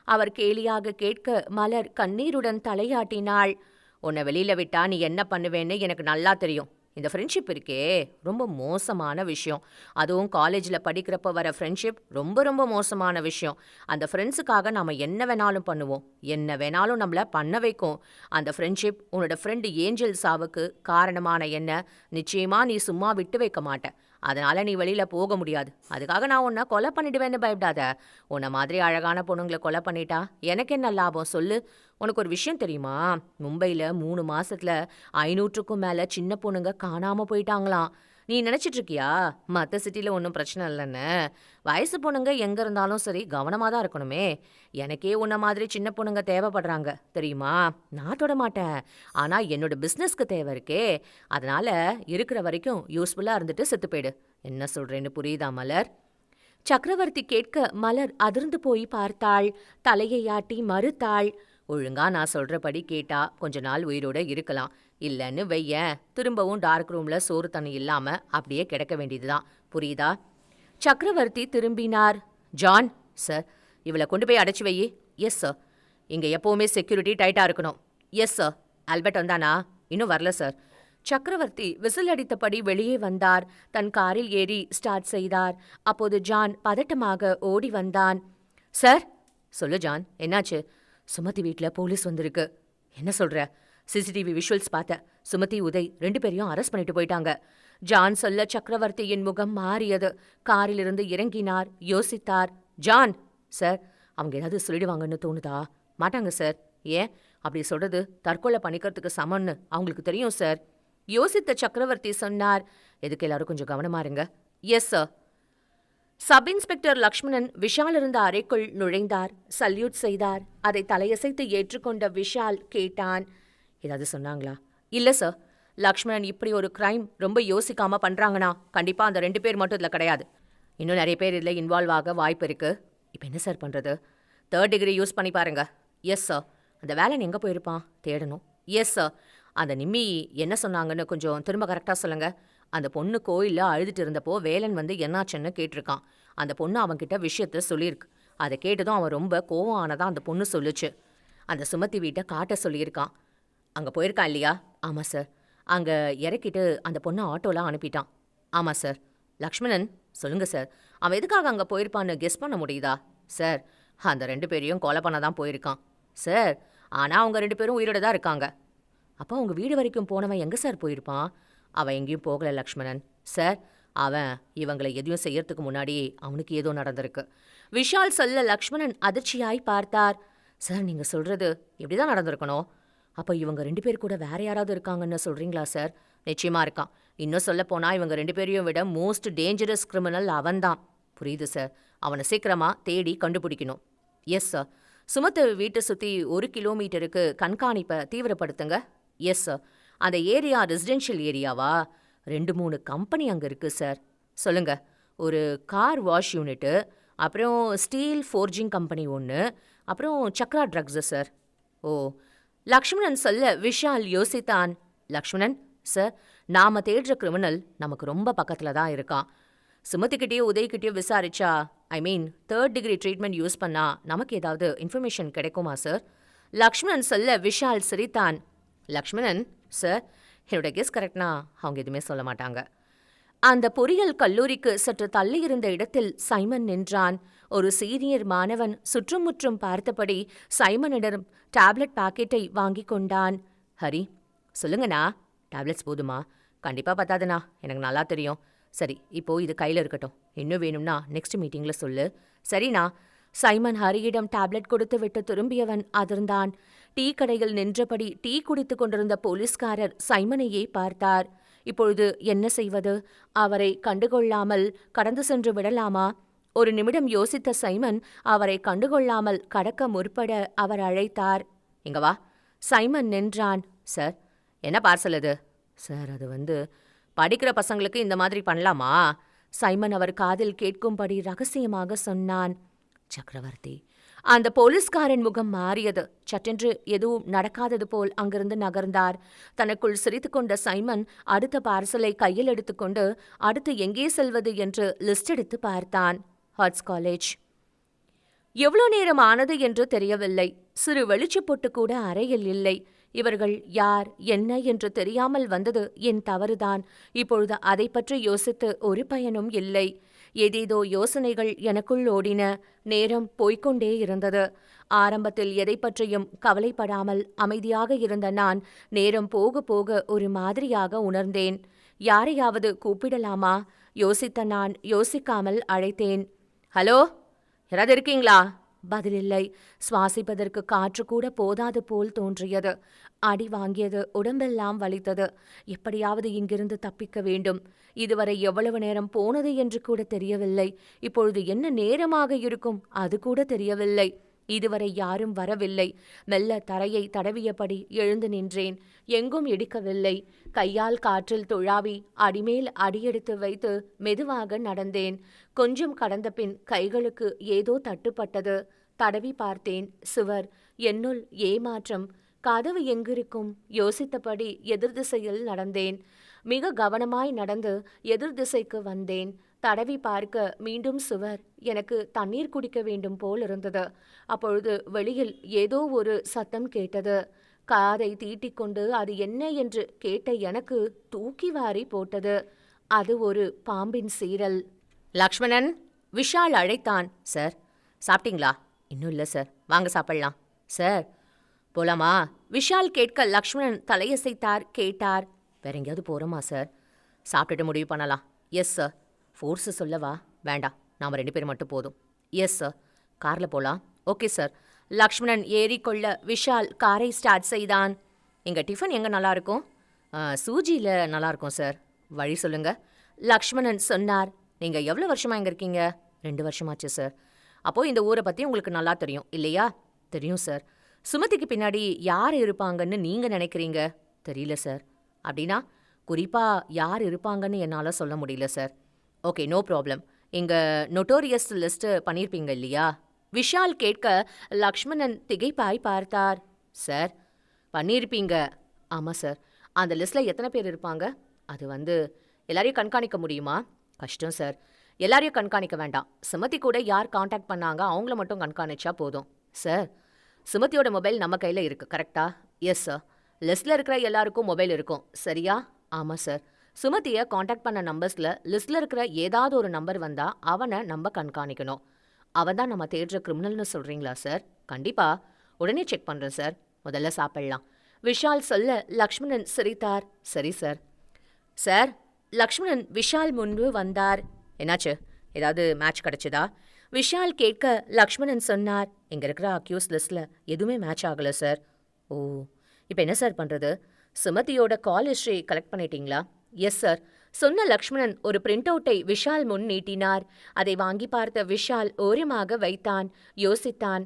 அவர் கேலியாக கேட்க மலர் கண்ணீருடன் தலையாட்டினாள். உன்னை வெளியில விட்டா நீ என்ன பண்ணுவேன்னு எனக்கு நல்லா தெரியும். இந்த ஃப்ரெண்ட்ஷிப் இருக்கே, ரொம்ப மோசமான விஷயம். அதுவும் காலேஜில் படிக்கிறப்ப வர ஃப்ரெண்ட்ஷிப் ரொம்ப ரொம்ப மோசமான விஷயம். அந்த ஃப்ரெண்ட்ஸுக்காக நாம் என்ன வேணாலும் பண்ணுவோம், என்ன வேணாலும் நம்மளை பண்ண வைக்கும். அந்த ஃப்ரெண்ட்ஷிப் உன்னோட ஃப்ரெண்டு ஏஞ்சல் சாவுக்கு காரணமான என்ன நிச்சயமாக நீ சும்மா விட்டு வைக்க மாட்ட. அதனால நீ வெளியில் போக முடியாது. அதுக்காக நான் உன்னை கொலை பண்ணிடுவேன்னு பயப்படாத. உன்னை மாதிரி அழகான பொண்ணுங்களை கொலை பண்ணிட்டா எனக்கு என்ன லாபம் சொல்லு? உனக்கு ஒரு விஷயம் தெரியுமா? மும்பையில் 3 மாசத்துல 500க்கும் மேலே சின்ன பொண்ணுங்க காணாமல் போயிட்டாங்களாம். நீ நினச்சிட்டு இருக்கியா மற்ற சிட்டியில் ஒன்றும் பிரச்சனை இல்லைன்னு? வயசு பொண்ணுங்க எங்கே இருந்தாலும் சரி கவனமாக தான் இருக்கணுமே. எனக்கே உன்ன மாதிரி சின்ன பொண்ணுங்க தேவைப்படுறாங்க தெரியுமா? நான் தொட மாட்டேன். ஆனால் என்னோட பிஸ்னஸ்க்கு தேவை இருக்கே. அதனால் இருக்கிற வரைக்கும் யூஸ்ஃபுல்லாக இருந்துட்டு செத்து போயிடு. என்ன சொல்கிறேன்னு புரியுதா மலர்? சக்கரவர்த்தி கேட்க மலர் அதிர்ந்து போய் பார்த்தாள். தலையை ஆட்டி மறுத்தாள். ஒழுங்கா நான் சொல்றபடி கேட்டா கொஞ்ச நாள் உயிரோட இருக்கலாம். இல்லைன்னு வையேன், திரும்பவும் டார்க் ரூம்ல சோறு தண்ணி இல்லாம அப்படியே கிடக்க வேண்டியதுதான். புரியுதா? சக்கரவர்த்தி திரும்பினார். ஜான் சார், இவளை கொண்டு போய் அடைச்சி வையி. Yes sir. இங்க எப்பவுமே செக்யூரிட்டி டைட்டா இருக்கணும். Yes sir. ஆல்பர்ட் வந்தானா? இன்னும் வரல சார். சக்கரவர்த்தி விசில் அடித்தபடி வெளியே வந்தார். தன் காரில் ஏறி ஸ்டார்ட் செய்தார். அப்போது ஜான் பதட்டமாக ஓடி வந்தான். சார். சொல்லு ஜான், என்னாச்சு? சுமதி வீட்டில் போலீஸ் வந்திருக்கு. என்ன சொல்ற? சிசிடிவி விஷுவல்ஸ் பார்த்த. சுமதி, உதய் 2 பேரையும் அரெஸ்ட் பண்ணிட்டு போயிட்டாங்க. ஜான் சொல்ல சக்கரவர்த்தியின் முகம் மாறியது. காரிலிருந்து இறங்கினார். யோசித்தார். ஜான் சார், அவங்க ஏதாவது சொல்லிடுவாங்கன்னு தோணுதா? மாட்டாங்க சார். ஏன் அப்படி சொல்றது? தற்கொலை பண்ணிக்கிறதுக்கு சமன்னு அவங்களுக்கு தெரியும் சார். யோசித்த சக்கரவர்த்தி சொன்னார். எதுக்கு எல்லாரும் கொஞ்சம் கவனமா இருங்க. Yes sir. Sub inspector Lakshmanan Vishal இருந்த அறைக்குள் நுழைந்தார். சல்யூட் செய்தார். அதை தலையசைத்து ஏற்றுக்கொண்ட விஷால் கேட்டான். ஏதாவது சொன்னாங்களா? இல்ல சார். லக்ஷ்மணன் இப்படி ஒரு கிரைம் ரொம்ப யோசிக்காம பண்றாங்கன்னா கண்டிப்பா அந்த 2 பேர் மட்டும் இதுல கிடையாது. இன்னும் நிறைய பேர் இதுல இன்வால்வ் ஆக வாய்ப்பு இருக்கு. இப்போ என்ன சார் பண்றது? 3rd டிகிரி யூஸ் பண்ணி பாருங்க. Yes sir. அந்த வேலன் எங்க போயிருப்பான்? தேடணும். S sir. அந்த நிம்மி என்ன சொன்னாங்கன்னு கொஞ்சம் திரும்ப கரெக்டாக சொல்லுங்க. அந்த பொண்ணு கோயிலில் அழுதுட்டு இருந்தப்போ வேலன் வந்து என்னாச்சுன்னு கேட்டிருக்கான். அந்த பொண்ணு அவன்கிட்ட விஷயத்த சொல்லியிருக்கு. அதை கேட்டதும் அவன் ரொம்ப கோவம் ஆனதான் அந்த பொண்ணு சொல்லுச்சு. அந்த சுமதி வீட்டை காட்ட சொல்லியிருக்கான். அங்கே போயிருக்கான் இல்லையா? ஆமாம் சார். அங்கே இறக்கிட்டு அந்த பொண்ணை ஆட்டோலாம் அனுப்பிட்டான். ஆமாம் சார். லக்ஷ்மணன் சொல்லுங்க சார், அவன் எதுக்காக அங்கே போயிருப்பான்னு கெஸ் பண்ண முடியுதா? சார், அந்த 2 பேரையும் கொலை பண்ண தான் போயிருக்கான் சார். ஆனால் அவங்க 2 பேரும் உயிரோட தான் இருக்காங்க. அப்போ அவங்க வீடு வரைக்கும் போனவன் எங்கே சார் போயிருப்பான்? அவன் எங்கேயும் போகலை லக்ஷ்மணன் சார். அவன் இவங்களை எதையும் செய்யறதுக்கு முன்னாடி அவனுக்கு ஏதோ நடந்திருக்கு. விஷால் சொல்ல லக்ஷ்மணன் அதிர்ச்சியாய் பார்த்தார். சார், நீங்கள் சொல்கிறது இப்படி தான் நடந்திருக்கணும். அப்போ இவங்க 2 பேர் கூட வேற யாராவது இருக்காங்கன்னு சொல்கிறீங்களா சார்? நிச்சயமாக இருக்கான். இன்னும் சொல்லப்போனால் இவங்க 2 பேரையும் விட மோஸ்ட் டேஞ்சரஸ் கிரிமினல் அவன்தான். புரியுது சார். அவனை சீக்கிரமாக தேடி கண்டுபிடிக்கணும். Yes sir. சுமத்து வீட்டை சுற்றி 1 கிலோமீட்டருக்கு கண்காணிப்பை தீவிரப்படுத்துங்க. Yes sir. அந்த ஏரியா ரெசிடென்ஷியல் ஏரியாவா? 2-3 கம்பெனி அங்கே இருக்குது சார். சொல்லுங்க. ஒரு கார் வாஷ் யூனிட்டு, அப்புறம் ஸ்டீல் ஃபோர்ஜிங் கம்பெனி 1, அப்புறம் சக்ரா ட்ரக்ஸு சார். ஓ, லக்ஷ்மணன் சொல்ல விஷால் யோசித்தான். லக்ஷ்மணன் சார், நாம தேடுற கிரிமினல் நமக்கு ரொம்ப பக்கத்தில் தான் இருக்கான். சுமதிக்கிட்டேயோ உதய்கிட்டேயோ விசாரிச்சா, ஐ மீன் 3rd டிகிரி ட்ரீட்மெண்ட் யூஸ் பண்ணா நமக்கு ஏதாவது இன்ஃபர்மேஷன் கிடைக்குமா சார்? லக்ஷ்மணன் சொல்ல விஷால் சிரித்தான். லக்ஷ்மணன் சார், என்னோட கெஸ் கரெக்ட்னா அவங்க எதுவுமே சொல்ல மாட்டாங்க. அந்த பொறியியல் கல்லூரிக்கு சற்று தள்ளியிருந்த இடத்தில் சைமன் நின்றான். ஒரு சீனியர் மாணவன் சுற்றுமுற்றும் பார்த்தபடி சைமனிடம் டேப்லெட் பாக்கெட்டை வாங்கிக் கொண்டான். ஹரி, சொல்லுங்கண்ணா, டேப்லெட்ஸ் போதுமா? கண்டிப்பா பத்தாதுண்ணா, எனக்கு நல்லா தெரியும். சரி, இப்போ இது கையில் இருக்கட்டும். இன்னும் வேணும்னா நெக்ஸ்ட் மீட்டிங்கில் சொல்லு. சரிண்ணா. சைமன் ஹரியிடம் டேப்லெட் கொடுத்து விட்டு திரும்பியவன் அதிர்ந்தான். டீ கடையில் நின்றபடி டீ குடித்துக் கொண்டிருந்த போலீஸ்காரர் சைமனையே பார்த்தார். இப்பொழுது என்ன செய்வது? அவரை கண்டுகொள்ளாமல் கடந்து சென்று விடலாமா? ஒரு நிமிடம் யோசித்த சைமன் அவரை கண்டுகொள்ளாமல் கடக்க முற்பட அவர் அழைத்தார். இங்க வா. சைமன் நின்றான். சார், என்ன பார்சல் இது? சார், அது படிக்கிற பசங்களுக்கு இந்த மாதிரி பண்ணலாமா? சைமன் அவர் காதில் கேட்கும்படி ரகசியமாக சொன்னான். சக்கரவர்த்தி. அந்த போலீஸ்காரன் முகம் மாறியது. சட்டென்று எதுவும் நடக்காதது போல் அங்கிருந்து நகர்ந்தார். தனக்குள் சிரித்துக்கொண்ட சைமன் அடுத்த பார்சலை கையில் எடுத்துக்கொண்டு அடுத்து எங்கே செல்வது என்று லிஸ்ட் எடுத்து பார்த்தான். Hearts college. எவ்வளோ நேரம் ஆனது என்று தெரியவில்லை. சிறு வெளிச்சப்பொட்டு கூட அறையில் இல்லை. இவர்கள் யார், என்ன என்று தெரியாமல் வந்தது என் தவறுதான். இப்பொழுது அதை பற்றி யோசித்து ஒரு பயனும் இல்லை. ஏதேதோ யோசனைகள் எனக்குள் ஓடின. நேரம் போய்கொண்டே இருந்தது. ஆரம்பத்தில் எதை பற்றியும் கவலைப்படாமல் அமைதியாக இருந்த நான் நேரம் போக போக ஒரு மாதிரியாக உணர்ந்தேன். யாரையாவது கூப்பிடலாமா? யோசித்த நான் யோசிக்காமல் அழைத்தேன். ஹலோ, யாராவது இருக்கீங்களா? பதிலில்லை. சுவாசிப்பதற்கு காற்று கூட போதாது போல் தோன்றியது. அடி வாங்கியது. உடம்பெல்லாம் வலித்தது. எப்படியாவது இங்கிருந்து தப்பிக்க வேண்டும். இதுவரை எவ்வளவு நேரம் போனது என்று கூட தெரியவில்லை. இப்பொழுது என்ன நேரமாக இருக்கும் அது கூட தெரியவில்லை. இதுவரை யாரும் வரவில்லை. மெல்ல தரையை தடவியபடி எழுந்து நின்றேன். எங்கும் இடிக்கவில்லை. கையால் காற்றில் துழாவி அடிமேல் அடியெடுத்து வைத்து மெதுவாக நடந்தேன். கொஞ்சம் கடந்த பின் கைகளுக்கு ஏதோ தட்டுப்பட்டது. தடவி பார்த்தேன். சுவர். என்னுள் ஏமாற்றம். கதவு எங்கிருக்கும்? யோசித்தபடி எதிர் திசையில் நடந்தேன். மிக கவனமாய் நடந்து எதிர் திசைக்கு வந்தேன். தடவி பார்க்க மீண்டும் சுவர். எனக்கு தண்ணீர் குடிக்க வேண்டும் போல் இருந்தது. அப்பொழுது வெளியில் ஏதோ ஒரு சத்தம் கேட்டது. காதை தீட்டிக்கொண்டு அது என்ன என்று கேட்ட எனக்கு தூக்கி வாரி போட்டது. அது ஒரு பாம்பின் சீரல். லக்ஷ்மணன், விஷால் அழைத்தான். சார், சாப்பிட்டீங்களா? இன்னும் இல்லை சார். வாங்க சாப்பிடலாம். சார், போலாமா? விஷால் கேட்க லக்ஷ்மணன் தலையசைத்தார். கேட்டார். வேற எங்கேயாவது போகிறோமா சார்? சாப்பிட்டுட்டு முடிவு பண்ணலாம். Yes sir. ஃபோர்ஸு சொல்லவா? வேண்டாம், நாம் 2 பேர் மட்டும் போதும். Yes sir. காரில் போகலாம். Okay sir. லக்ஷ்மணன் ஏறிக்கொள்ள விஷால் காரை ஸ்டார்ட் செய்தான். எங்கள் டிஃபன் எங்கே நல்லாயிருக்கும்? சூஜியில் நல்லாயிருக்கும் சார். வழி சொல்லுங்க. லக்ஷ்மணன் சொன்னார். நீங்கள் எவ்வளோ வருஷமாக இங்கே இருக்கீங்க? 2 வருஷமாச்சு சார். அப்போது இந்த ஊரை பற்றி உங்களுக்கு நல்லா தெரியும் இல்லையா? தெரியும் சார். சுமதிக்கு பின்னாடி யார் இருப்பாங்கன்னு நீங்கள் நினைக்கிறீங்க? தெரியல சார். அப்படின்னா குறிப்பாக யார் இருப்பாங்கன்னு என்னால் சொல்ல முடியல சார். Okay, no problem. இங்கே நொட்டோரியஸ் லிஸ்ட்டு பண்ணியிருப்பீங்க இல்லையா? விஷால் கேட்க லக்ஷ்மணன் திகைப்பாய் பார்த்தார். சார், பண்ணியிருப்பீங்க. ஆமாம் சார். அந்த லிஸ்ட்டில் எத்தனை பேர் இருப்பாங்க? அது எல்லாரையும் கண்காணிக்க முடியுமா? கஷ்டம் சார். எல்லாரையும் கண்காணிக்க வேண்டாம். சுமதி கூட யார் காண்டாக்ட் பண்ணாங்க அவங்கள மட்டும் கண்காணிச்சா போதும். சார், சுமதியோட மொபைல் நம்ம கையில் இருக்குது, கரெக்டா? Yes sir. லிஸ்ட்டில் இருக்கிற எல்லாருக்கும் மொபைல் இருக்கும், சரியா? ஆமாம் சார். சுமதியை காண்டாக்ட் பண்ண நம்பர்ஸில் லிஸ்ட்டில் இருக்கிற ஏதாவது ஒரு நம்பர் வந்தால் அவனை நம்ம கண்காணிக்கணும். அவன் தான் நம்ம தேடுற கிரிமினல்னு சொல்கிறீங்களா சார்? கண்டிப்பாக. உடனே செக் பண்ணுறேன் சார். முதல்ல சாப்பிடலாம். விஷால் சொல்ல லக்ஷ்மணன் சிரித்தார். சரி சார். சார், லக்ஷ்மணன் விஷால் முன்பு வந்தார். என்னாச்சு? ஏதாவது மேட்ச் கிடச்சிதா? விஷால் கேட்க லக்ஷ்மணன் சொன்னார். இங்கே இருக்கிற அக்யூஸ் லிஸ்ட்டில் எதுவுமே மேட்ச் ஆகலை சார். ஓ, இப்போ என்ன சார் பண்ணுறது? சுமதியோட கால் ஹிஸ்ட்ரி கலெக்ட் பண்ணிட்டீங்களா? Yes sir. சொன்ன லக்ஷ்மணன் ஒரு பிரிண்ட் அவுட்டை விஷால் முன் நீட்டினார். அதை வாங்கி பார்த்த விஷால் ஓரமாக வைத்தான். யோசித்தான்.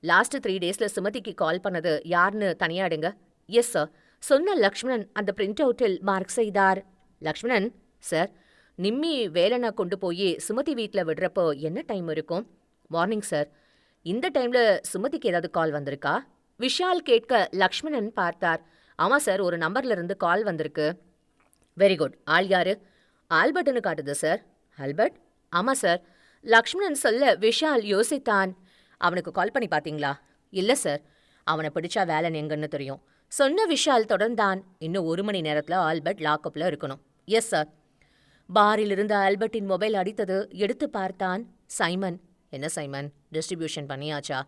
லாஸ்ட் 3 டேஸில் சுமதிக்கு கால் பண்ணது யாருன்னு தனியாடுங்க. Yes sir. சொன்ன லக்ஷ்மணன் அந்த பிரிண்ட் அவுட்டில் மார்க் செய்தார். லக்ஷ்மணன் சார், நிம்மி வேலனை கொண்டு போய் சுமதி வீட்டில் விடுறப்போ என்ன டைம் இருக்கும்? Morning sir. இந்த டைமில் சுமதிக்கு ஏதாவது கால் வந்திருக்கா? விஷால் கேட்க லக்ஷ்மணன் பார்த்தார். ஆமாம் சார், ஒரு நம்பர்லேருந்து கால் வந்திருக்கு. Very good. ஆள் யாரு? ஆல்பர்ட்னு காட்டுது சார். ஆல்பர்ட்? ஆமாம் சார். லக்ஷ்மணன் சொல்ல விஷால் யோசித்தான். அவனுக்கு கால் பண்ணி பார்த்தீங்களா? இல்லை சார். அவனை பிடிச்சா வேலன் எங்கன்னு தெரியும். சொன்ன விஷால் தொடர்ந்தான். இன்னும் 1 மணி நேரத்தில் ஆல்பர்ட் லாக்அப்பில் இருக்கணும். Yes sir. பாரில் இருந்த ஆல்பர்ட்டின் மொபைல் அடித்தது. எடுத்து பார்த்தான். சைமன். என்ன சைமன், டிஸ்ட்ரிபியூஷன் பண்ணியாச்சா?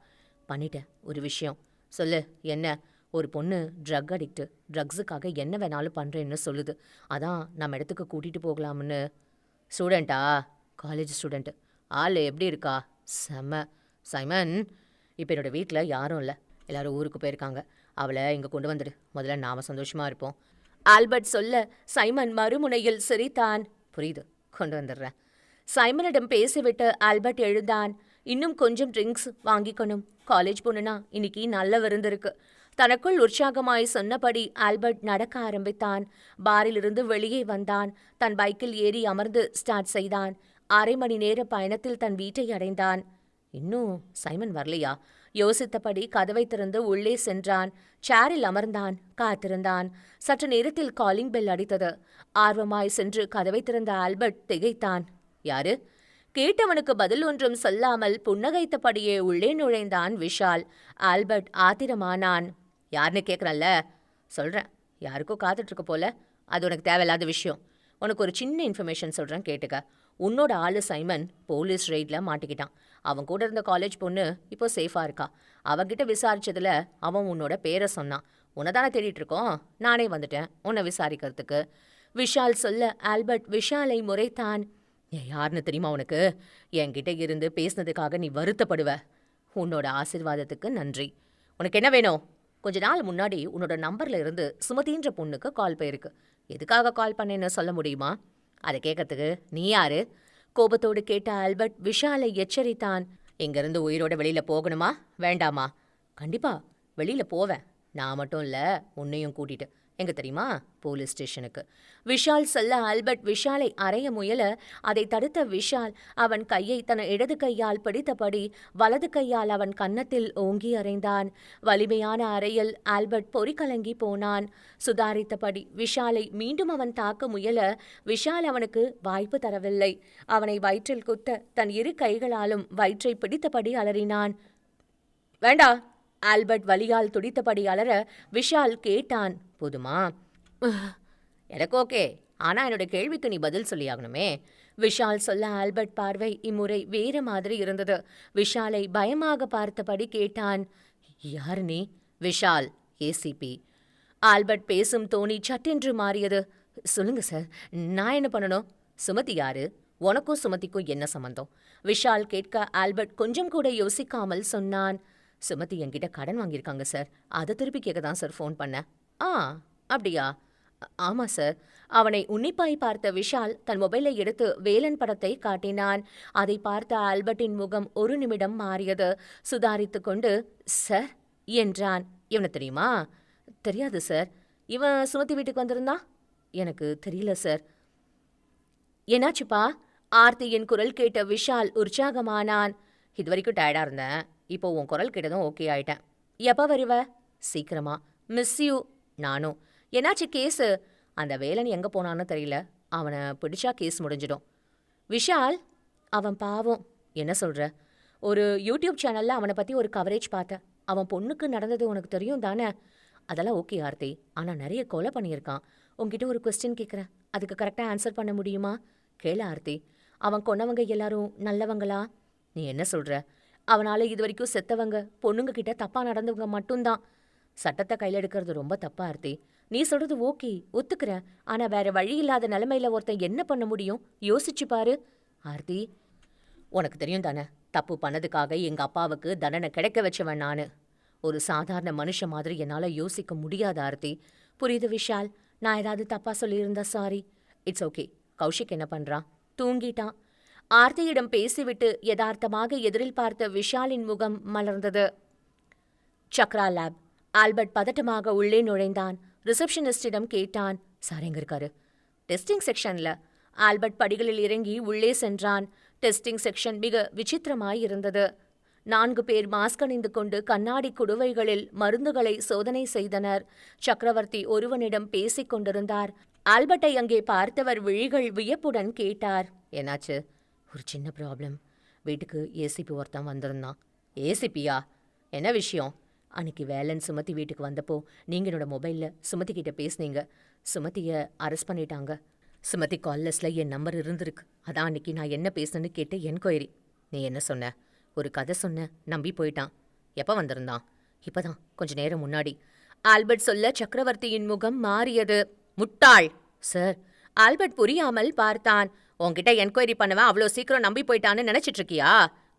பண்ணிட்டேன். ஒரு விஷயம். சொல்லு, என்ன? ஒரு பொண்ணு ட்ரக் அடிக்ட். ட்ரக்ஸுக்காக என்ன வேணாலும் பண்ணுறேன்னு சொல்லுது. அதான் நம்ம இடத்துக்கு கூட்டிகிட்டு போகலாம்னு. ஸ்டூடெண்ட்டா? College student. ஆள் எப்படி இருக்கா? செம்ம. சைமன், இப்போ என்னோடய வீட்டில் யாரும் இல்லை. எல்லாரும் ஊருக்கு போயிருக்காங்க. அவளை இங்கே கொண்டு வந்துடு. முதல்ல நாம் சந்தோஷமாக இருப்போம். ஆல்பர்ட் சொல்ல சைமன் மறுமுனையில் சிரித்தான். புரியுது, கொண்டு வந்துடுறேன். சைமனிடம் பேசிவிட்டு ஆல்பர்ட் எழுந்தான். இன்னும் கொஞ்சம் ட்ரிங்க்ஸ் வாங்கிக்கணும். காலேஜ் பொண்ணுனா இன்னைக்கு நல்ல விருந்திருக்கு. தனக்குள் உற்சாகமாய் சொன்னபடி ஆல்பர்ட் நடக்க ஆரம்பித்தான். பாரிலிருந்து வெளியே வந்தான். தன் பைக்கில் ஏறி அமர்ந்து ஸ்டார்ட் செய்தான். 1/2 மணி நேர பயணத்தில் தன் வீட்டை அடைந்தான். இன்னும் சைமன் வரலையா? யோசித்தபடி கதவை திறந்து உள்ளே சென்றான். சேரில் அமர்ந்தான். காத்திருந்தான். சற்று நேரத்தில் காலிங் பெல் அடித்தது. ஆர்வமாய் சென்று கதவை திறந்த ஆல்பர்ட் திகைத்தான். யாரு? கேட்டவனுக்கு பதில் ஒன்றும் சொல்லாமல் புன்னகைத்தபடியே உள்ளே நுழைந்தான் விஷால். ஆல்பர்ட் ஆத்திரமானான். யாருன்னு கேட்குறல்ல? சொல்கிறேன். யாருக்கோ காத்துட்ருக்க போல. அது உனக்கு தேவையில்லாத விஷயம். உனக்கு ஒரு சின்ன இன்ஃபர்மேஷன் சொல்கிறேன், கேட்டுக்க. உன்னோட ஆளு சைமன் போலீஸ் ரெய்டில் மாட்டிக்கிட்டான். அவன் கூட இருந்த காலேஜ் பொண்ணு இப்போ சேஃபாக இருக்கா. அவன்கிட்ட விசாரிச்சதுல அவன் உன்னோட பேரை சொன்னான். உன்னை தானே தேடிட்டு இருக்கோம். நானே வந்துட்டேன் உன்னை விசாரிக்கிறதுக்கு. விஷால் சொல்ல ஆல்பர்ட் விஷாலை முறைத்தான். யாருன்னு தெரியுமா உனக்கு? என்கிட்ட இருந்து பேசினதுக்காக நீ வருத்தப்படுவ. உன்னோட ஆசீர்வாதத்துக்கு நன்றி. உனக்கு என்ன வேணும்? கொஞ்ச நாள் முன்னாடி உன்னோட நம்பர்ல இருந்து சுமதின்ற பொண்ணுக்கு கால் போயிருக்கு. எதுக்காக கால் பண்ணேன்னு சொல்ல முடியுமா? அதை கேட்கறதுக்கு நீ யாரு? கோபத்தோடு கேட்ட ஆல்பர்ட் விஷாலை எச்சரித்தான். இங்கிருந்து உயிரோட வெளியில போகணுமா வேண்டாமா? கண்டிப்பா வெளியில போவேன். நான் மட்டும் இல்லை, உன்னையும் கூட்டிட்டு. எங்க தெரியுமா? போலீஸ் ஸ்டேஷனுக்கு. விஷால் சொல்ல ஆல்பர்ட் விஷாலை அறைய முயல அதை தடுத்த விஷால் அவன் கையை தன் இடது கையால் பிடித்தபடி வலது கையால் அவன் கன்னத்தில் ஓங்கி அறைந்தான். வலிமையான அறையில் ஆல்பர்ட் பொறிகலங்கி போனான். சுதாரித்தபடி விஷாலை மீண்டும் அவன் தாக்க முயல விஷால் அவனுக்கு வாய்ப்பு தரவில்லை. அவனை வயிற்றில் குத்த தன் இரு கைகளாலும் வயிற்றை பிடித்தபடி அலறினான். வேண்டா! ஆல்பர்ட் வலியால் துடித்தபடி அலற விஷால் கேட்டான். போதுமா? எனக்கு ஓகே. ஆனால் என்னோட கேள்விக்கு நீ பதில் சொல்லியாகணுமே. விஷால் சொல்ல ஆல்பர்ட் பார்வை இம்முறை வேறு மாதிரி இருந்தது. விஷாலை பயமாக பார்த்தபடி கேட்டான். யார் நீ? விஷால், ஏசிபி. ஆல்பர்ட் பேசும் தோணி சட்டென்று மாறியது. சொல்லுங்க சார், நான் என்ன பண்ணணும்? சுமதி யாரு? உனக்கும் சுமதிக்கும் என்ன சம்பந்தம்? விஷால் கேட்க ஆல்பர்ட் கொஞ்சம் கூட யோசிக்காமல் சொன்னான். சுமதி என்கிட்ட கடன் வாங்கியிருக்காங்க சார். அதை திருப்பி கேட்க தான் சார் ஃபோன் பண்ணேன். ஆ, அப்படியா? ஆமாம் சார். அவனை உன்னிப்பாய் பார்த்த விஷால் தன் மொபைலை எடுத்து வேலன் படத்தை காட்டினான். அதை பார்த்த ஆல்பர்ட்டின் முகம் ஒரு நிமிடம் மாறியது. சுதாரித்து கொண்டு சார் என்றான். இவனை தெரியுமா? தெரியாது சார். இவன் சுமதி வீட்டுக்கு வந்திருந்தான்? எனக்கு தெரியல சார். என்னாச்சுப்பா? ஆர்த்தியின் குரல் கேட்ட விஷால் உற்சாகமானான். இது வரைக்கும் டயர்டாக இருந்தேன். இப்போ உன் குரல் கேட்டதும் ஓகே ஆயிட்டேன். எப்போ வருவ? சீக்கிரமா. Miss you. நானும். என்னாச்சு கேஸு? அந்த வேலன் எங்கே போனான்னு தெரியல. அவனை பிடிச்சா கேஸ் முடிஞ்சிடும். விஷால், அவன் பாவம். என்ன சொல்கிற? ஒரு யூடியூப் சேனலில் அவனை பற்றி ஒரு கவரேஜ் பார்த்தேன். அவன் பொண்ணுக்கு நடந்தது உனக்கு தெரியும் தானே? அதெல்லாம் ஓகே ஆர்த்தி. ஆனால் நிறைய கொலை பண்ணியிருக்கான். உங்ககிட்ட ஒரு கொஸ்டின் கேட்குறேன். அதுக்கு கரெக்டாக ஆன்சர் பண்ண முடியுமா? கேளு ஆர்த்தி. அவன் கொன்னவங்க எல்லாரும் நல்லவங்களா? நீ என்ன சொல்கிற? அவனால் இது வரைக்கும் செத்தவங்க பொண்ணுங்க கிட்ட தப்பாக நடந்தவங்க மட்டும்தான். சட்டத்தை கையில் எடுக்கிறது ரொம்ப தப்பா ஆர்த்தி. நீ சொல்கிறது ஓகே, ஒத்துக்கிறேன். ஆனால் வேற வழி இல்லாத நிலைமையில ஒருத்தன் என்ன பண்ண முடியும்? யோசிச்சு பாரு. ஆர்த்தி, உனக்கு தெரியும் தானே, தப்பு பண்ணதுக்காக எங்கள் அப்பாவுக்கு தண்டனை கிடைக்க வச்சவன் நான். ஒரு சாதாரண மனுஷன் மாதிரி என்னால் யோசிக்க முடியாது ஆர்த்தி. புரியுது விஷால். நான் ஏதாவது தப்பாக சொல்லியிருந்தா சாரி. It's okay. கௌஷிக் என்ன பண்ணுறான்? தூங்கிட்டான். ஆர்த்தியிடம் பேசிவிட்டு யதார்த்தமாக எதிரில் பார்த்த விஷாலின் முகம் மலர்ந்தது. சக்ரா லேப். ஆல்பர்ட் பதட்டமாக உள்ளே நுழைந்தான். ரிசப்ஷனிஸ்டிடம் கேட்டான். சார் எங்கே இருக்காரு? டெஸ்டிங் செக்ஷன்ல. ஆல்பர்ட் படிகளில் இறங்கி உள்ளே சென்றான். டெஸ்டிங் செக்ஷன் மிக விசித்திரமாயிருந்தது. 4 பேர் மாஸ்க் அணிந்து கொண்டு கண்ணாடி குடுவைகளில் மருந்துகளை சோதனை செய்தனர். சக்கரவர்த்தி ஒருவனிடம் பேசிக் கொண்டிருந்தார். ஆல்பர்ட்டை அங்கே பார்த்தவர் விழிகள் வியப்புடன் கேட்டார். என்னாச்சு? ஒரு சின்ன ப்ராப்ளம். வீட்டுக்கு ஏசிபி ஒருத்தன் வந்திருந்தான். ஏசிபியா? என்ன விஷயம்? அன்னைக்கு வேலன் சுமதி வீட்டுக்கு வந்தப்போ நீங்கள் என்னோட மொபைலில் சுமதி கிட்ட பேசுனீங்க. சுமதியை அரெஸ்ட் பண்ணிட்டாங்க. சுமதி கால் லிஸ்ட்ல என் நம்பர் இருந்திருக்கு. அதான் அன்னைக்கு நான் என்ன பேசுனேன்னு கேட்டு என்கொயரி. நீ என்ன சொன்ன? ஒரு கதை சொன்ன, நம்பி போயிட்டான். எப்ப வந்திருந்தான்? இப்பதான், கொஞ்ச நேரம் முன்னாடி. ஆல்பர்ட் சொல்ல சக்கரவர்த்தியின் முகம் மாறியது. முட்டாள்! சார், ஆல்பர்ட் புரியாமல் பார்த்தான். உன்கிட்ட என்கொயரி பண்ணவன் அவ்வளோ சீக்கிரம் நம்பி போயிட்டான்னு நினைச்சிட்டு இருக்கியா?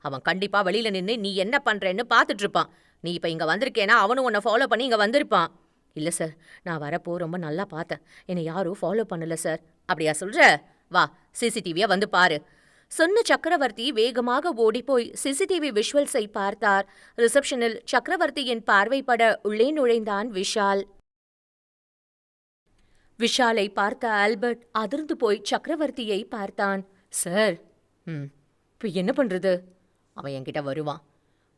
அவன் கண்டிப்பா வெளியில நின்னு நீ என்ன பண்றேன்னு பார்த்துட்டு இருப்பான். நீ இப்ப இங்க வந்திருக்கேனா அவனும் உன்னை ஃபாலோ பண்ணி இங்க வந்திருப்பான். இல்ல சார், நான் வரப்போ ரொம்ப நல்லா பார்த்தேன். என்னை யாரும் ஃபாலோ பண்ணல சார். அப்படியா சொல்ற? வா, சிசிடிவியா வந்து பாரு. சொன்ன சக்கரவர்த்தி வேகமாக ஓடிப்போய் சிசிடிவி விஷுவல்ஸை பார்த்தார். ரிசப்ஷனில் சக்கரவர்த்தியின் பார்வைப்பட உள்ளே நுழைந்தான் விஷால். விஷாலை பார்த்த ஆல்பர்ட் அதிர்ந்து போய் சக்கரவர்த்தியை பார்த்தான். சார், இப்போ என்ன பண்றது? அவன் என்கிட்ட வருவான்.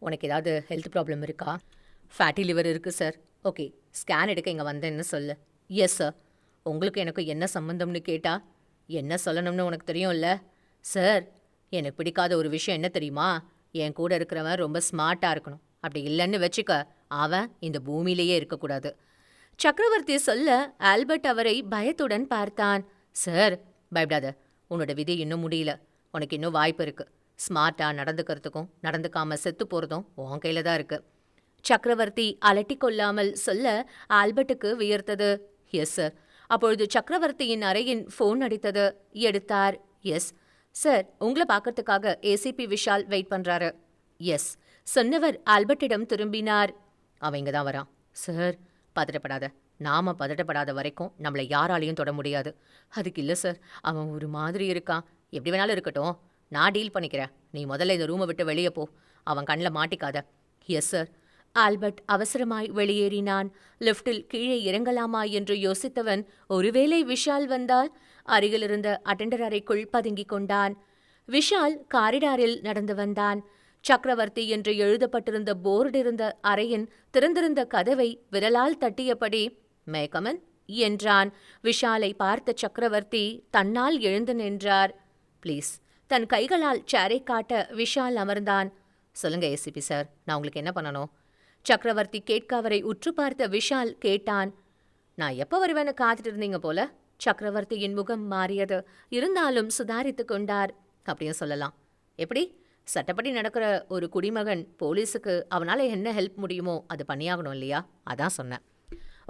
உனக்கு ஏதாவது ஹெல்த் ப்ராப்ளம் இருக்கா? ஃபேட்டி லிவர் இருக்கு சார். ஓகே, ஸ்கேன் எடுக்க இங்கே வந்தேன்னு சொல்லு. Yes sir. உங்களுக்கு எனக்கு என்ன சம்மந்தம்னு கேட்டா என்ன சொல்லணும்னு உனக்கு தெரியும்ல? சார், எனக்கு பிடிக்காத ஒரு விஷயம் என்ன தெரியுமா? என் கூட இருக்கிறவன் ரொம்ப ஸ்மார்ட்டாக இருக்கணும். அப்படி இல்லைன்னு வச்சுக்க, அவன் இந்த பூமியிலேயே இருக்கக்கூடாது. சக்கரவர்த்தி சொல்ல ஆல்பர்ட் அவரை பயத்துடன் பார்த்தான். சார், பயப்படாத. உன்னோட விதி இன்னும் முடியல. உனக்கு இன்னும் வாய்ப்பு இருக்கு. ஸ்மார்ட்டாக நடந்துக்கிறதுக்கும் நடந்துக்காம செத்து போகிறதும் உன் கையில் தான் இருக்கு. சக்கரவர்த்தி அலட்டிக் கொள்ளாமல் சொல்ல ஆல்பர்ட்டுக்கு வியர்த்தது. Yes sir. அப்பொழுது சக்கரவர்த்தியின் அறையின் ஃபோன் அடித்தது. எடுத்தார். எஸ் சார், உங்களை பார்க்கறதுக்காக ஏசிபி விஷால் வெயிட் பண்றாரு. எஸ் சொன்னவர் ஆல்பர்ட்டிடம் திரும்பினார். அவன் இங்கே தான் வரான். சார், பதட்டப்படாத. நாம பதட்டப்படாத வரைக்கும் நம்மளை யாராலையும் தொட முடியாது. அதுக்கு இல்லை சார், அவன் ஒரு மாதிரி இருக்கான். எப்படி வேணாலும் இருக்கட்டும், நான் டீல் பண்ணிக்கிறேன். நீ முதல்ல இந்த ரூமை விட்டு வெளியே போ. அவன் கண்ணில் மாட்டிக்காத. Yes sir. ஆல்பர்ட் அவசரமாய் வெளியேறினான். லிஃப்டில் கீழே இறங்கலாமா என்று யோசித்தவன் ஒருவேளை விஷால் வந்தால் அருகிலிருந்த அட்டெண்டர் அறைக்குள் பதுங்கிக் கொண்டான். விஷால் காரிடாரில் நடந்து வந்தான். சக்கரவர்த்தி என்று எழுதப்பட்டிருந்த போர்டு இருந்த அறையின் திறந்திருந்த கதவை விரலால் தட்டியபடி மே கமன் என்றான். விஷாலை பார்த்த சக்கரவர்த்தி தன்னால் எழுந்து நின்றார். ப்ளீஸ். தன் கைகளால் சேரை காட்ட விஷால் அமர்ந்தான். சொல்லுங்க ஏசிபி சார், நான் உங்களுக்கு என்ன பண்ணணும்? சக்கரவர்த்தி கேட்க அவரை உற்று பார்த்த விஷால் கேட்டான். நான் எப்போ வருவேன்னு காத்துட்டு இருந்தீங்க போல. சக்கரவர்த்தியின் முகம் மாறியது. இருந்தாலும் சுதாரித்து கொண்டார். அப்படியும் சொல்லலாம். எப்படி? சட்டப்படி நடக்கிற ஒரு குடிமகன் போலீஸுக்கு அவனால் என்ன ஹெல்ப் முடியுமோ அது பண்ணியாகணும் இல்லையா? அதான் சொன்னேன்.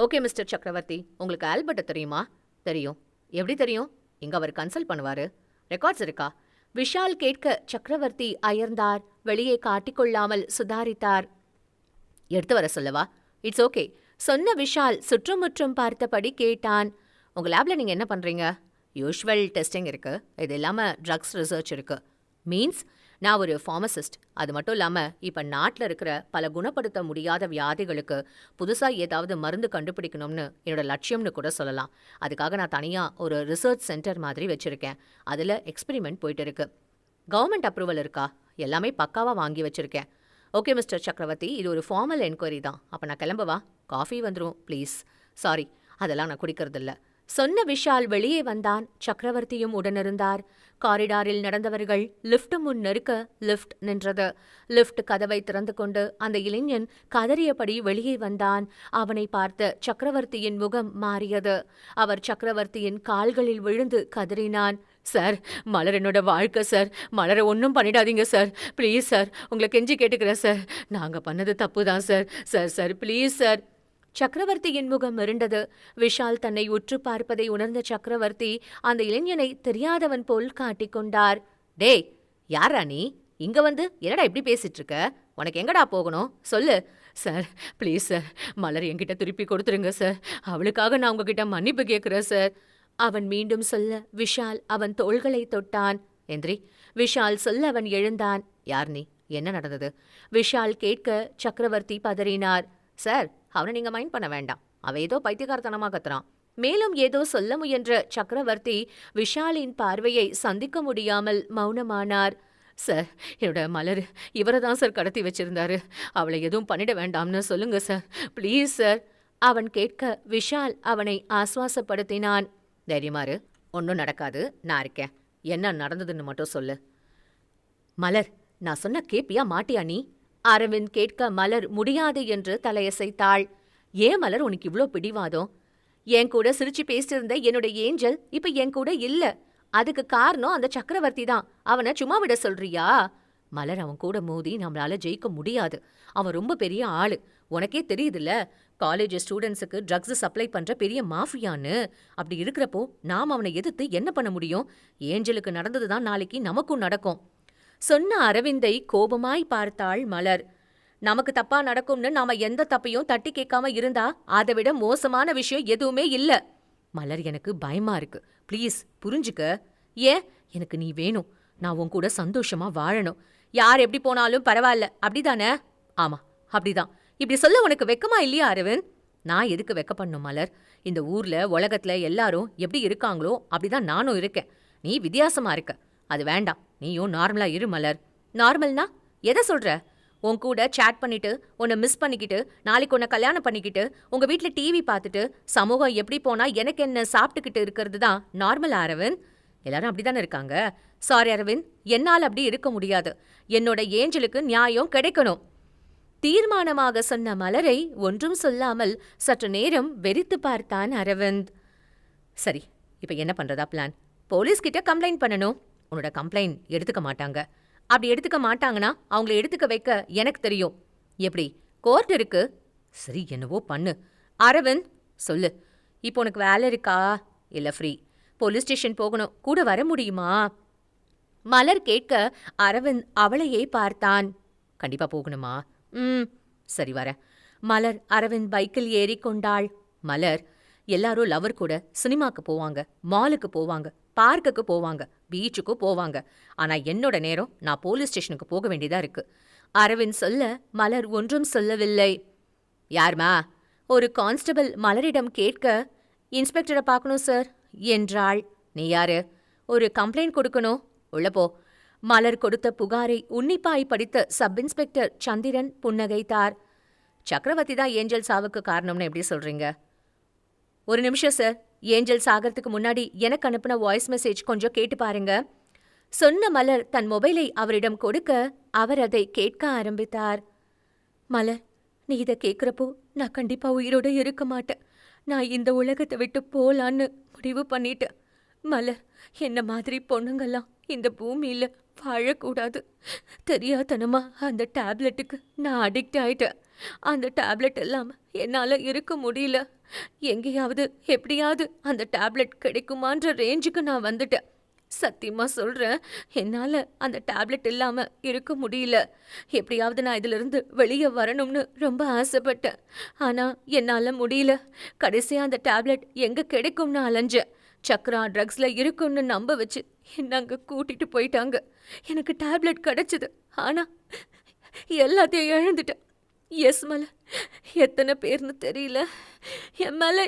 ஓகே மிஸ்டர் சக்கரவர்த்தி, உங்களுக்கு ஆல்பர்ட்டை தெரியுமா? தெரியும். எப்படி தெரியும்? இங்கே அவர் கன்சல்ட் பண்ணுவார். ரெக்கார்ட்ஸ் இருக்கா? விஷால் கேட்க சக்கரவர்த்தி அயர்ந்தார். வெளியே காட்டிக்கொள்ளாமல் சுதாரித்தார். எடுத்து வர சொல்லவா? It's okay. சொன்ன விஷால் சுற்றுமுற்றும் பார்த்தபடி கேட்டான். உங்கள் லேபில் நீங்கள் என்ன பண்ணுறீங்க? யூஷுவல் டெஸ்டிங் இருக்குது. இது இல்லாமல் ட்ரக்ஸ் ரிசர்ச் இருக்குது. மீன்ஸ் நான் ஒரு ஃபார்மசிஸ்ட். அது மட்டும் இல்லாமல் இப்போ நாட்டில் இருக்கிற பல குணப்படுத்த முடியாத வியாதிகளுக்கு புதுசாக ஏதாவது மருந்து கண்டுபிடிக்கணும்னு என்னோட லட்சியம்னு கூட சொல்லலாம். அதுக்காக நான் தனியாக ஒரு ரிசர்ச் சென்டர் மாதிரி வச்சுருக்கேன். அதில் எக்ஸ்பெரிமெண்ட் போயிட்டு இருக்கு. கவர்மெண்ட் அப்ரூவல் இருக்கா? எல்லாமே பக்காவாக வாங்கி வச்சுருக்கேன். ஓகே மிஸ்டர் சக்கரவர்த்தி, இது ஒரு ஃபார்மல் என்கொயரி தான். அப்போ நான் கிளம்பவா? காஃபி வந்துடும் ப்ளீஸ். சாரி, அதெல்லாம் நான் குடிக்கிறதில்ல. சொன்ன விஷால் வெளியே வந்தான். சக்கரவர்த்தியும் உடனிருந்தார். காரிடாரில் நடந்தவர்கள் லிஃப்ட் முன் நெருக்க லிஃப்ட் நின்றது. லிஃப்ட் கதவை திறந்து கொண்டு அந்த இளைஞன் கதறியபடி வெளியே வந்தான். அவனை பார்த்த சக்கரவர்த்தியின் முகம் மாறியது. அவர் சக்கரவர்த்தியின் கால்களில் விழுந்து கதறினான். சார், மலர் என்னோட வாழ்க்கை சார். மலரை ஒன்றும் பண்ணிடாதீங்க சார். ப்ளீஸ் சார், உங்களை கெஞ்சி கேட்டுக்கிறேன் சார். நாங்கள் பண்ணது தப்பு தான் sir. Sir sir please sir. சக்கரவர்த்தியின் முகம் இருண்டது. விஷால் தன்னை உற்று பார்ப்பதை உணர்ந்த சக்கரவர்த்தி அந்த இளைஞனை தெரியாதவன் போல் காட்டிக்கொண்டார். டேய், யாரா நீ? இங்க வந்து என்னடா இப்படி பேசிட்டு இருக்க? உனக்கு எங்கடா போகணும்? சொல்லு. சார் ப்ளீஸ் சார், மலர் என்கிட்ட திருப்பி கொடுத்துருங்க சார். அவளுக்காக நான் உங்ககிட்ட மன்னிப்பு கேட்குறேன் சார். அவன் மீண்டும் சொல்ல விஷால் அவன் தோள்களை தொட்டான். எந்திரி. விஷால் சொல்ல அவன் எழுந்தான். யார் நீ? என்ன நடந்தது? விஷால் கேட்க சக்கரவர்த்தி பதறினார். சார், அவனை நீங்க மைண்ட் பண்ண வேண்டாம். அவ ஏதோ பைத்தியக்காரத்தனமா கத்துறான். மேலும் ஏதோ சொல்ல முயன்ற சக்கரவர்த்தி விஷாலின் பார்வையை சந்திக்க முடியாமல் மௌனமானார். சார், என்னோட மலர் இவரை தான் சார் கடத்தி வச்சிருந்தாரு. அவளை எதுவும் பண்ணிட வேண்டாம்னு சொல்லுங்க சார். Please sir. அவன் கேட்க விஷால் அவனை ஆசுவாசப்படுத்தினான். தைரியமாரு, ஒன்றும் நடக்காது. நான் இருக்கேன். என்ன நடந்ததுன்னு மட்டும் சொல்லு. மலர், நான் சொன்ன கேப்பியா மாட்டியா நீ? அரவிந்த் கேட்க மலர் முடியாது என்று தலையசைத்தாள். ஏன் மலர் உனக்கு இவ்ளோ பிடிவாதம்? என் கூட சிரிச்சு பேசிட்டு இருந்த என்னோட ஏஞ்சல் இப்ப என் கூட இல்ல. அதுக்கு காரணம் அந்த சக்கரவர்த்தி தான். அவனை சும்மா விட சொல்றியா? மலர், அவன் கூட மோதி நம்மளால ஜெயிக்க முடியாது. அவன் ரொம்ப பெரிய ஆளு. உனக்கே தெரியுதுல்ல, காலேஜ் ஸ்டூடெண்ட்ஸுக்கு ட்ரக்ஸ் சப்ளை பண்ற பெரிய மாஃபியான்னு. அப்படி இருக்கிறப்போ நாம் அவனை எதிர்த்து என்ன பண்ண முடியும்? ஏஞ்சலுக்கு நடந்ததுதான் நாளைக்கு நமக்கும் நடக்கும். சொன்ன அரவிந்தை கோபமாய் பார்த்தாள் மலர். நமக்கு தப்பா நடக்கும்னு நாம எந்த தப்பையும் தட்டி கேட்காம இருந்தா அதை விட மோசமான விஷயம் எதுவுமே இல்ல. மலர், எனக்கு பயமா இருக்கு. ப்ளீஸ் புரிஞ்சுக்க. ஏன்? எனக்கு நீ வேணும். நான் உன் கூட சந்தோஷமா வாழணும். யார் எப்படி போனாலும் பரவாயில்ல, அப்படிதானே? ஆமா, அப்படிதான். இப்படி சொல்ல உனக்கு வெக்கமா இல்லையா அரவிந்த்? நான் எதுக்கு வெக்கப்படணும் மலர்? இந்த ஊர்ல உலகத்துல எல்லாரும் எப்படி இருக்காங்களோ அப்படிதான் நானும் இருக்கேன். நீ வித்தியாசமா இருக்க. அது வேண்டாம். நீயும் நார்மலா இரு மலர். நார்மல்னா எதை சொல்ற? உன் கூட சேட் பண்ணிட்டு, உன்னை மிஸ் பண்ணிக்கிட்டு, நாளைக்கு உன்னை கல்யாணம் பண்ணிக்கிட்டு, உங்க வீட்ல டிவி பார்த்துட்டு, சமூகம் எப்படி போனா எனக்கு என்ன சாப்பிட்டுக்கிட்டு இருக்கிறது தான் நார்மல் அரவிந்த். எல்லாரும் அப்படிதானே இருக்காங்க. சாரி அரவிந்த், என்னால் அப்படி இருக்க முடியாது. என்னோட ஏஞ்சலுக்கு நியாயம் கிடைக்கணும். தீர்மானமாக சொன்ன மலரை ஒன்றும் சொல்லாமல் சற்று நேரம் வெறித்து பார்த்தான் அரவிந்த். சரி, இப்ப என்ன பண்றதா பிளான்? போலீஸ்கிட்ட கம்ப்ளைண்ட் பண்ணணும். உன்னோட கம்ப்ளைண்ட் எடுத்துக்க மாட்டாங்க. அப்படி எடுத்துக்க மாட்டாங்கன்னா அவங்கள எடுத்துக்க வைக்க எனக்கு தெரியும். எப்படி? கோர்ட் இருக்கு. சரி, என்னவோ பண்ணு. அரவிந்த், சொல்லு. இப்போ உனக்கு வேலை இருக்கா இல்ல ஃப்ரீ? போலீஸ் ஸ்டேஷன் போகணும், கூட வர முடியுமா? மலர் கேட்க அரவிந்த் அவளையே பார்த்தான். கண்டிப்பா போகணுமா? சரி, வரேன். மலர் அரவிந்த் பைக்கில் ஏறிக்கொண்டாள். மலர், எல்லாரும் லவர் கூட சினிமாக்கு போவாங்க, மாலுக்கு போவாங்க, பார்க்குக்கு போவாங்க, பீச்சுக்கு போவாங்க. ஆனா என்னோட நேரம் நான் போலீஸ் ஸ்டேஷனுக்கு போக வேண்டியதா இருக்கு. அரவிந்த் சொல்ல மலர் ஒன்றும் சொல்லவில்லை. யார்மா? ஒரு கான்ஸ்டபிள் மலரிடம் கேட்க, இன்ஸ்பெக்டரை பார்க்கணும் சார் என்றாள். நீ யாரு? ஒரு கம்ப்ளைண்ட் கொடுக்கணும். உள்ள போ. மலர் கொடுத்த புகாரை உன்னிப்பாய் படித்த சப் இன்ஸ்பெக்டர் சந்திரன் புன்னகைத்தார். சக்கரவர்த்தி தான் ஏஞ்சல் சாவுக்கு காரணம்னு எப்படி சொல்றீங்க? ஒரு நிமிஷம் சார். ஏஞ்சல் சாகறதுக்கு முன்னாடி எனக்கு அனுப்பின வாய்ஸ் மெசேஜ் கொஞ்சம் கேட்டு பாருங்க. சொன்ன மலர் தன் மொபைலை அவரிடம் கொடுக்க அவர் அதை கேட்க ஆரம்பித்தார். மலர், நீ இதை கேட்குறப்போ நான் கண்டிப்பா உயிரோட இருக்க மாட்டேன். நான் இந்த உலகத்தை விட்டு போலான்னு முடிவு பண்ணிட்டேன். மலர், என்ன மாதிரி பொண்ணுங்கெல்லாம் இந்த பூமியில வாழக்கூடாது. தெரியாதனமா அந்த டேப்லெட்டுக்கு நான் அடிக்ட் ஆயிட்டேன். அந்த டேப்லெட் இல்லாம என்னால இருக்க முடியல. எங்கேயாவது எப்படியாவது அந்த டேப்லெட் கிடைக்குமான்ற ரேஞ்சுக்கு நான் வந்துட்டேன். சத்தியமா சொல்றேன், என்னால அந்த டேப்லெட் இல்லாம இருக்க முடியல. எப்படியாவது நான் இதிலிருந்து வெளியே வரணும்னு ரொம்ப ஆசைப்பட்டேன். ஆனா என்னால முடியல. கடைசியா அந்த டேப்லெட் எங்க கிடைக்கும்னு அலைஞ்சேன். சக்ரா ட்ரக்ஸ்ல இருக்கும்னு நம்ப வச்சு என்ன அங்க கூட்டிட்டு போயிட்டாங்க. எனக்கு டேப்லெட் கிடைச்சது. ஆனா எல்லாத்தையும் இழந்துட்டேன். எஸ் மலர், எத்தனை பேர்னு தெரியல. என் மேல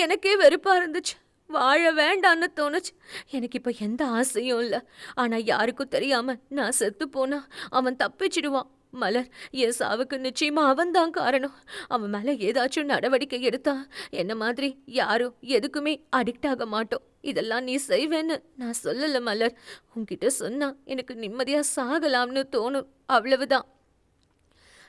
எனக்கே வெறுப்பா இருந்துச்சு. வாழ வேண்டான்னு தோணுச்சு. எனக்கு இப்ப எந்த ஆசையும் இல்லை. ஆனா யாருக்கும் தெரியாம நான் செத்து போனா அவன் தப்பிச்சிடுவான். மலர், என் சாவுக்கு நிச்சயமா அவன்தான் காரணம். அவன் மேல ஏதாச்சும் நடவடிக்கை எடுத்தா என்ன மாதிரி யாரும் எதுக்குமே அடிக்ட் ஆக மாட்டோம். இதெல்லாம் நீ செய்வேன்னு நான் சொல்லல மலர். உன்கிட்ட சொன்னா எனக்கு நிம்மதியா சாகலாம்னு தோணும், அவ்வளவுதான்.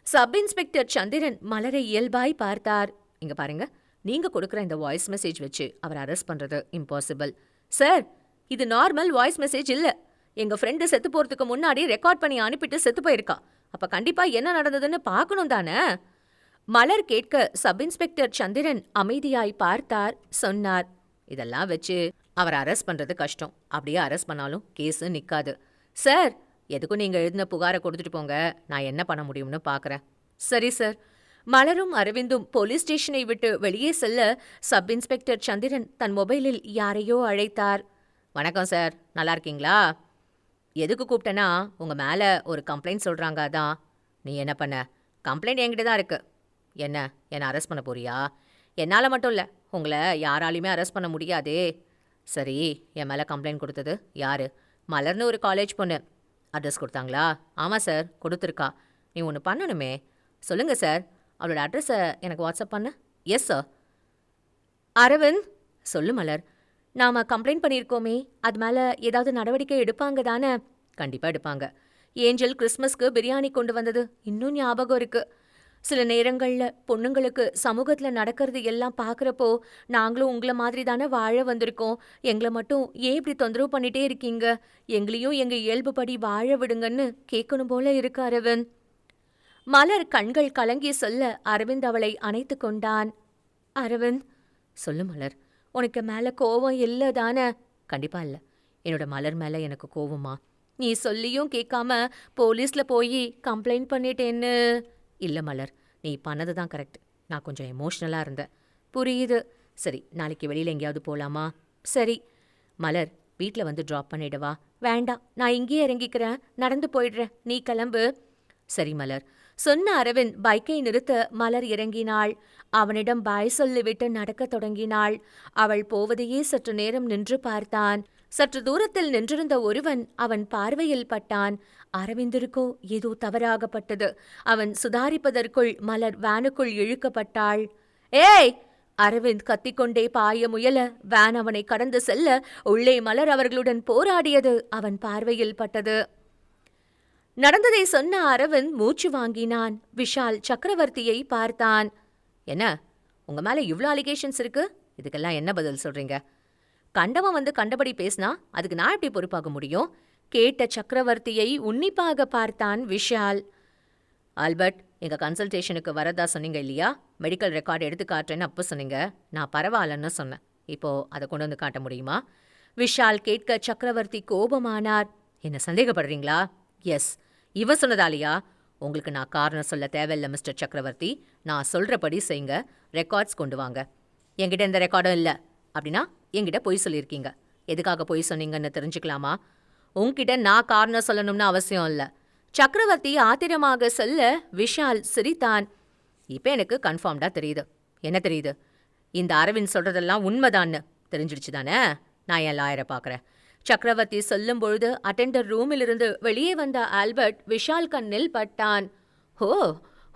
சப் இன்ஸ்பெக்டர் சந்திரன் மலரை இயல்பாய் பார்த்தார். இங்க பாருங்க, நீங்க கொடுக்குற இந்த வாய்ஸ் மெசேஜ் வச்சு அவர் அரெஸ்ட் பண்றது இம்பாசிபிள். சார், இது நார்மல் வாய்ஸ் மெசேஜ் இல்ல. எங்க ஃப்ரெண்டு செத்து போறதுக்கு முன்னாடி ரெக்கார்ட் பண்ணி அனுப்பிட்டு செத்து போயிருக்கா. அப்ப கண்டிப்பா என்ன நடந்ததுன்னு பார்க்கணும் தானே? மலர் கேட்க சப் இன்ஸ்பெக்டர் சந்திரன் அமைதியாய் பார்த்தார். சொன்னார், இதெல்லாம் வச்சு அவர் அரெஸ்ட் பண்றது கஷ்டம். அப்படியே அரெஸ்ட் பண்ணாலும் கேஸு நிக்காது. சார், எதுக்கும் நீங்க எழுதின புகாரை கொடுத்துட்டு போங்க. நான் என்ன பண்ண முடியும்னு பார்க்கறேன். சரி சார். மலரும் அரவிந்தும் போலீஸ் ஸ்டேஷனை விட்டு வெளியே செல்ல சப் இன்ஸ்பெக்டர் சந்திரன் தன் மொபைலில் யாரையோ அழைத்தார். வணக்கம் சார், நல்லா இருக்கீங்களா? எதுக்கு கூப்பிட்டேன்னா, உங்க மேல ஒரு கம்ப்ளைண்ட் சொல்றாங்க. அதான். நீ என்ன பண்ண? கம்ப்ளைண்ட் என்கிட்ட தான் இருக்கு. என்ன அரெஸ்ட் பண்ண போறியா? என்னால் மட்டும் இல்லை, உங்களை யாராலையுமே அரெஸ்ட் பண்ண முடியாதே. சரி, என் மேலே கம்ப்ளைண்ட் கொடுத்தது யாரு? மலர்னு ஒரு காலேஜ் பொண்ணு. அட்ரஸ் கொடுத்தாங்களா? ஆமாம் சார், கொடுத்துருக்கா. நீ ஒன்று பண்ணணுமே. சொல்லுங்க சார், அவளோட அட்ரஸை எனக்கு வாட்ஸ்அப் பண்ண. Yes sir. அரவிந்த், சொல்லு மலர். நாம கம்ப்ளைண்ட் பண்ணியிருக்கோமே, அது மேலே ஏதாவது நடவடிக்கை எடுப்பாங்க தானே? கண்டிப்பாக எடுப்பாங்க. ஏஞ்சல் கிறிஸ்மஸ்க்கு பிரியாணி கொண்டு வந்தது இன்னும் ஞாபகம் இருக்கு. சில நேரங்கள்ல பொண்ணுங்களுக்கு சமூகத்துல நடக்கிறது எல்லாம் பார்க்கறப்போ, நாங்களும் உங்கள மாதிரி தானே வாழ வந்திருக்கோம். எங்கள மட்டும் ஏன் இப்படி தொந்தரவு பண்ணிட்டே இருக்கீங்க? எங்களையும் எங்க இயல்புப்படி வாழ விடுங்கன்னு கேட்கணும் போல இருக்கு அரவிந்த். மலர் கண்கள் கலங்கி சொல்ல அரவிந்த் அவளை அணைத்துக் கொண்டான். அரவிந்த், சொல்லு மலர். உனக்கு மேல கோவம் இல்ல தானே? கண்டிப்பா இல்ல. என்னோட மலர் மேல எனக்கு கோவமா? நீ சொல்லியும் கேட்காம போலீஸ்ல போய் கம்ப்ளைண்ட் பண்ணிட்டேன்னு. இல்ல மலர், நீ பண்ணது தான் கரெக்ட். நான் கொஞ்சம் எமோஷ்னலா இருந்தேன். புரியுது. சரி, நாளைக்கு வெளியில எங்கேயாவது போலாமா? சரி. மலர், வீட்ல வந்து ட்ராப் பண்ணிடவா? வேண்டாம், நான் இங்கேயே இறங்கிக்கிறேன். நடந்து போயிடுறேன். நீ கிளம்பு. சரி மலர். சொன்ன அரவிந்த் பைக்கை நிறுத்த மலர் இறங்கினாள். அவனிடம் பாய் சொல்லிவிட்டு நடக்கத் தொடங்கினாள். அவள் போவதையே சற்று நேரம் நின்று பார்த்தான். சற்று தூரத்தில் நின்றிருந்த ஒருவன் அவன் பார்வையில் பட்டான். அரவிந்திற்கோ ஏதோ தவறாகப்பட்டது. அவன் சுதாரிப்பதற்குள் மலர் வேனுக்குள் இழுக்கப்பட்டாள். ஏய்! அரவிந்த் கத்திக்கொண்டே பாய முயல வேன் அவனை கடந்து செல்ல உள்ளே மலர் அவர்களுடன் போராடியது அவன் பார்வையில் பட்டது. நடந்ததை சொன்ன அரவிந்த் மூச்சு வாங்கினான். விஷால் சக்கரவர்த்தியை பார்த்தான். என்ன, உங்க மேல இவ்ளோ அலிகேஷன்ஸ் இருக்கு? இதுக்கெல்லாம் என்ன பதில் சொல்றீங்க? கண்டவன் வந்து கண்டபடி பேசினா அதுக்கு நான் எப்படி பொறுப்பாக முடியும்? கேட்ட சக்கரவர்த்தியை உன்னிப்பாக பார்த்தான் விஷால். ஆல்பர்ட், எங்க கன்சல்டேஷனுக்கு வரதா சொன்னீங்க இல்லையா? மெடிக்கல் ரெக்கார்டு எடுத்து காட்டுறேன்னு அப்போ சொன்னீங்க. நான் பரவாயில்லன்னு சொன்னேன். இப்போ அதை கொண்டு வந்து காட்ட முடியுமா? விஷால் கேட்க சக்கரவர்த்தி கோபமானார். என்ன சந்தேகப்படுறீங்களா? எஸ். இவ சொன்னதாலியா? உங்களுக்கு நான் காரணம் சொல்ல தேவையில்லை மிஸ்டர் சக்கரவர்த்தி. நான் சொல்றபடி செய்யுங்க. ரெக்கார்ட்ஸ் கொண்டு வாங்க. என்கிட்ட எந்த ரெக்கார்டும் இல்லை. அப்படின்னா என்கிட்ட பொய் சொல்லியிருக்கீங்க. எதுக்காக பொய் சொன்னீங்கன்னு தெரிஞ்சுக்கலாமா? உன்கிட்ட நான் காரணம் சொல்லணும்னு அவசியம் இல்லை. சக்கரவர்த்தி ஆத்திரமாக சொல்ல விஷால் சிரித்தான். இப்போ எனக்கு கன்ஃபார்ம்டா தெரியுது. என்ன தெரியுது? இந்த அரவிந்த் சொல்றதெல்லாம் உண்மைதான்னு தெரிஞ்சிடுச்சு தானே? நான் என் லாயரை பார்க்குறேன். சக்கரவர்த்தி சொல்லும் பொழுது அட்டெண்டர் ரூமிலிருந்து வெளியே வந்த ஆல்பர்ட் விஷால் கண்ணில் பட்டான். ஓ,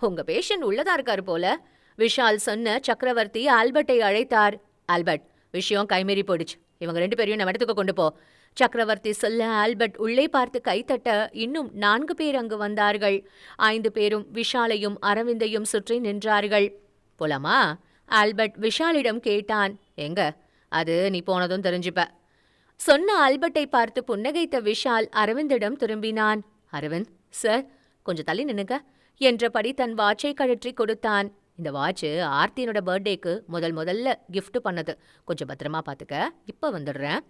உங்க பேஷண்ட் உள்ளதா இருக்காரு போல. விஷால் சொன்ன சக்கரவர்த்தி ஆல்பர்ட்டை அழைத்தார். ஆல்பர்ட், விஷயம் கைமீறி போயிடுச்சு. இவங்க 2 பேரையும் நம்ம இடத்துக்கு கொண்டு போ. சக்கரவர்த்தி சொல்ல ஆல்பர்ட் உள்ளே பார்த்து கைத்தட்ட இன்னும் 4 பேர் அங்கு வந்தார்கள். 5 பேரும் விஷாலையும் அரவிந்தையும் சுற்றி நின்றார்கள். போலாமா? ஆல்பர்ட் விஷாலிடம் கேட்டான். எங்க? அது நீ போனதும் தெரிஞ்சுப்ப. சொன்ன ஆல்பர்ட்டை பார்த்து புன்னகைத்த விஷால் அரவிந்திடம் திரும்பினான். அரவிந்த், சார், கொஞ்சம் தள்ளி நின்னுங்க என்றபடி தன் வாட்சை கழற்றி கொடுத்தான். இந்த வாட்சு ஆர்த்தியோட பர்த்டேக்கு முதல்ல கிஃப்ட் பண்ணது. கொஞ்சம் பத்திரமா பார்த்துக்க. இப்போ வந்துடுறேன்.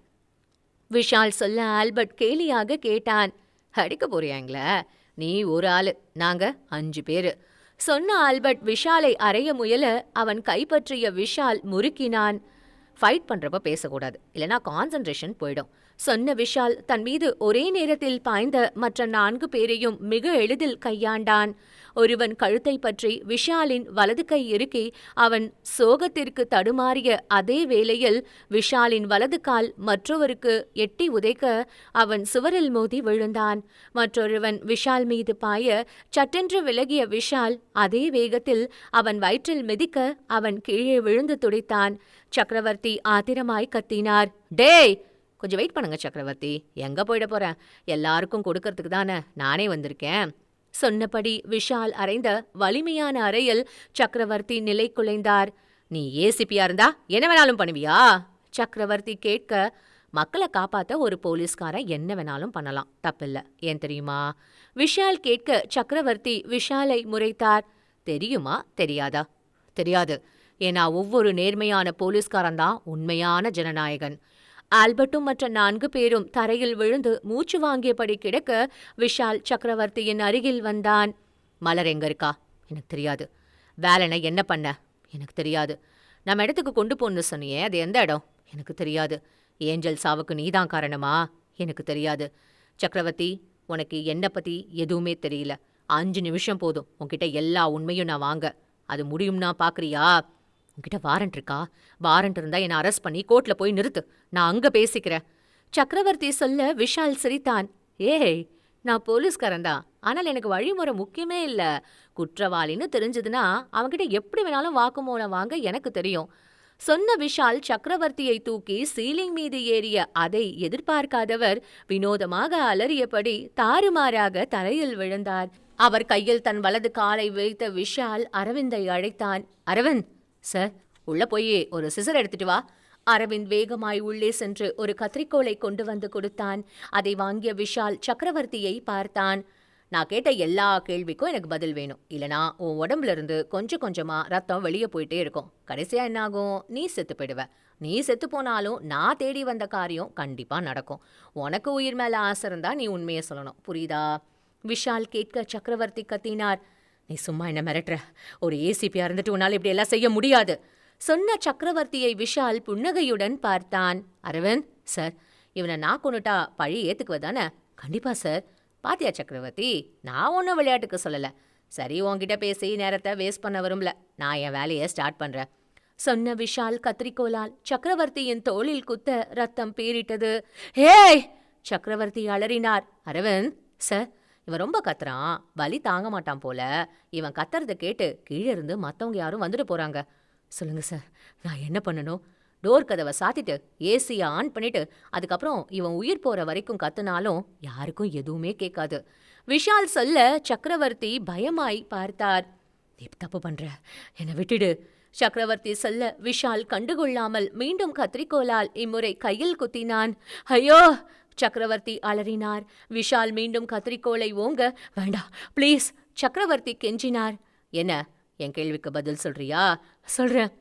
விஷால் சொல்ல ஆல்பர்ட் கேலியாக கேட்டான். அடிக்க போறியாங்களே? நீ ஒரு ஆளு, நாங்க 5 பேரு. சொன்ன ஆல்பர்ட் விஷாலை அறைய முயல அவன் கைப்பற்றிய விஷால் முறுக்கினான். ஃபைட் பண்றப்ப பேசக்கூடாது, இல்லைனா கான்சன்ட்ரேஷன் போயிடும். சொன்ன விஷால் தன் மீது ஒரே நேரத்தில் பாய்ந்த மற்ற 4 பேரையும் மிக எளிதில் கையாண்டான். ஒருவன் கழுத்தை பற்றி விஷாலின் வலது கை இறுக்கி அவன் சோகத்திற்கு தடுமாறிய அதே வேளையில் விஷாலின் வலது கால் மற்றொருவருக்கு எட்டி உதைக்க அவன் சுவரில் மோதி விழுந்தான். மற்றொருவன் விஷால் மீது பாய சட்டென்று விலகிய விஷால் அதே வேகத்தில் அவன் வயிற்றில் மிதிக்க அவன் கீழே விழுந்து துடித்தான். சக்கரவர்த்தி ஆத்திரமாய் கத்தினார். டேய், கொஞ்சம் வெயிட் பண்ணுங்க சக்கரவர்த்தி. எங்க போயிட போறேன்? எல்லாருக்கும் கொடுக்கறதுக்கு தானே நானே வந்திருக்கேன். சொன்னபடி விஷால் அறைந்த வலிமையான அறையில் சக்கரவர்த்தி நிலை குலைந்தார். நீ ஏசிபியா இருந்தா என்ன வேணாலும் பண்ணுவியா? சக்கரவர்த்தி கேட்க, மக்களை காப்பாத்த ஒரு போலீஸ்காரன் என்ன வேணாலும் பண்ணலாம், தப்பில்ல. ஏன் தெரியுமா? விஷால் கேட்க சக்கரவர்த்தி விஷாலை முறைத்தார். தெரியுமா தெரியாதா? தெரியாது. ஏன்னா ஒவ்வொரு நேர்மையான போலீஸ்காரன் தான் உண்மையான ஜனநாயகன். ஆல்பர்ட்டும் மற்ற 4 பேரும் தரையில் விழுந்து மூச்சு வாங்கியபடி கிடக்க விஷால் சக்கரவர்த்தியின் அருகில் வந்தான். மலர் எங்க இருக்கா? எனக்கு தெரியாது. வேலனை என்ன பண்ண? எனக்கு தெரியாது. நம்ம இடத்துக்கு கொண்டு போன்னு சொன்னியே, அது எந்த இடம்? எனக்கு தெரியாது. ஏஞ்சல் சாவுக்கு நீதான் காரணமா? எனக்கு தெரியாது. சக்கரவர்த்தி, உனக்கு என்னை பத்தி எதுவுமே தெரியல. 5 நிமிஷம் போதும் உன்கிட்ட எல்லா உண்மையும் நான் வாங்க. அது முடியும்னா பாக்குறியா? உன்கிட்ட வாரண்ட் இருக்கா? வாரண்ட் இருந்தா என்னை அரெஸ்ட் பண்ணி கோர்ட்ல போய் நிறுத்து. நான் அங்க பேசிக்கிறேன். சக்கரவர்த்தி சொல்ல விஷால் சிரித்தான். ஏய், நான் போலீஸ்காரன் தான். ஆனால் எனக்கு வழிமுறை முக்கியமே இல்ல. குற்றவாளின்னு தெரிஞ்சதுன்னா அவன்கிட்ட எப்படி வேணாலும் வாக்குமூலம் வாங்க எனக்கு தெரியும். சொன்ன விஷால் சக்கரவர்த்தியை தூக்கி சீலிங் மீது ஏறிய அதை எதிர்பார்க்காதவர் வினோதமாக அலறியபடி தாறுமாறாக தரையில் விழுந்தார். அவர் கையில் தன் வலது காலை வைத்த விஷால் அரவிந்தை அழைத்தான். அரவிந்த், சார், உள்ள போய் ஒரு சிசர் எடுத்துட்டு வா. அரவிந்த் வேகமாய் உள்ளே சென்று ஒரு கத்திரிக்கோலை கொண்டு வந்து கொடுத்தான். அதை வாங்கிய விஷால் சக்கரவர்த்தியை பார்த்தான். நான் கேட்ட எல்லா கேள்விக்கும் எனக்கு பதில் வேணும். இல்லனா உன் உடம்புல இருந்து கொஞ்சம் கொஞ்சமா ரத்தம் வெளியே போயிட்டே இருக்கும். கடைசியா என்ன ஆகும்? நீ செத்து போயிடுவ. நீ செத்து போனாலும் நான் தேடி வந்த காரியம் கண்டிப்பா நடக்கும். உனக்கு உயிர் மேல ஆசை இருந்தா நீ உண்மையை சொல்லணும். புரியுதா? விஷால் கேட்க சக்கரவர்த்தி கத்தினார். நீ சும்மா என்ன மிரட்டுற? ஒரு ஏசிபியா இருந்துட்டு உன்னால இப்படி எல்லாம் செய்ய முடியாது. சொன்ன சக்கரவர்த்தியை விஷால் புன்னகையுடன் பார்த்தான். அரவிந்த் சார், இவனை நான் கொண்டுட்டா பழி ஏத்துக்குவதானே? கண்டிப்பா சார். பாத்தியா சக்கரவர்த்தி, நான் ஒன்றும் விளையாட்டுக்கு சொல்லல. சரி, உன்கிட்ட பேசி நேரத்தை வேஸ்ட் பண்ண வரும்ல. நான் என் வேலையை ஸ்டார்ட் பண்றேன், சொன்ன விஷால் கத்திரிக்கோலால் சக்கரவர்த்தியின் தோளில் குத்த ரத்தம் பீறிட்டது. ஹேய்! சக்கரவர்த்தி அலறினார். அரவிந்த் சார், இவன் ரொம்ப கத்துறான். வலி தாங்க மாட்டான் போல. இவன் கத்துறதை கேட்டு கீழே இருந்து மற்றவங்க யாரும் வந்துட்டு போறாங்க. சொல்லுங்க சார், நான் என்ன பண்ணணும்? டோர் கதவை சாத்திட்டு ஏசியை ஆன் பண்ணிட்டு அதுக்கப்புறம் இவன் உயிர் போற வரைக்கும் கத்துனாலும் யாருக்கும் எதுவுமே கேட்காது. விஷால் சொல்ல சக்கரவர்த்தி பயமாய் பார்த்தார். நீ தப்பு பண்ற, என்னை விட்டுடு. சக்கரவர்த்தி சொல்ல விஷால் கண்டுகொள்ளாமல் மீண்டும் கத்திரிக்கோலால் இம்முறை கையில் குத்தினான். ஐயோ! சக்கரவர்த்தி அலறினார். விஷால் மீண்டும் கத்திரிக்கோலை ஓங்க. வேண்டாம் ப்ளீஸ், சக்கரவர்த்தி கெஞ்சினார். என்ன, என் கேள்விக்கு பதில் சொல்றியா? சொல்றேன்.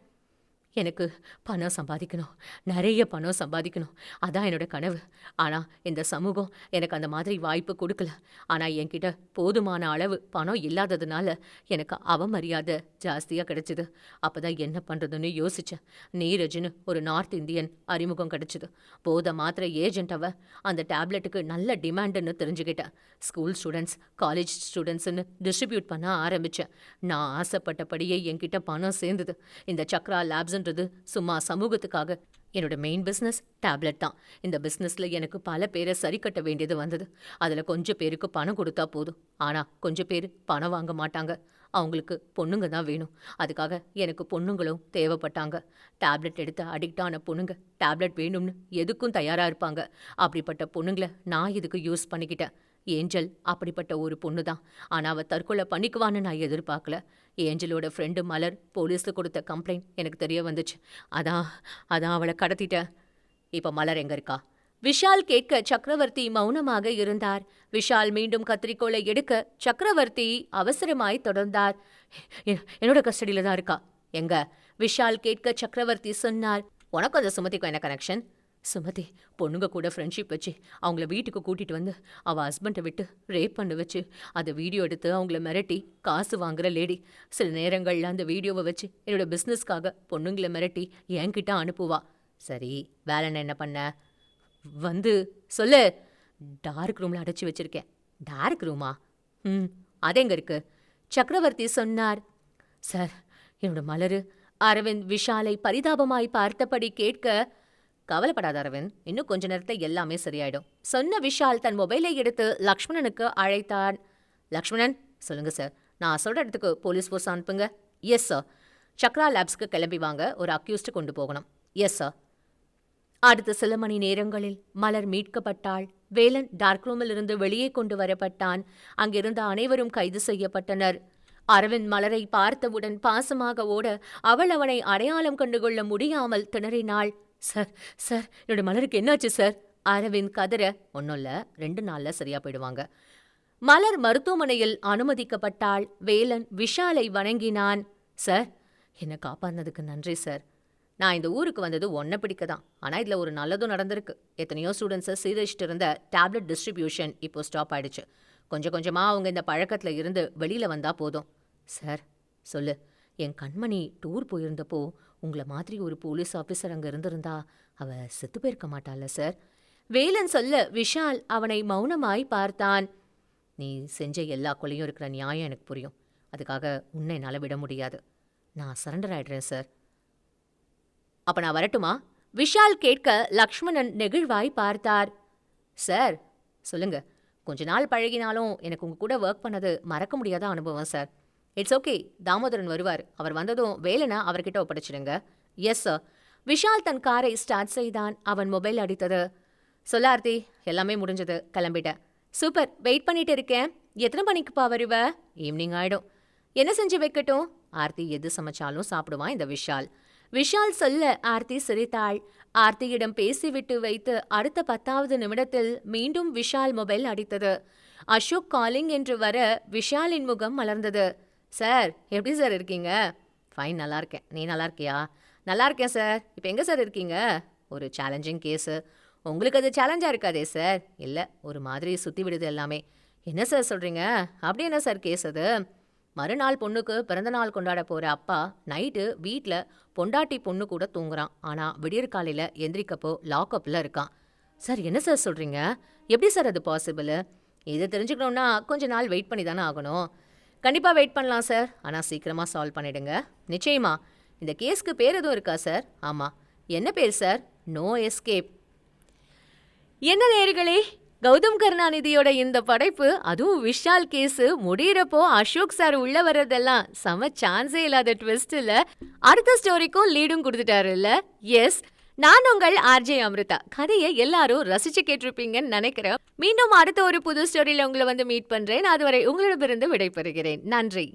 எனக்கு பணம் சம்பாதிக்கணும், நிறைய பணம் சம்பாதிக்கணும். அதான் என்னோட கனவு. ஆனால் இந்த சமூகம் எனக்கு அந்த மாதிரி வாய்ப்பு கொடுக்கல. ஆனால் என்கிட்ட போதுமான அளவு பணம் இல்லாததுனால எனக்கு அவமரியாதை ஜாஸ்தியாக கிடைச்சிது. அப்போ தான் என்ன பண்ணுறதுன்னு யோசித்தேன். நீரஜ்னு ஒரு நார்த் இந்தியன் அறிமுகம் கிடைச்சிது. போதை மாத்திரை ஏஜென்ட் அவ. அந்த டேப்லெட்டுக்கு நல்ல டிமாண்டுன்னு தெரிஞ்சுக்கிட்டேன். ஸ்கூல் ஸ்டூடெண்ட்ஸ், காலேஜ் ஸ்டூடெண்ட்ஸ்ன்னு டிஸ்ட்ரிபியூட் பண்ண ஆரம்பித்தேன். நான் ஆசைப்பட்டபடியே என்கிட்ட பணம் சேர்ந்தது. இந்த சக்ரா லேப்ஸ் சும்மா சமூகத்துக்காக. என்னோட மெயின் பிஸ்னஸ் டேப்லெட் தான். இந்த பிஸ்னஸ்ல எனக்கு பல பேரை சரி கட்ட வேண்டியது வந்தது. அதில் கொஞ்சம் பேருக்கு பணம் கொடுத்தா போதும். ஆனால் கொஞ்சம் பேர் பணம் வாங்க மாட்டாங்க. அவங்களுக்கு பொண்ணுங்க தான் வேணும். அதுக்காக எனக்கு பொண்ணுங்களும் தேவைப்பட்டாங்க. டேப்லெட் எடுத்து அடிக்ட் ஆன பொண்ணுங்க டேப்லெட் வேணும்னு எதுக்கும் தயாராக இருப்பாங்க. அப்படிப்பட்ட பொண்ணுங்களை நான் இதுக்கு யூஸ் பண்ணிக்கிட்டேன். ஏஞ்சல் அப்படிப்பட்ட ஒரு பொண்ணு தான். ஆனால் அவள் தற்கொலை பண்ணிக்குவான்னு நான் எதிர்பார்க்கல. ஏஞ்சலோட ஃப்ரெண்டு மலர் போலீஸில் கொடுத்த கம்ப்ளைண்ட் எனக்கு தெரிய வந்துச்சு. அதான் அவளை கடத்திட்டேன். இப்போ மலர் எங்கே இருக்கா? விஷால் கேட்க சக்கரவர்த்தி மௌனமாக இருந்தார். விஷால் மீண்டும் கத்திரிக்கோளை எடுக்க சக்கரவர்த்தி அவசரமாய் தொடர்ந்தார். என்னோட கஸ்டடியில் தான் இருக்கா. எங்க? விஷால் கேட்க சக்கரவர்த்தி சொன்னார். உனக்கு அந்த சுமதிக்கும் என்ன கனெக்ஷன்? சுமதி பொண்ணுங்க கூட ஃப்ரெண்ட்ஷிப் வச்சு அவங்கள வீட்டுக்கு கூட்டிகிட்டு வந்து அவள் ஹஸ்பண்டை விட்டு ரேப் பண்ண வச்சு அதை வீடியோ எடுத்து அவங்கள மிரட்டி காசு வாங்குற லேடி. சில நேரங்களில் அந்த வீடியோவை வச்சு என்னோட பிஸ்னஸ்க்காக பொண்ணுங்களை மிரட்டி என்கிட்ட அனுப்புவா. சரி, வேலைன்னு என்ன பண்ண? வந்து சொல்லு. டார்க் ரூமில் அடைச்சி வச்சிருக்கேன். டார்க் ரூமா? அது எங்கே இருக்கு? சக்கரவர்த்தி சொன்னார். சார், என்னோட மலரு. அரவிந்த் விஷாலை பரிதாபமாய் பார்த்தபடி கேட்க, கவலைப்படாத அரவிந்த், இன்னும் கொஞ்ச நேரத்தில் எல்லாமே சரியாயிடும், சொன்ன விஷால் தன் மொபைலை எடுத்து லக்ஷ்மணனுக்கு அழைத்தான். லக்ஷ்மணன், சொல்லுங்க சார், நான் சொல்கிற இடத்துக்கு போலீஸ் ஃபோர்ஸ் அனுப்புங்க. Yes sir. சக்ரா லேப்ஸ்க்கு கிளம்பி வாங்க, ஒரு அக்யூஸ்டு கொண்டு போகணும். Yes sir. அடுத்த சில மணி நேரங்களில் மலர் மீட்கப்பட்டாள். வேலன் டார்க் ரூமில் இருந்து வெளியே கொண்டு வரப்பட்டான். அங்கிருந்த அனைவரும் கைது செய்யப்பட்டனர். அரவிந்த் மலரை பார்த்தவுடன் பாசமாக ஓட அவள் அவனை அடையாளம் கண்டுகொள்ள முடியாமல் திணறினாள். சார், சார், என்னோட மலருக்கு என்னாச்சு சார்? அரவிந்த் கதற. ஒன்றும் இல்லை, 2 நாளில் சரியா போயிடுவாங்க. மலர் மருத்துவமனையில் அனுமதிக்கப்பட்டாள். வேலன் விஷாலை வணங்கினான். சார், என்னை காப்பாற்றினதுக்கு நன்றி சார். நான் இந்த ஊருக்கு வந்தது ஒன்றை பிடிக்க தான். ஆனால் இதில் ஒரு நல்லதும் நடந்திருக்கு. எத்தனையோ ஸ்டூடெண்ட்ஸை சீரழிச்சிட்டு இருந்த டேப்லெட் டிஸ்ட்ரிபியூஷன் இப்போ ஸ்டாப் ஆயிடுச்சு. கொஞ்சம் கொஞ்சமாக அவங்க இந்த பழக்கத்தில் இருந்து வெளியில் வந்தால் போதும். சார், சொல்லு. என் கண்மணி டூர் போயிருந்தப்போ உங்களை மாதிரி ஒரு போலீஸ் ஆஃபீஸர் அங்கே இருந்திருந்தா அவ செத்து போயிருக்க மாட்டாள்ல சார்? வேலன் சொல்ல விஷால் அவனை மௌனமாய் பார்த்தான். நீ செஞ்ச எல்லா கொலையும் இருக்கிற நியாயம் எனக்கு புரியும். அதுக்காக உன்னை என்னால் விட முடியாது. நான் சரண்டர் ஆயிடுறேன் சார். அப்ப நான் வரட்டுமா? விஷால் கேட்க லக்ஷ்மணன் நெகிழ்வாய் பார்த்தார். சார், சொல்லுங்க. கொஞ்ச நாள் பழகினாலும் எனக்கு உங்க கூட ஒர்க் பண்ணது மறக்க முடியாத அனுபவம் சார். இட்ஸ் ஓகே, தாமோதரன் வருவார். அவர் வந்ததும் வேலனை அவர்கிட்ட ஒப்படைச்சிடுங்க. Yes sir. விஷால் தன் காரை ஸ்டார்ட் செய்தான். அவன் மொபைல் அடித்தது. சொல்ல ஆர்த்தி, எல்லாமே முடிஞ்சது, கிளம்பிட்டேன். சூப்பர், வெயிட் பண்ணிட்டு இருக்கேன். எத்தனை மணிக்குப்பா வருவ? ஈவினிங் ஆயிடும். என்ன செஞ்சு வைக்கட்டும்? ஆர்த்தி எது சமைச்சாலும் சாப்பிடுவான் இந்த விஷால். விஷால் சொல்ல ஆர்த்தி சிரித்தாள். ஆர்த்தியிடம் பேசிவிட்டு வைத்து அடுத்த 10வது நிமிடத்தில் மீண்டும் விஷால் மொபைல் அடித்தது. அசோக் காலிங் என்று வர விஷாலின் முகம் மலர்ந்தது. சார், எப்படி சார் இருக்கீங்க? ஃபைன், நல்லா இருக்கேன். நீ நல்லா இருக்கியா? நல்லா இருக்கேன் சார். இப்போ எங்கே சார் இருக்கீங்க? ஒரு சேலஞ்சிங் கேஸு. உங்களுக்கு அது சேலஞ்சாக இருக்காதே சார்? இல்லை, ஒரு மாதிரி சுற்றி விடுது எல்லாமே. என்ன சார் சொல்கிறீங்க? அப்படி என்ன சார் கேஸ் அது? மறுநாள் பொண்ணுக்கு பிறந்தநாள் கொண்டாட போகிற அப்பா நைட்டு வீட்டில் பொண்டாட்டி பொண்ணு கூட தூங்குறான். ஆனால் விடியற்காலையில் எந்திரிக்கப்போ லாக்அப்பில் இருக்கான். சார், என்ன சார் சொல்கிறீங்க? எப்படி சார் அது பாசிபிள்? இதை தெரிஞ்சுக்கணுன்னா கொஞ்ச நாள் வெயிட் பண்ணி தானே ஆகணும். கண்டிப்பாக வெயிட் பண்ணலாம் சார், ஆனால் சீக்கிரமாக சால்வ் பண்ணிடுங்க. நிச்சயமா. இந்த கேஸ்க்கு பேர் எதுவும் இருக்கா சார்? ஆமாம். என்ன பேர் சார்? No escape. என்ன நேயர்களே, கௌதம் கருணாநிதியோட இந்த படைப்பு, அதுவும் விஷால் கேஸு முடியிறப்போ அசோக் சார் உள்ள வர்றதெல்லாம் செம சான்ஸே இல்லாத ட்விஸ்ட் இல்ல. அடுத்த ஸ்டோரிக்கும் லீடும் கொடுத்துட்டாருல்ல. எஸ், நான் உங்கள் ஆர்ஜே அமிர்தா. கதையை எல்லாரும் ரசிச்சு கேட்டிருப்பீங்கன்னு நினைக்கிறேன். மீண்டும் அடுத்த ஒரு புது ஸ்டோரியில உங்களை வந்து மீட் பண்றேன். அதுவரை உங்களிடமிருந்து விடைபெறுகிறேன். நன்றி.